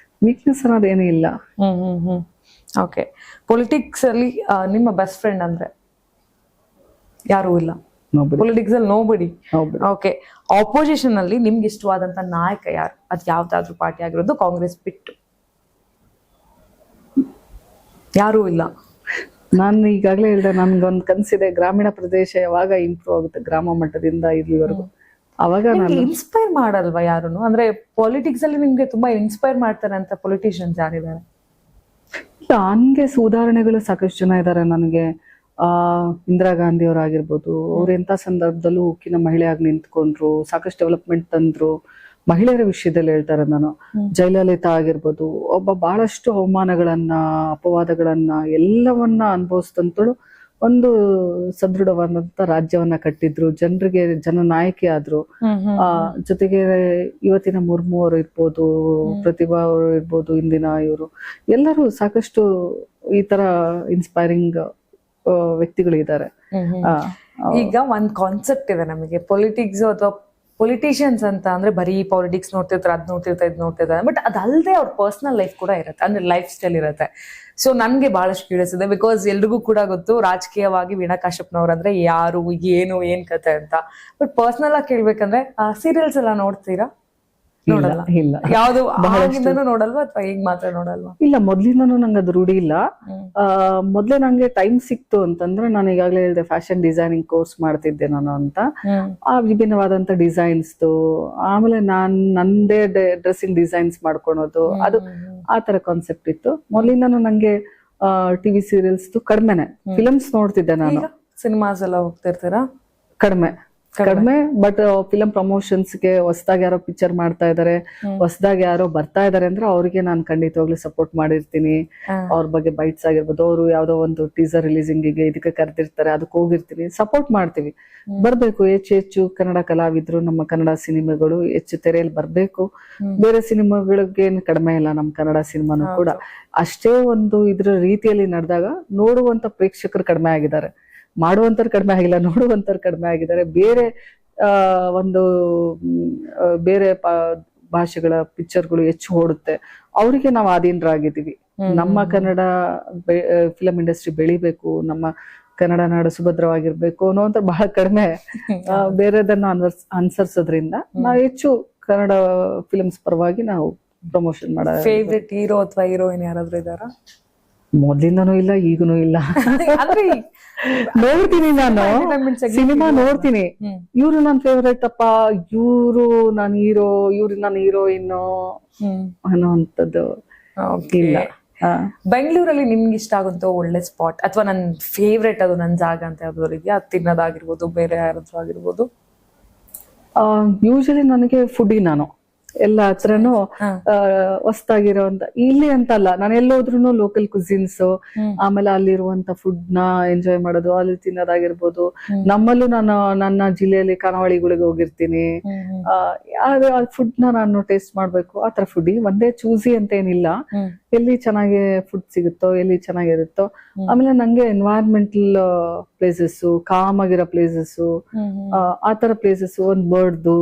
S2: ವೀಕ್ನೆಸ್ ಅನ್ನೋದೇನು ಇಲ್ಲ.
S1: ಓಕೆ, ಪೊಲಿಟಿಕ್ಸ್ ಅಲ್ಲಿ ನಿಮ್ಮ ಬೆಸ್ಟ್ ಫ್ರೆಂಡ್ ಅಂದ್ರೆ ಯಾರು ಇಲ್ಲ? ಪೊಲಿಟಿಕ್ಸ್ ಅಲ್ಲಿ ನೋಬಡಿ. ಓಕೆ, ಆಪೋಸಿಷನ್ ಅಲ್ಲಿ ನಿಮ್ಗೆ ಇಷ್ಟವಾದಂತ ನಾಯಕ ಯಾರು? ಅದ್ ಯಾವ್ದಾದ್ರು ಪಾರ್ಟಿ ಆಗಿರೋದು, ಕಾಂಗ್ರೆಸ್ ಬಿಟ್ಟು? ಯಾರು ಇಲ್ಲ.
S2: ನಾನು ಈಗಾಗಲೇ ಹೇಳ್ದೆ, ನನ್ಗೊಂದು ಕನ್ಸಿದೆ, ಗ್ರಾಮೀಣ ಪ್ರದೇಶ ಯಾವಾಗ ಇಂಪ್ರೂವ್ ಆಗುತ್ತೆ ಗ್ರಾಮ ಮಟ್ಟದಿಂದ ಇಲ್ಲಿವರೆಗೂ, ಅವಾಗ ನಾನು
S1: ಇನ್ಸ್ಪೈರ್ ಮಾಡಲ್ವಾ ಯಾರುನು? ಅಂದ್ರೆ ಪಾಲಿಟಿಕ್ಸ್ ಅಲ್ಲಿ ನಿಮ್ಗೆ ತುಂಬಾ ಇನ್ಸ್ಪೈರ್ ಮಾಡ್ತಾರೆ ಅಂತ ಪೊಲಿಟಿಷಿಯನ್ಸ್ ಯಾರಿದ್ದಾರೆ?
S2: ಹಂಗೆ ಉದಾಹರಣೆಗಳು ಸಾಕಷ್ಟು ಜನ ಇದ್ದಾರೆ ನನಗೆ. ಇಂದಿರಾ ಗಾಂಧಿ ಅವರಾಗಿರ್ಬೋದು, ಅವ್ರು ಎಂತ ಸಂದರ್ಭದಲ್ಲೂ ಉಕ್ಕಿನ ಮಹಿಳೆಯಾಗಿ ನಿಂತ್ಕೊಂಡ್ರು, ಸಾಕಷ್ಟು ಡೆವಲಪ್ಮೆಂಟ್ ತಂದ್ರು. ಮಹಿಳೆಯರ ವಿಷಯದಲ್ಲಿ ಹೇಳ್ತಾರೆ ನಾನು. ಜಯಲಲಿತಾ ಆಗಿರ್ಬೋದು, ಒಬ್ಬ ಬಹಳಷ್ಟು ಅವಮಾನಗಳನ್ನ, ಅಪವಾದಗಳನ್ನ ಎಲ್ಲವನ್ನ ಅನುಭವಿಸ್ತಂತಳು ಒಂದು ಸದೃಢವಾದಂತ ರಾಜ್ಯವನ್ನ ಕಟ್ಟಿದ್ರು, ಜನರಿಗೆ ಜನನಾಯಕಿ ಆದ್ರು. ಜೊತೆಗೆ ಇವತ್ತಿನ ಮುರ್ಮು ಅವರು ಇರ್ಬೋದು, ಪ್ರತಿಭಾ ಅವರು ಇರ್ಬೋದು, ಇಂದಿನ ಇವರು ಎಲ್ಲರೂ ಸಾಕಷ್ಟು ಈ ತರ ಇನ್ಸ್ಪೈರಿಂಗ್ ವ್ಯಕ್ತಿಗಳಿದ್ದಾರೆ.
S1: ಈಗ ಒಂದ್ ಕಾನ್ಸೆಪ್ಟ್ ಇದೆ ನಮಗೆ, ಪೊಲಿಟಿಕ್ಸ್ ಅಥವಾ ಪೊಲಿಟಿಷಿಯನ್ಸ್ ಅಂತ ಅಂದ್ರೆ ಬರೀ ಪಾಲಿಟಿಕ್ಸ್ ನೋಡ್ತಿರ್ತಾರೆ, ಅದ್ ನೋಡ್ತಿರ್ತಾರೆ, ಇದ್ ನೋಡ್ತಿರ್ತಾರೆ, ಬಟ್ ಅದಲ್ಲದೆ ಅವ್ರ ಪರ್ಸನಲ್ ಲೈಫ್ ಕೂಡ ಇರುತ್ತೆ, ಅಂದ್ರೆ ಲೈಫ್ ಸ್ಟೈಲ್ ಇರುತ್ತೆ. ಸೊ ನನ್ಗೆ ಬಹಳಷ್ಟು ಕ್ಯೂರಿಯಸ್ ಇದೆ, ಬಿಕಾಸ್ ಎಲ್ರಿಗೂ ಕೂಡ ಗೊತ್ತು ರಾಜಕೀಯವಾಗಿ ವೀಣಾ ಕಾಶ್ಯಪ್ನವ್ರು ಅಂದ್ರೆ ಯಾರು, ಏನ್ ಕತೆ ಅಂತ. ಬಟ್ ಪರ್ಸನಲ್ ಆಗಿ ಕೇಳ್ಬೇಕಂದ್ರೆ ಸೀರಿಯಲ್ಸ್ ಎಲ್ಲ ನೋಡ್ತೀರಾ? ನೋಡಲ್ಲ.
S2: ಇಲ್ಲ,
S1: ಯಾವ್ದು ಆಗಿಂದನೂ ನೋಡಲ್ವಾ ಅಥವಾ ಈಗ ಮಾತ್ರ ನೋಡಲ್ವಾ?
S2: ಇಲ್ಲ, ಮೊದ್ಲಿಂದನೂ ನಂಗೆ ಅದು ರೂಢಿ ಇಲ್ಲ. ಮೊದ್ಲೇ ನಂಗೆ ಟೈಮ್ ಸಿಕ್ತು ಅಂತಂದ್ರೆ, ನಾನು ಈಗಾಗಲೇ ಹೇಳಿದೆ ಫ್ಯಾಷನ್ ಡಿಸೈನಿಂಗ್ ಕೋರ್ಸ್ ಮಾಡ್ತಿದ್ದೆ ನಾನು ಅಂತ. ಆ ವಿಭಿನ್ನವಾದಂತ ಡಿಸೈನ್ಸ್, ಆಮೇಲೆ ನಂದೇ ಡ್ರೆಸ್ಸಿಂಗ್ ಡಿಸೈನ್ಸ್ ಮಾಡ್ಕೊಳೋದು, ಅದು ಆ ತರ ಕಾನ್ಸೆಪ್ಟ್ ಇತ್ತು. ಮೊದ್ಲಿಂದನೂ ನಂಗೆ ಟಿವಿ ಸೀರಿಯಲ್ಸ್ ಕಡಿಮೆನೆ. ಫಿಲಮ್ಸ್ ನೋಡ್ತಿದ್ದೆ ನಾನು.
S1: ಸಿನಿಮಾಸ್ ಎಲ್ಲ ಹೋಗ್ತಿರ್ತೀರಾ?
S2: ಕಡಿಮೆ, ಬಟ್ ಫಿಲಂ ಪ್ರಮೋಷನ್ಸ್ ಗೆ ಹೊಸದಾಗಿ ಯಾರೋ ಪಿಕ್ಚರ್ ಮಾಡ್ತಾ ಇದಾರೆ, ಹೊಸದಾಗಿ ಯಾರೋ ಬರ್ತಾ ಇದಾರೆ ಅಂದ್ರೆ ಅವ್ರಿಗೆ ನಾನು ಖಂಡಿತವಾಗ್ಲೂ ಸಪೋರ್ಟ್ ಮಾಡಿರ್ತೀನಿ. ಅವ್ರ ಬಗ್ಗೆ ಬೈಟ್ಸ್ ಆಗಿರ್ಬೋದು, ಅವರು ಯಾವ್ದೋ ಒಂದು ಟೀಸರ್ ರಿಲೀಸಿಂಗ್ ಗೆ ಇದಕ್ಕೆ ಕರೆದಿರ್ತಾರೆ, ಅದಕ್ಕೆ ಹೋಗಿರ್ತೀನಿ, ಸಪೋರ್ಟ್ ಮಾಡ್ತೀವಿ. ಬರ್ಬೇಕು, ಹೆಚ್ಚು ಕನ್ನಡ ಕಲಾವಿದ್ರು, ನಮ್ಮ ಕನ್ನಡ ಸಿನಿಮಾಗಳು ಹೆಚ್ಚು ತೆರೆಯಲ್ಲಿ ಬರ್ಬೇಕು. ಬೇರೆ ಸಿನಿಮಾಗಳಿಗೆ ಕಡಿಮೆ ಇಲ್ಲ, ನಮ್ಮ ಕನ್ನಡ ಸಿನಿಮಾನು ಕೂಡ ಅಷ್ಟೇ ಒಂದು ಇದ್ರ ರೀತಿಯಲ್ಲಿ ನಡೆದಾಗ ನೋಡುವಂತ ಪ್ರೇಕ್ಷಕರು ಕಡಿಮೆ ಆಗಿದ್ದಾರೆ, ಮಾಡುವಂತವ್ರು ಕಡಿಮೆ ಆಗಿಲ್ಲ, ನೋಡುವಂತವ್ರು ಕಡಿಮೆ ಆಗಿದ್ದಾರೆ. ಬೇರೆ ಒಂದು ಬೇರೆ ಭಾಷೆಗಳ ಪಿಕ್ಚರ್ಗಳು ಹೆಚ್ಚು ಓಡುತ್ತೆ, ಅವರಿಗೆ ನಾವು ಆಧೀನರಾಗಿದ್ದೀವಿ. ನಮ್ಮ ಕನ್ನಡ ಫಿಲಂ ಇಂಡಸ್ಟ್ರಿ ಬೆಳಿಬೇಕು, ನಮ್ಮ ಕನ್ನಡ ನಾಡು ಸುಭದ್ರವಾಗಿರ್ಬೇಕು ಅನ್ನೋಂತ ಬಹಳ ಕಡಿಮೆ. ಬೇರೆದನ್ನ ಅನುಸರಿಸೋದ್ರಿಂದ ನಾವು ಹೆಚ್ಚು ಕನ್ನಡ ಫಿಲಮ್ಸ್ ಪರವಾಗಿ ನಾವು ಪ್ರಮೋಷನ್ ಮಾಡ.
S1: ಫೇವ್ರೆಟ್ ಹೀರೋ ಅಥವಾ ಹೀರೋಯಿನ್ ಯಾರಾದ್ರೂ ಇದಾರಾ?
S2: ಮೊದ್ಲಿಂದನೂ ಇಲ್ಲ, ಈಗನೂ ಇಲ್ಲ. ನೋಡ್ತೀನಿ, ನಾನು ಸಿನಿಮಾ ನೋಡ್ತೀನಿ, ಇವ್ರು ನನ್ ಫೇವ್ರೇಟ್ ಅಪ್ಪ, ಇವ್ರು ನನ್ ಹೀರೋ, ಇವ್ರು ನನ್ ಹೀರೋಯಿನ್ ಅನ್ನೋಂಥದ್ದು ಇಲ್ಲ.
S1: ಬೆಂಗಳೂರಲ್ಲಿ ನಿಮ್ಗೆ ಇಷ್ಟ ಆಗುವಂತ ಒಳ್ಳೆ ಸ್ಪಾಟ್ ಅಥವಾ ನನ್ ಫೇವ್ರೇಟ್, ಅದು ನನ್ ಜಾಗ ಅಂತ ಯಾವ್ದಾದ್ರು ಇದೆಯಾ? ತಿನ್ನೋದಾಗಿರ್ಬೋದು, ಬೇರೆ ಯಾರಾದ್ರೂ ಆಗಿರ್ಬೋದು?
S2: ಯೂಶಲಿ ನನಗೆ ಫುಡಿ, ನಾನು ಎಲ್ಲ ಹತ್ರನು ಹೊಸ್ತಾಗಿರೋಂತ, ಇಲ್ಲಿ ಅಂತಲ್ಲ, ನಾನು ಎಲ್ಲೋದ್ರೂ ಲೋಕಲ್ ಕುಸಿನ್ಸ್, ಆಮೇಲೆ ಅಲ್ಲಿರುವಂತ ಫುಡ್ ನ ಎಂಜಾಯ್ ಮಾಡೋದು, ಅಲ್ಲಿ ತಿನ್ನೋದಾಗಿರ್ಬೋದು. ನಮ್ಮಲ್ಲೂ ನಾನು ನನ್ನ ಜಿಲ್ಲೆಯಲ್ಲಿ ಕರಾವಳಿಗಳಿಗೆ ಹೋಗಿರ್ತೀನಿ, ಫುಡ್ ನಾನು ಟೇಸ್ಟ್ ಮಾಡ್ಬೇಕು, ಆತರ ಫುಡ್ ಒಂದೇ ಚೂಸಿ ಅಂತ ಏನಿಲ್ಲ. ಎಲ್ಲಿ ಚೆನ್ನಾಗಿ ಫುಡ್ ಸಿಗುತ್ತೋ, ಎಲ್ಲಿ ಚೆನ್ನಾಗಿರುತ್ತೋ. ಆಮೇಲೆ ನಂಗೆ ಎನ್ವೈರನ್ಮೆಂಟಲ್ ಪ್ಲೇಸಸ್, ಕಾಮ್ ಆಗಿರೋ ಪ್ಲೇಸಸ್, ಆತರ ಪ್ಲೇಸಸ್, ಒಂದ್ ಬರ್ಡ್ದು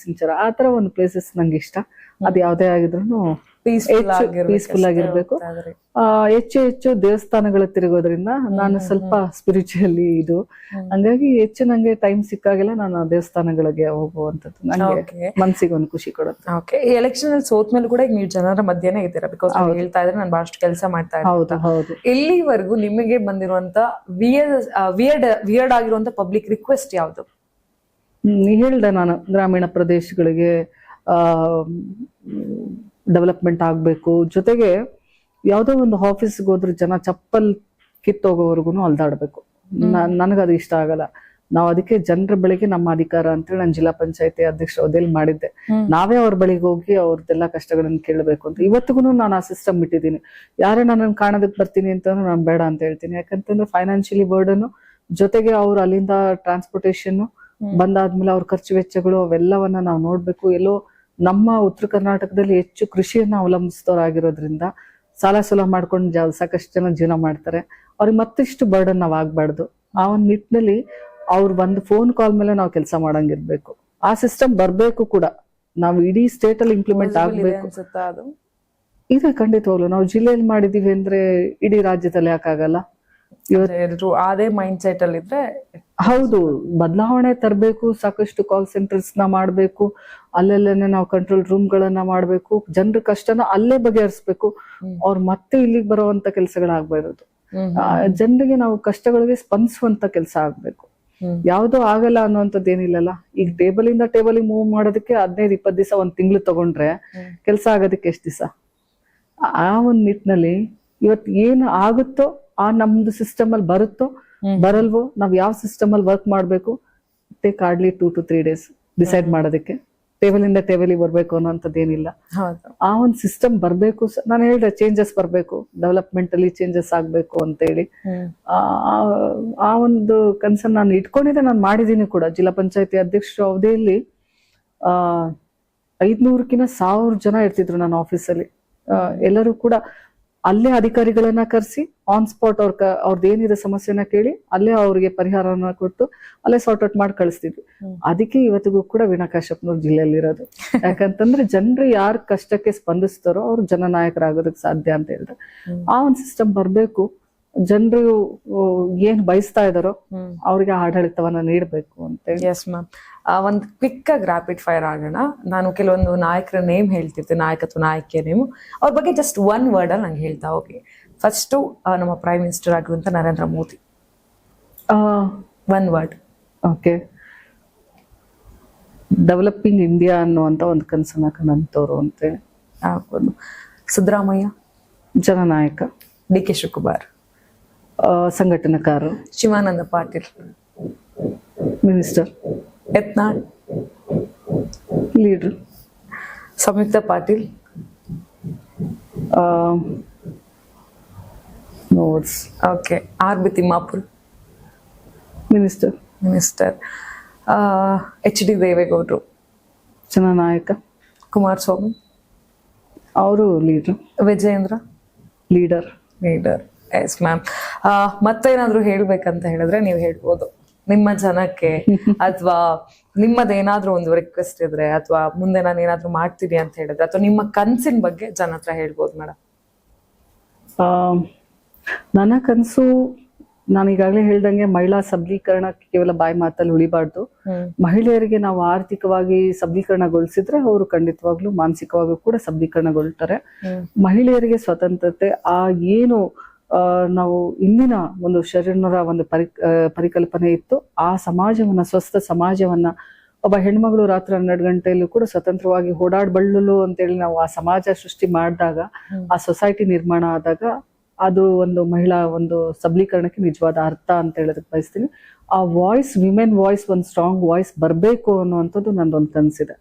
S2: ಸಿಂಚರ, ಆತರ ಒಂದು ಪ್ಲೇಸಸ್ ನಂಗೆ ಇಷ್ಟ. ಅದ್ ಯಾವ್ದೇ ಆಗಿದ್ರು ಪೀಸ್ಫುಲ್ ಆಗಿರ್ಬೇಕು. ಹೆಚ್ಚು ದೇವಸ್ಥಾನಗಳು ತಿರುಗೋದ್ರಿಂದ ನಾನು ಸ್ವಲ್ಪ ಸ್ಪಿರಿಚುವಲಿ ಇದು, ಹಂಗಾಗಿ ಹೆಚ್ಚು ನಂಗೆ ಟೈಮ್ ಸಿಕ್ಕಾಗೆಲ್ಲ ನಾನು ದೇವಸ್ಥಾನಗಳಿಗೆ ಹೋಗುವಂತದ್ದು ನಂಗೆ ಮನ್ಸಿಗೆ ಒಂದು ಖುಷಿ ಕೊಡುತ್ತೆ.
S1: ಓಕೆ, ಎಲೆಕ್ಷನ್ ಅಲ್ಲಿ ಸೋತ್ ಮೇಲೆ ಕೂಡ ಈಗ ನೀವು ಜನರ ಮಧ್ಯೆನೇ ಇದ್ದೀರಾ, ಬಿಕಾಸ್ ಹೇಳ್ತಾ ಇದ್ರೆ ನಾನು ಬಹಳಷ್ಟು ಕೆಲಸ ಮಾಡ್ತಾ ಇದ್ದೀನಿ.
S2: ಹೌದು.
S1: ಎಲ್ಲಿವರೆಗೂ ನಿಮಗೆ ಬಂದಿರುವಂತ ವಿಯರ್ಡ್ ಆಗಿರುವಂತ ಪಬ್ಲಿಕ್ ರಿಕ್ವೆಸ್ಟ್ ಯಾವ್ದು?
S2: ಹೇಳ್ದೆ ನಾನು, ಗ್ರಾಮೀಣ ಪ್ರದೇಶಗಳಿಗೆ ಡೆವಲಪ್ಮೆಂಟ್ ಆಗ್ಬೇಕು, ಜೊತೆಗೆ ಯಾವ್ದೋ ಒಂದು ಆಫೀಸ್ಗೆ ಹೋದ್ರೆ ಜನ ಚಪ್ಪಲ್ ಕಿತ್ತೋಗೋವರೆಗೂ ಅಲ್ದಾಡ್ಬೇಕು. ನನಗದು ಇಷ್ಟ ಆಗಲ್ಲ. ನಾವು ಅದಕ್ಕೆ ಜನರ ಬಳಿಗೆ ನಮ್ಮ ಅಧಿಕಾರ ಅಂತೇಳಿ ನಾನು ಜಿಲ್ಲಾ ಪಂಚಾಯತಿ ಅಧ್ಯಕ್ಷ ಹುದ್ದೆಯಲ್ಲಿ ಮಾಡಿದ್ದೆ. ನಾವೇ ಅವ್ರ ಬಳಿಗೆ ಹೋಗಿ ಅವ್ರದ್ದೆಲ್ಲ ಕಷ್ಟಗಳನ್ನ ಕೇಳಬೇಕು ಅಂತ. ಇವತ್ತಿಗೂ ನಾನು ಆ ಸಿಸ್ಟಮ್ ಬಿಟ್ಟಿದ್ದೀನಿ. ಯಾರೇ ನನ್ನನ್ನು ಕಾಣೋದಕ್ಕೆ ಬರ್ತೀನಿ ಅಂತಂದ್ರೆ ನಾನು ಬೇಡ ಅಂತ ಹೇಳ್ತೀನಿ. ಯಾಕಂತಂದ್ರೆ ಫೈನಾನ್ಷಿಯಲಿ ಬರ್ಡನ್, ಜೊತೆಗೆ ಅವ್ರು ಅಲ್ಲಿಂದ ಟ್ರಾನ್ಸ್ಪೋರ್ಟೇಶನ್ ಬಂದಾದ್ಮೇಲೆ ಅವ್ರ ಖರ್ಚು ವೆಚ್ಚಗಳು ಅವೆಲ್ಲವನ್ನ ನಾವು ನೋಡ್ಬೇಕು. ಎಲ್ಲೋ ನಮ್ಮ ಉತ್ತರ ಕರ್ನಾಟಕದಲ್ಲಿ ಹೆಚ್ಚು ಕೃಷಿಯನ್ನ ಅವಲಂಬಿಸಿದವರಾಗಿರೋದ್ರಿಂದ ಸಾಲ ಸುಲ ಮಾಡ್ಕೊಂಡು ಸಾಕಷ್ಟು ಜನ ಜೀವನ ಮಾಡ್ತಾರೆ. ಅವ್ರಿಗೆ ಮತ್ತಿಷ್ಟು ಬರ್ಡನ್ ನಾವ್ ಆಗ್ಬಾರ್ದು. ಆ ಒಂದು ನಿಟ್ಟಿನಲ್ಲಿ ಅವ್ರು ಬಂದು ಫೋನ್ ಕಾಲ್ ಮೇಲೆ ನಾವು ಕೆಲಸ ಮಾಡಂಗಿರ್ಬೇಕು. ಆ ಸಿಸ್ಟಮ್ ಬರ್ಬೇಕು ಕೂಡ. ನಾವು ಇಡೀ ಸ್ಟೇಟ್ ಅಲ್ಲಿ ಇಂಪ್ಲಿಮೆಂಟ್ ಆಗ್ಬೇಕು. ಇದೆ ಖಂಡಿತವಾಗ್ಲು. ನಾವು ಜಿಲ್ಲೆಯಲ್ಲಿ ಮಾಡಿದೀವಿ ಅಂದ್ರೆ ಇಡೀ ರಾಜ್ಯದಲ್ಲಿ ಯಾಕಾಗಲ್ಲ?
S1: ಅದೇ ಮೈಂಡ್ ಸೆಟ್ ಅಲ್ಲಿ ಇದ್ರೆ
S2: ಹೌದು, ಬದಲಾವಣೆ ತರಬೇಕು. ಸಾಕಷ್ಟು ಕಾಲ್ ಸೆಂಟರ್ಸ್ ನ ಮಾಡ್ಬೇಕು, ಅಲ್ಲೆಲ್ಲೇನೆ ನಾವು ಕಂಟ್ರೋಲ್ ರೂಮ್ ಗಳನ್ನ ಮಾಡ್ಬೇಕು, ಜನರ ಕಷ್ಟನ ಅಲ್ಲೇ ಬಗೆಹರಿಸ್ಬೇಕು. ಅವ್ರು ಮತ್ತೆ ಇಲ್ಲಿಗೆ ಬರುವಂತ ಕೆಲಸಗಳಾಗ್ಬಾರ್ದು. ಜನರಿಗೆ ನಾವು ಕಷ್ಟಗಳಿಗೆ ಸ್ಪಂದಿಸುವಂತ ಕೆಲಸ ಆಗ್ಬೇಕು. ಯಾವ್ದು ಆಗಲ್ಲ ಅನ್ನುವಂಥದ್ದು ಏನಿಲ್ಲಲ್ಲ. ಈಗ ಟೇಬಲ್ ಇಂದ ಟೇಬಲ್ ಮೂವ್ ಮಾಡೋದಕ್ಕೆ 15-20 ದಿವಸ, 1 ತಿಂಗಳು ತಗೊಂಡ್ರೆ ಕೆಲಸ ಆಗೋದಕ್ಕೆ ಎಷ್ಟು ದಿವಸ? ಆ ಒಂದ್ ನಿಟ್ಟಿನಲ್ಲಿ ಇವತ್ತು ಏನು ಆಗುತ್ತೋ ಆ ನಮ್ದು ಸಿಸ್ಟಮ್ ಅಲ್ಲಿ ಬರುತ್ತೋ ಬರಲ್ವೋ, ನಾವ್ ಯಾವ ಸಿಸ್ಟಮ್ ಅಲ್ಲಿ ವರ್ಕ್ ಮಾಡ್ಬೇಕು, take hardly 2 to 3 days decide ಮಾಡೋದಕ್ಕೆ. ಟೇಬಲಿಂದ ಟೇಬಲಿಗೆ ಬರ್ಬೇಕು ಅನ್ನೋಂಥದ್ದೇನಿಲ್ಲ.
S1: ಹೌದು.
S2: ಆ ಒಂದು ಸಿಸ್ಟಮ್ ಬರ್ಬೇಕು. ನಾನು ಹೇಳಿದೆ ಚೇಂಜಸ್ ಬರ್ಬೇಕು, ಡೆವಲಪ್ಮೆಂಟ್ ಚೇಂಜಸ್ ಆಗ್ಬೇಕು ಅಂತ ಹೇಳಿ ಆ ಒಂದು ಕನ್ಸರ್ನ್ ನಾನು ಇಟ್ಕೊಂಡಿದ್ದೆ. ನಾನು ಮಾಡಿದ್ದೀನಿ ಕೂಡ. ಜಿಲ್ಲಾ ಪಂಚಾಯತಿ ಅಧ್ಯಕ್ಷರ ಅವಧಿಯಲ್ಲಿ 500ಕ್ಕಿಂತ 1000 ಜನ ಇರ್ತಿದ್ರು ನನ್ನ ಆಫೀಸಲ್ಲಿ. ಎಲ್ಲರೂ ಕೂಡ ಅಲ್ಲೇ ಅಧಿಕಾರಿಗಳನ್ನ ಕರೆಸಿ ಆನ್ ಸ್ಪಾಟ್ ಅವ್ರದ್ದು ಏನಿದೆ ಸಮಸ್ಯೆನ ಕೇಳಿ ಅಲ್ಲೇ ಅವ್ರಿಗೆ ಪರಿಹಾರನ ಕೊಟ್ಟು ಅಲ್ಲೇ ಸಾರ್ಟ್ ಔಟ್ ಮಾಡಿ ಕಳಿಸ್ತಿದ್ವಿ. ಅದಕ್ಕೆ ಇವತ್ತಿಗೂ ಕೂಡ ವೀಣಾ ಕಾಶ್ಯಪ್ನವ್ರು ಜಿಲ್ಲೆಯಲ್ಲಿ ಇರೋದು. ಯಾಕಂತಂದ್ರೆ ಜನರು ಯಾರ ಕಷ್ಟಕ್ಕೆ ಸ್ಪಂದಿಸ್ತಾರೋ ಅವ್ರು ಜನನಾಯಕರಾಗೋದಕ್ಕೆ ಸಾಧ್ಯ ಅಂತ ಹೇಳಿದ್ರೆ ಆ ಒಂದು ಸಿಸ್ಟಮ್ ಬರ್ಬೇಕು. ಜನರು ಏನ್ ಬಯಸ್ತಾ ಇದಾರೋ ಅವ್ರಿಗೆ ಆಡಳಿತವನ್ನ ನೀಡಬೇಕು ಅಂತ ಹೇಳಿ.
S1: Yes ma'am. ಒಂದು ಕ್ವಿಕ್ ಆಗಿ ರ್ಯಾಪಿಡ್ ಫೈರ್ ಆಗೋಣ. ನಾನು ಕೆಲವೊಂದು ನಾಯಕರ ನೇಮ್ ಹೇಳ್ತಿರ್ತೀನಿ, ನಾಯಕತ್ವ ನಾಯಕಿಯ ನೇಮು. ಅವ್ರ ಬಗ್ಗೆ ಜಸ್ಟ್ ಒನ್ ವರ್ಡ್ ಅಲ್ಲಿ ನಂಗೆ ಹೇಳ್ತಾ ಹೋಗಿ. ಫಸ್ಟು ನಮ್ಮ ಪ್ರೈಮ್ ಮಿನಿಸ್ಟರ್ ಆಗಿರುವಂತ Narendra Modi. One word.
S2: Okay. Developing India ಅನ್ನುವಂತ ಒಂದು ಕನಸನ್ನ ಕಂಡಂತವ್ರು ಅಂತ
S1: ಆಗ್ಬೋದು. ಸಿದ್ದರಾಮಯ್ಯ.
S2: ಜನನಾಯಕ.
S1: DK ಶಿವಕುಮಾರ್.
S2: ಸಂಘಟನಾಕಾರರು.
S1: Shivananda Patil.
S2: Minister.
S1: Yatnal.
S2: Leader.
S1: Samyukta Patil.
S2: Notes.
S1: Okay. RB Timmapur.
S2: Minister.
S1: HD ದೇವೇಗೌಡರು.
S2: ಜನನಾಯಕ.
S1: ಕುಮಾರಸ್ವಾಮಿ.
S2: ಅವರು leader.
S1: Vijayendra.
S2: Leader.
S1: Yes ma'am. ಮತ್ತೇನಾದ್ರೂ ಹೇಳ್ಬೇಕಂತ ಹೇಳಿದ್ರೆ ನೀವು ಹೇಳ್ಬೋದು ನಿಮ್ಮ ಜನಕ್ಕೆ, ಅಥವಾ ನಿಮ್ಮದೇನಾದ್ರೂ ಒಂದು ರಿಕ್ವೆಸ್ಟ್ ಇದ್ರೆ, ಅಥವಾ ಮುಂದೆ ನಾನು ಏನಾದ್ರೂ ಮಾಡ್ತೀನಿ ಅಂತ ಹೇಳಿದ್ರೆ, ಅಥವಾ ನಿಮ್ಮ ಕನ್ಸಿನ ಬಗ್ಗೆ ಜನ ಹತ್ರ ಹೇಳ್ಬೋದು ಮೇಡಮ್.
S2: ನನ್ನ ಕನಸು ನಾನು ಈಗಾಗಲೇ ಹೇಳ್ದಂಗೆ ಮಹಿಳಾ ಸಬಲೀಕರಣ ಕೇವಲ ಬಾಯಿ ಮಾತಲ್ಲಿ ಉಳಿಬಾರ್ದು. ಮಹಿಳೆಯರಿಗೆ ನಾವು ಆರ್ಥಿಕವಾಗಿ ಸಬಲೀಕರಣಗೊಳಿಸಿದ್ರೆ ಅವರು ಖಂಡಿತವಾಗ್ಲೂ ಮಾನಸಿಕವಾಗೂ ಕೂಡ ಸಬಲೀಕರಣಗೊಳ್ತಾರೆ. ಮಹಿಳೆಯರಿಗೆ ಸ್ವತಂತ್ರತೆ, ಆ ಏನು ನಾವು ಇಂದಿನ ಒಂದು ಶರೀರನ ಒಂದು ಪರಿಕಲ್ಪನೆ ಇತ್ತು, ಆ ಸಮಾಜವನ್ನ, ಸ್ವಸ್ಥ ಸಮಾಜವನ್ನ, ಒಬ್ಬ ಹೆಣ್ಮಗಳು ರಾತ್ರಿ 12 ಗಂಟೆಯಲ್ಲೂ ಕೂಡ ಸ್ವತಂತ್ರವಾಗಿ ಓಡಾಡಬಲ್ಲಲು ಅಂತೇಳಿ ನಾವು ಆ ಸಮಾಜ ಸೃಷ್ಟಿ ಮಾಡಿದಾಗ, ಆ ಸೊಸೈಟಿ ನಿರ್ಮಾಣ ಆದಾಗ, ಅದು ಒಂದು ಮಹಿಳಾ ಒಂದು ಸಬಲೀಕರಣಕ್ಕೆ ನಿಜವಾದ ಅರ್ಥ ಅಂತ ಹೇಳೋದಕ್ಕೆ ಬಯಸ್ತೀನಿ. ಆ ವಾಯ್ಸ್, ವಿಮೆನ್ ವಾಯ್ಸ್, ಒಂದು ಸ್ಟ್ರಾಂಗ್ ವಾಯ್ಸ್ ಬರಬೇಕು ಅನ್ನುವಂಥದ್ದು ನಂದೊಂದು ಕನಸಿದೆ.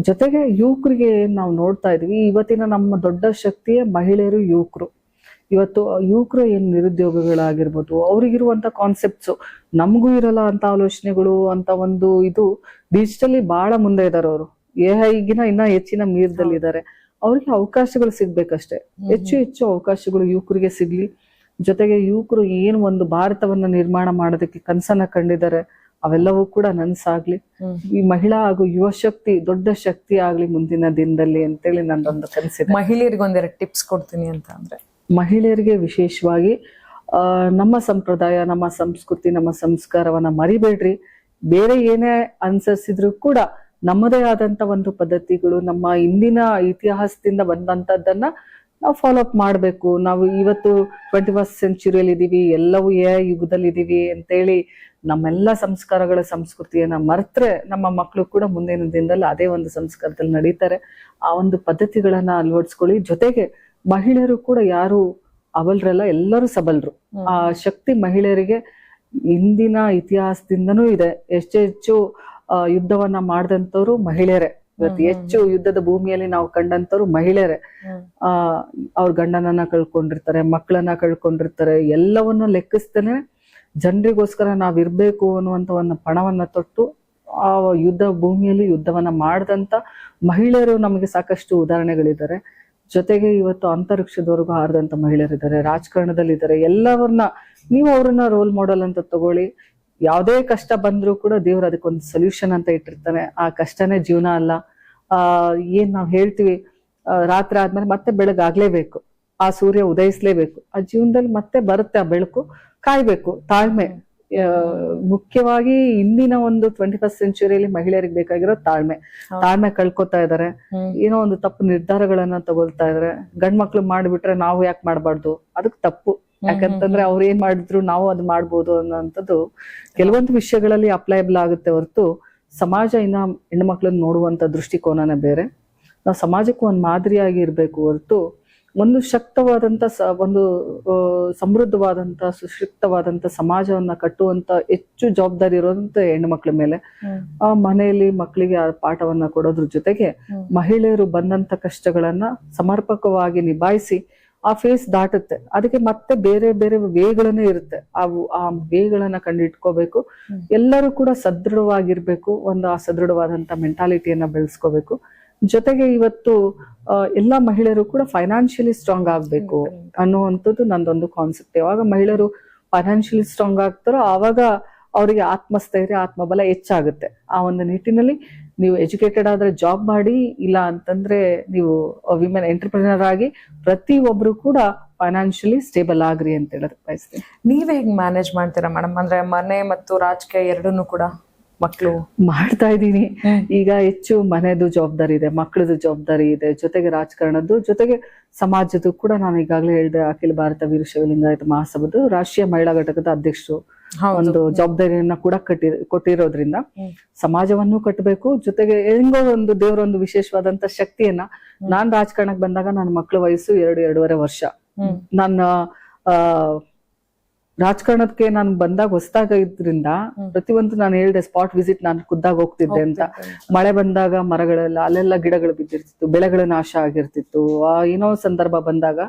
S2: ಜೊತೆಗೆ ಯುವಕರಿಗೆ ನಾವು ನೋಡ್ತಾ ಇದೀವಿ, ಇವತ್ತಿನ ನಮ್ಮ ದೊಡ್ಡ ಶಕ್ತಿಯೇ ಮಹಿಳೆಯರು, ಯುವಕರು. ಇವತ್ತು ಯುವಕರು ಏನು ನಿರುದ್ಯೋಗಗಳಾಗಿರ್ಬೋದು, ಅವ್ರಿಗಿರುವಂತ ಕಾನ್ಸೆಪ್ಟ್ಸು ನಮಗೂ ಇರಲ್ಲ ಅಂತ ಆಲೋಚನೆಗಳು ಅಂತ ಒಂದು ಇದು ಡಿಜಿಟಲಿ ಬಹಳ ಮುಂದೆ ಇದ್ದಾರೆ. ಅವರು AIಗಿನ ಇನ್ನ ಹೆಚ್ಚಿನ ಮೀರದಲ್ಲಿದ್ದಾರೆ. ಅವ್ರಿಗೆ ಅವಕಾಶಗಳು ಸಿಗ್ಬೇಕಷ್ಟೇ. ಹೆಚ್ಚು ಅವಕಾಶಗಳು ಯುವಕರಿಗೆ ಸಿಗ್ಲಿ. ಜೊತೆಗೆ ಯುವಕರು ಏನು ಒಂದು ಭಾರತವನ್ನ ನಿರ್ಮಾಣ ಮಾಡೋದಕ್ಕೆ ಕನಸನ್ನ ಕಂಡಿದ್ದಾರೆ, ಅವೆಲ್ಲವೂ ಕೂಡ ನನ್ಸಾಗ್ಲಿ. ಈ ಮಹಿಳಾ ಹಾಗೂ ಯುವ ಶಕ್ತಿ ದೊಡ್ಡ ಶಕ್ತಿ ಆಗ್ಲಿ ಮುಂದಿನ ದಿನದಲ್ಲಿ ಅಂತೇಳಿ ನಂದೊಂದು ಕನಸಿದೆ.
S1: ಮಹಿಳೆಯರಿಗೆ ಒಂದೆರಡು ಟಿಪ್ಸ್ ಕೊಡ್ತೀನಿ ಅಂತ ಅಂದ್ರೆ,
S2: ಮಹಿಳೆಯರಿಗೆ ವಿಶೇಷವಾಗಿ ನಮ್ಮ ಸಂಪ್ರದಾಯ, ನಮ್ಮ ಸಂಸ್ಕೃತಿ, ನಮ್ಮ ಸಂಸ್ಕಾರವನ್ನ ಮರಿಬೇಡ್ರಿ. ಬೇರೆ ಏನೇ ಅನುಸರಿಸಿದ್ರು ಕೂಡ ನಮ್ಮದೇ ಆದಂತ ಒಂದು ಪದ್ಧತಿಗಳು, ನಮ್ಮ ಇಂದಿನ ಇತಿಹಾಸದಿಂದ ಬಂದಂತದ್ದನ್ನ ನಾವು ಫಾಲೋ ಅಪ್ ಮಾಡ್ಬೇಕು. ನಾವು ಇವತ್ತು 21st ಸೆಂಚುರಿಯಲ್ಲಿ ಇದೀವಿ, ಎಲ್ಲವೂ AI ಯುಗದಲ್ಲಿ ಇದೀವಿ ಅಂತೇಳಿ ನಮ್ಮೆಲ್ಲ ಸಂಸ್ಕಾರಗಳ ಸಂಸ್ಕೃತಿಯನ್ನ ಮರೆತ್ರೆ ನಮ್ಮ ಮಕ್ಕಳು ಕೂಡ ಮುಂದಿನ ದಿನದಲ್ಲಿ ಅದೇ ಒಂದು ಸಂಸ್ಕಾರದಲ್ಲಿ ನಡೀತಾರೆ. ಆ ಒಂದು ಪದ್ಧತಿಗಳನ್ನ ಅಳವಡಿಸ್ಕೊಳ್ಳಿ. ಜೊತೆಗೆ ಮಹಿಳೆಯರು ಕೂಡ ಯಾರು ಅವಲ್ರಲ್ಲ, ಎಲ್ಲರೂ ಸಬಲರು. ಆ ಶಕ್ತಿ ಮಹಿಳೆಯರಿಗೆ ಇಂದಿನ ಇತಿಹಾಸದಿಂದನೂ ಇದೆ. ಹೆಚ್ಚು ಯುದ್ಧವನ್ನ ಮಾಡಿದಂತವ್ರು ಮಹಿಳೆಯರೇ. ಇವತ್ತು ಹೆಚ್ಚು ಯುದ್ಧದ ಭೂಮಿಯಲ್ಲಿ ನಾವು ಕಂಡಂತವ್ರು ಮಹಿಳೆಯರೇ. ಅವ್ರ ಗಂಡನನ್ನ ಕಳ್ಕೊಂಡಿರ್ತಾರೆ, ಮಕ್ಕಳನ್ನ ಕಳ್ಕೊಂಡಿರ್ತಾರೆ. ಎಲ್ಲವನ್ನ ಲೆಕ್ಕಿಸ್ತೇನೆ ಜನರಿಗೋಸ್ಕರ ನಾವಿರ್ಬೇಕು ಅನ್ನುವಂತ ಒಂದು ಪಣವನ್ನ ತೊಟ್ಟು ಆ ಯುದ್ಧ ಭೂಮಿಯಲ್ಲಿ ಯುದ್ಧವನ್ನ ಮಾಡಿದಂತ ಮಹಿಳೆಯರು ನಮಗೆ ಸಾಕಷ್ಟು ಉದಾಹರಣೆಗಳಿದ್ದಾರೆ. ಜೊತೆಗೆ ಇವತ್ತು ಅಂತರಿಕ್ಷದವರೆಗೂ ಹಾರದಂತ ಮಹಿಳೆಯರಿದ್ದಾರೆ, ರಾಜಕಾರಣದಲ್ಲಿದ್ದಾರೆ. ಎಲ್ಲವನ್ನ ನೀವು ಅವ್ರನ್ನ ರೋಲ್ ಮಾಡೆಲ್ ಅಂತ ತಗೊಳ್ಳಿ. ಯಾವುದೇ ಕಷ್ಟ ಬಂದ್ರೂ ಕೂಡ ದೇವ್ರು ಅದಕ್ಕೊಂದು ಸೊಲ್ಯೂಷನ್ ಅಂತ ಇಟ್ಟಿರ್ತಾನೆ. ಆ ಕಷ್ಟನೇ ಜೀವನ ಅಲ್ಲ. ಏನ್ ನಾವ್ ಹೇಳ್ತೀವಿ, ರಾತ್ರಿ ಆದ್ಮೇಲೆ ಮತ್ತೆ ಬೆಳಗಾಗ್ಲೇಬೇಕು, ಆ ಸೂರ್ಯ ಉದಯಿಸ್ಲೇಬೇಕು. ಆ ಜೀವನದಲ್ಲಿ ಮತ್ತೆ ಬರುತ್ತೆ ಆ ಬೆಳಕು, ಕಾಯ್ಬೇಕು. ತಾಳ್ಮೆ ಮುಖ್ಯವಾಗಿ ಇಂದಿನ ಒಂದು 21st ಸೆಂಚುರಿಯಲ್ಲಿ ಮಹಿಳೆಯರಿಗೆ ಬೇಕಾಗಿರೋ ತಾಳ್ಮೆ ಕಳ್ಕೊತಾ ಇದಾರೆ. ಏನೋ ಒಂದು ತಪ್ಪು ನಿರ್ಧಾರಗಳನ್ನ ತಗೊಳ್ತಾ ಇದಾರೆ. ಗಂಡ್ ಮಕ್ಳು ಮಾಡ್ಬಿಟ್ರೆ ನಾವು ಯಾಕೆ ಮಾಡ್ಬಾರ್ದು, ಅದಕ್ಕೆ ತಪ್ಪು. ಯಾಕಂತಂದ್ರೆ ಅವ್ರು ಏನ್ ಮಾಡಿದ್ರು ನಾವು ಅದು ಮಾಡ್ಬೋದು ಅನ್ನೋಂಥದ್ದು ಕೆಲವೊಂದು ವಿಷಯಗಳಲ್ಲಿ ಅಪ್ಲೈಬಲ್ ಆಗುತ್ತೆ ಹೊರತು ಸಮಾಜ ಇನ್ನ ಹೆಣ್ಣು ಮಕ್ಳನ್ನ ನೋಡುವಂತ ದೃಷ್ಟಿಕೋನನೇ ಬೇರೆ. ನಾವು ಸಮಾಜಕ್ಕೂ ಒಂದು ಮಾದರಿಯಾಗಿ ಇರ್ಬೇಕು ಹೊರತು ಒಂದು ಶಕ್ತವಾದಂತ ಒಂದು ಸಮೃದ್ಧವಾದಂತ ಸುಶಕ್ತವಾದಂತ ಸಮಾಜವನ್ನ ಕಟ್ಟುವಂತ ಹೆಚ್ಚು ಜವಾಬ್ದಾರಿ ಇರೋದಂತ ಹೆಣ್ಣುಮಕ್ಳ ಮೇಲೆ. ಆ ಮನೆಯಲ್ಲಿ ಮಕ್ಕಳಿಗೆ ಆ ಪಾಠವನ್ನ ಕೊಡೋದ್ರ ಜೊತೆಗೆ ಮಹಿಳೆಯರು ಬಂದಂತ ಕಷ್ಟಗಳನ್ನ ಸಮರ್ಪಕವಾಗಿ ನಿಭಾಯಿಸಿ ಆ ಫೇಸ್ ದಾಟುತ್ತೆ. ಅದಕ್ಕೆ ಮತ್ತೆ ಬೇರೆ ಬೇರೆ ವೇಗಳನ್ನೇ ಇರುತ್ತೆ. ಆ ವೇಗಳನ್ನ ಕಂಡಿಟ್ಕೋಬೇಕು. ಎಲ್ಲರೂ ಕೂಡ ಸದೃಢವಾಗಿರ್ಬೇಕು. ಒಂದು ಆ ಸದೃಢವಾದಂತ ಮೆಂಟಾಲಿಟಿಯನ್ನ ಬೆಳೆಸ್ಕೋಬೇಕು. ಜೊತೆಗೆ ಇವತ್ತು ಎಲ್ಲಾ ಮಹಿಳೆಯರು ಕೂಡ ಫೈನಾನ್ಷಿಯಲಿ ಸ್ಟ್ರಾಂಗ್ ಆಗ್ಬೇಕು ಅನ್ನುವಂಥದ್ದು ನಂದೊಂದು ಕಾನ್ಸೆಪ್ಟ್. ಯಾವಾಗ ಮಹಿಳೆಯರು ಫೈನಾನ್ಷಿಯಲಿ ಸ್ಟ್ರಾಂಗ್ ಆಗ್ತಾರೋ ಆವಾಗ ಅವರಿಗೆ ಆತ್ಮಸ್ಥೈರ್ಯ, ಆತ್ಮಬಲ ಹೆಚ್ಚಾಗುತ್ತೆ. ಆ ಒಂದು ನಿಟ್ಟಿನಲ್ಲಿ ನೀವು ಎಜುಕೇಟೆಡ್ ಆದ್ರೆ ಜಾಬ್ ಮಾಡಿ, ಇಲ್ಲ ಅಂತಂದ್ರೆ ನೀವು ವಿಮೆನ್ ಎಂಟರ್ಪ್ರಿನರ್ ಆಗಿ ಪ್ರತಿ ಒಬ್ರು ಕೂಡ ಫೈನಾನ್ಷಿಯಲಿ ಸ್ಟೇಬಲ್ ಆಗ್ರಿ ಅಂತ ಹೇಳೋದಕ್ಕೆ ಬಯಸ್ತೀನಿ.
S1: ನೀವೇ ಹೇಗ್ ಮ್ಯಾನೇಜ್ ಮಾಡ್ತೀರಾ ಮೇಡಮ್? ಅಂದ್ರೆ ಮನೆ ಮತ್ತು ರಾಜಕೀಯ ಎರಡನ್ನೂ ಕೂಡ ಮಕ್ಕಳು
S2: ಮಾಡ್ತಾ ಇದ್ದೀನಿ. ಈಗ ಹೆಚ್ಚು ಮನೆದು ಜವಾಬ್ದಾರಿ ಇದೆ, ಮಕ್ಕಳದು ಜವಾಬ್ದಾರಿ ಇದೆ, ಜೊತೆಗೆ ರಾಜಕಾರಣದ್ದು, ಜೊತೆಗೆ ಸಮಾಜದ್ದು ಕೂಡ. ನಾನು ಈಗಾಗಲೇ ಹೇಳಿದೆ, ಅಖಿಲ ಭಾರತ ವೀರಶೈವ ಲಿಂಗಾಯತ ಮಹಾಸಭಾದ ರಾಷ್ಟ್ರೀಯ ಮಹಿಳಾ ಘಟಕದ ಅಧ್ಯಕ್ಷರು ಒಂದು ಜವಾಬ್ದಾರಿಯನ್ನ ಕೂಡ ಕೊಟ್ಟಿರೋದ್ರಿಂದ ಸಮಾಜವನ್ನು ಕಟ್ಟಬೇಕು. ಜೊತೆಗೆ ಹೆಂಗೋ ಒಂದು ದೇವರೊಂದು ವಿಶೇಷವಾದಂತ ಶಕ್ತಿಯನ್ನ, ನಾನ್ ರಾಜಕಾರಣಕ್ಕೆ ಬಂದಾಗ ನನ್ನ ಮಕ್ಕಳ ವಯಸ್ಸು 2-2.5 ವರ್ಷ. ನನ್ನ ರಾಜಕಾರಣಕ್ಕೆ ನಾನು ಬಂದಾಗ ಹೊಸದಾಗ ಇದ್ರಿಂದ ಪ್ರತಿಯೊಂದು ನಾನು ಹೇಳಿದೆ, ಸ್ಪಾಟ್ ವಿಸಿಟ್ ನಾನು ಖುದ್ದಾಗಿ ಹೋಗ್ತಿದ್ದೆ ಅಂತ. ಮಳೆ ಬಂದಾಗ ಮರಗಳೆಲ್ಲ ಅಲ್ಲೆಲ್ಲ ಗಿಡಗಳು ಬಿದ್ದಿರ್ತಿತ್ತು, ಬೆಳೆಗಳ ನಾಶ ಆಗಿರ್ತಿತ್ತು. ಏನೋ ಸಂದರ್ಭ ಬಂದಾಗ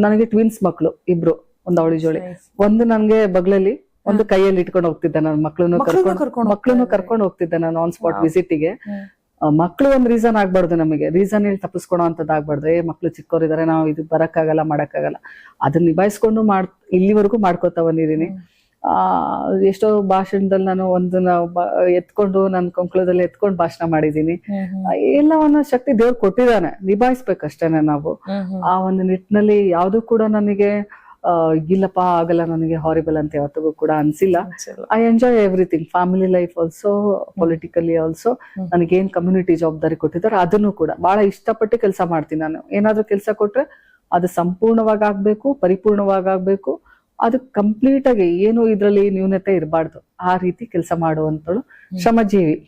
S2: ನನಗೆ ಟ್ವಿನ್ಸ್ ಮಕ್ಕಳು ಇಬ್ರು, ಒಂದು ಅವಳಿ ಜೋಳಿ, ಒಂದು ನನ್ಗೆ ಬಗ್ಲಲ್ಲಿ, ಒಂದು ಕೈಯಲ್ಲಿ ಇಟ್ಕೊಂಡು ಹೋಗ್ತಿದ್ದೆ. ನಾನು ಮಕ್ಕಳನ್ನು ಕರ್ಕೊಂಡು ಹೋಗ್ತಿದ್ದೆ ನಾನು ಆನ್ ಸ್ಪಾಟ್ ವಿಸಿಟಿಗೆ. ಮಕ್ಳು ಒಂದ್ ರೀಸನ್ ಆಗ್ಬಾರ್ದು, ನಮಗೆ ರೀಸನ್ ಹೇಳಿ ತಪ್ಪಿಸ್ಕೊಳೋ ಅಂತದ್ ಆಗ್ಬಾರ್ದು. ಮಕ್ಳು ಚಿಕ್ಕವರಿದ್ದಾರೆ, ನಾವು ಇದು ಬರಕ್ಕಾಗಲ್ಲ ಮಾಡಕ್ಕಾಗಲ್ಲ, ಅದನ್ನ ನಿಭಾಯಿಸ್ಕೊಂಡು ಇಲ್ಲಿವರೆಗೂ ಮಾಡ್ಕೋತಾ ಬಂದಿದ್ದೀನಿ. ಎಷ್ಟೋ ಭಾಷಣದಲ್ಲಿ ನಾನು ಒಂದನ್ನ ಎತ್ಕೊಂಡು ನನ್ನ ಕೊಂಕಳದಲ್ಲಿ ಎತ್ಕೊಂಡು ಭಾಷಣ ಮಾಡಿದೀನಿ. ಎಲ್ಲವನ್ನ ಶಕ್ತಿ ದೇವ್ರು ಕೊಟ್ಟಿದ್ದಾನೆ, ನಿಭಾಯಿಸ್ಬೇಕಷ್ಟೇನೆ ನಾವು. ಆ ಒಂದು ನಿಟ್ಟಿನಲ್ಲಿ ಯಾವ್ದು ಕೂಡ ನನಗೆ ಇಲ್ಲಪ್ಪ ಆಗಲ್ಲ, ನನಗೆ ಹಾರಿಬಲ್ ಅಂತ ಯಾವತ್ತಿಗೂ ಕೂಡ ಅನ್ಸಿಲ್ಲ. I enjoy everything, family life also, politically also. ನನಗೇನ್ ಕಮ್ಯುನಿಟಿ ಜವಾಬ್ದಾರಿ ಕೊಟ್ಟಿದ್ದಾರೆ ಅದನ್ನು ಕೂಡ ಬಹಳ ಇಷ್ಟಪಟ್ಟು ಕೆಲಸ ಮಾಡ್ತೀನಿ. ನಾನು ಏನಾದ್ರೂ ಕೆಲಸ ಕೊಟ್ರೆ ಅದು ಸಂಪೂರ್ಣವಾಗಿ ಆಗ್ಬೇಕು, ಪರಿಪೂರ್ಣವಾಗಿ ಆಗ್ಬೇಕು. ಅದು ಕಂಪ್ಲೀಟ್ ಆಗಿ ಏನು ಇದ್ರಲ್ಲಿ ನ್ಯೂನತೆ ಇರಬಾರ್ದು, ಆ ರೀತಿ ಕೆಲಸ ಮಾಡುವಂತಳು ಶ್ರಮಜೀವಿ.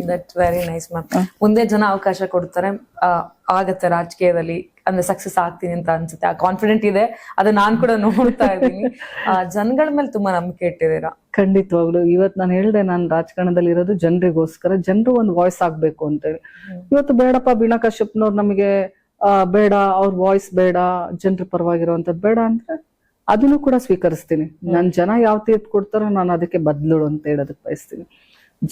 S1: That's very nice ma'am. ಮುಂದೆ ಜನ ಅವಕಾಶ ಕೊಡ್ತಾರೆ, ಆಗತ್ತೆ ರಾಜಕೀಯದಲ್ಲಿ ಅಂದ್ರೆ ಸಕ್ಸಸ್ ಆಗ್ತೀನಿ ಅಂತ ಅನ್ಸುತ್ತೆ. ಆ ಕಾನ್ಫಿಡೆಂಟ್ ಇದೆ, ಅದು ನಾನ್ ಕೂಡ ನೋಡ್ತಾ ಇದ್ದೀನಿ. ಜನಗಳ ಮೇಲೆ ತುಂಬಾ ನಂಬಿಕೆ ಇಟ್ಟಿದ್ದೀರಾ.
S2: ಖಂಡಿತವಾಗ್ಲು. ಇವತ್ತು ನಾನು ಹೇಳ್ದೆ, ನಾನು ರಾಜಕಾರಣದಲ್ಲಿ ಇರೋದು ಜನರಿಗೋಸ್ಕರ, ಜನರು ಒಂದು ವಾಯ್ಸ್ ಆಗ್ಬೇಕು ಅಂತೇಳಿ. ಇವತ್ತು ಬೇಡಪ್ಪ ವೀಣಾ ಕಶ್ಯಪ್ನವ್ರು ನಮಗೆ ಬೇಡ, ಅವ್ರ ವಾಯ್ಸ್ ಬೇಡ, ಜನರ ಪರವಾಗಿರುವಂತದ್ದು ಬೇಡ ಅಂದ್ರೆ ಅದನ್ನು ಕೂಡ ಸ್ವೀಕರಿಸ್ತೀನಿ. ನನ್ ಜನ ಯಾವ ತೀರ್ಪು ಕೊಡ್ತಾರೋ ನಾನು ಅದಕ್ಕೆ ಬದ್ಲು ಅಂತ ಹೇಳೋದಕ್ಕೆ ಬಯಸ್ತೀನಿ.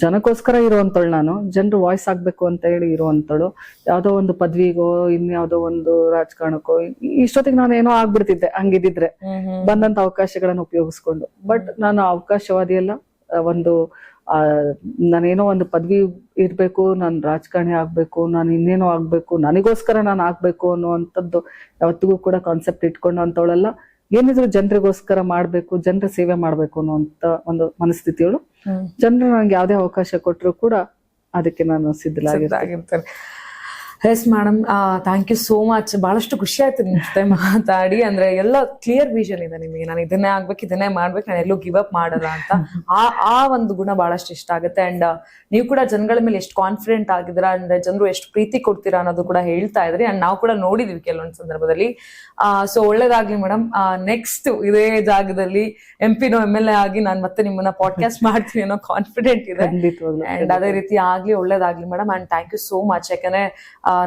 S2: ಜನಕ್ಕೋಸ್ಕರ ಇರುವಂತಳು ನಾನು, ಜನರು ವಾಯ್ಸ್ ಆಗ್ಬೇಕು ಅಂತ ಹೇಳಿ ಇರುವಂತಳು. ಯಾವ್ದೋ ಒಂದು ಪದವಿಗೋ ಇನ್ಯಾವುದೋ ಒಂದು ರಾಜಕಾರಣಕ್ಕೋ ಇಷ್ಟೊತ್ತಿಗೆ ನಾನು ಏನೋ ಆಗ್ಬಿಡ್ತಿದ್ದೆ ಹಂಗಿದ್ರೆ, ಬಂದಂತ ಅವಕಾಶಗಳನ್ನು ಉಪಯೋಗಿಸ್ಕೊಂಡು. ಬಟ್ ನಾನು ಅವಕಾಶವಾದಿ ಅಲ್ಲ. ಒಂದು ನಾನೇನೋ ಒಂದು ಪದವಿ ಇರ್ಬೇಕು, ನಾನು ರಾಜಕಾರಣಿ ಆಗ್ಬೇಕು, ನಾನು ಇನ್ನೇನೋ ಆಗ್ಬೇಕು, ನನಗೋಸ್ಕರ ನಾನು ಆಗ್ಬೇಕು ಅನ್ನುವಂಥದ್ದು ಯಾವತ್ತಿಗೂ ಕೂಡ ಕಾನ್ಸೆಪ್ಟ್ ಇಟ್ಕೊಂಡು ಅಂತವಳೆಲ್ಲ. ಏನಿದ್ರು ಜನರಿಗೋಸ್ಕರ ಮಾಡ್ಬೇಕು, ಜನರ ಸೇವೆ ಮಾಡ್ಬೇಕು ಅನ್ನುವಂತ ಒಂದು ಮನಸ್ಥಿತಿಯಳು. ಜನರು ನಂಗೆ ಯಾವ್ದೇ ಅವಕಾಶ ಕೊಟ್ಟರು ಕೂಡ ಅದಕ್ಕೆ ನಾನು ಸಿದ್ಧಲಾಗಿರ್ತೇನೆ.
S1: Yes madam, thank you so much. ಬಹಳಷ್ಟು ಖುಷಿ ಆಯ್ತು ನಿಮ್ ಜೊತೆ ಮಾತಾಡಿ. ಅಂದ್ರೆ ಎಲ್ಲ ಕ್ಲಿಯರ್ ವಿಷನ್ ಇದೆ ನಿಮಗೆ, ನಾನು ಇದನ್ನೇ ಆಗ್ಬೇಕು, ಇದನ್ನೇ ಮಾಡ್ಬೇಕು, ನಾನು ಎಲ್ಲೂ ಗಿವ್ ಅಪ್ ಮಾಡಲ್ಲ ಅಂತ. ಆ ಒಂದು ಗುಣ ಬಹಳಷ್ಟು ಇಷ್ಟ ಆಗುತ್ತೆ. ಅಂಡ್ ನೀವು ಕೂಡ ಜನಗಳ ಮೇಲೆ ಎಷ್ಟು ಕಾನ್ಫಿಡೆಂಟ್ ಆಗಿದ್ದೀರಾ, ಅಂದ್ರೆ ಜನರು ಎಷ್ಟು ಪ್ರೀತಿ ಕೊಡ್ತೀರಾ ಅನ್ನೋದು ಕೂಡ ಹೇಳ್ತಾ ಇದ್ರಿ. ಅಂಡ್ ನಾವು ಕೂಡ ನೋಡಿದೀವಿ ಕೆಲವೊಂದು ಸಂದರ್ಭದಲ್ಲಿ. ಸೊ ಒಳ್ಳೇದಾಗ್ಲಿ ಮೇಡಮ್. ನೆಕ್ಸ್ಟ್ ಇದೇ ಜಾಗದಲ್ಲಿ MP-ನೋ MLA ಆಗಿ ನಾನು ಮತ್ತೆ ನಿಮ್ಮನ್ನ ಪಾಡ್ಕಾಸ್ಟ್ ಮಾಡ್ತೀನಿ ಅನ್ನೋ ಕಾನ್ಫಿಡೆಂಟ್ ಇದೆ. ಅಂಡ್ ಅದೇ ರೀತಿ ಆಗ್ಲಿ, ಒಳ್ಳೇದಾಗ್ಲಿ madam. And thank you so much. ಯಾಕಂದ್ರೆ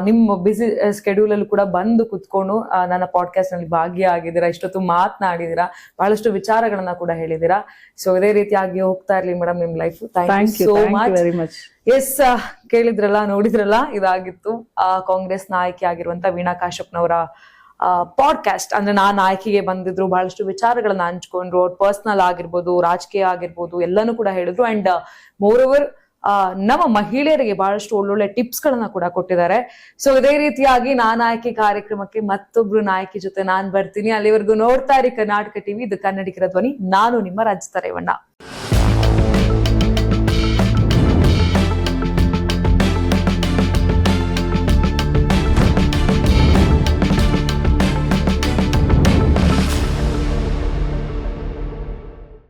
S1: ನಿಮ್ಮ ಬಿಸಿ ಸ್ಕೆಡ್ಯೂಲ್ ಅಲ್ಲಿ ಕೂಡ ಬಂದು ಕುತ್ಕೊಂಡು ನನ್ನ ಪಾಡ್ಕಾಸ್ಟ್ ನಲ್ಲಿ ಭಾಗಿಯಾಗಿದ್ದೀರಾ, ಇಷ್ಟೊತ್ತು ಮಾತನಾಡಿದೀರಾ, ಬಹಳಷ್ಟು ವಿಚಾರಗಳನ್ನ ಕೂಡ ಹೇಳಿದೀರಾ. ಸೊ ಇದೇ ರೀತಿಯಾಗಿ ಹೋಗ್ತಾ ಇರ್ಲಿ ಮೇಡಮ್ ನಿಮ್ life. Thank you so much. Yes, ಕೇಳಿದ್ರಲ್ಲ, ನೋಡಿದ್ರಲ್ಲ, ಇದಾಗಿತ್ತು ಕಾಂಗ್ರೆಸ್ ನಾಯಕಿ ಆಗಿರುವಂತ ವೀಣಾ ಕಾಶ್ಯಪ್ನವರ ಪಾಡ್ಕಾಸ್ಟ್. ಅಂದ್ರೆ ನಾನ್ ಆಯ್ಕೆಗೆ ಬಂದಿದ್ರು, ಬಹಳಷ್ಟು ವಿಚಾರಗಳನ್ನ ಹಂಚ್ಕೊಂಡ್ರು. ಅವ್ರ ಪರ್ಸನಲ್ ಆಗಿರ್ಬೋದು, ರಾಜಕೀಯ ಆಗಿರ್ಬೋದು, ಎಲ್ಲಾನು ಕೂಡ ಹೇಳಿದ್ರು. ಅಂಡ್ ಮೋರ್ ಓವರ್ ನಮ್ಮ ಮಹಿಳೆಯರಿಗೆ ಬಹಳಷ್ಟು ಒಳ್ಳೊಳ್ಳೆ ಟಿಪ್ಸ್ ಗಳನ್ನ ಕೂಡ ಕೊಟ್ಟಿದ್ದಾರೆ. ಸೊ ಇದೇ ರೀತಿಯಾಗಿ ನಾನ್ ಆಯ್ಕೆ ಕಾರ್ಯಕ್ರಮಕ್ಕೆ ಮತ್ತೊಬ್ರು ನಾಯಕಿ ಜೊತೆ ನಾನ್ ಬರ್ತೀನಿ. ಅಲ್ಲಿವರೆಗೂ ನೋಡ್ತಾ ಇರಿ ಕರ್ನಾಟಕ ಟಿವಿ, ಇದು ಕನ್ನಡಿಗರ ಧ್ವನಿ. ನಾನು ನಿಮ್ಮ ರಚಿತಾ ರೇವಣ್ಣ.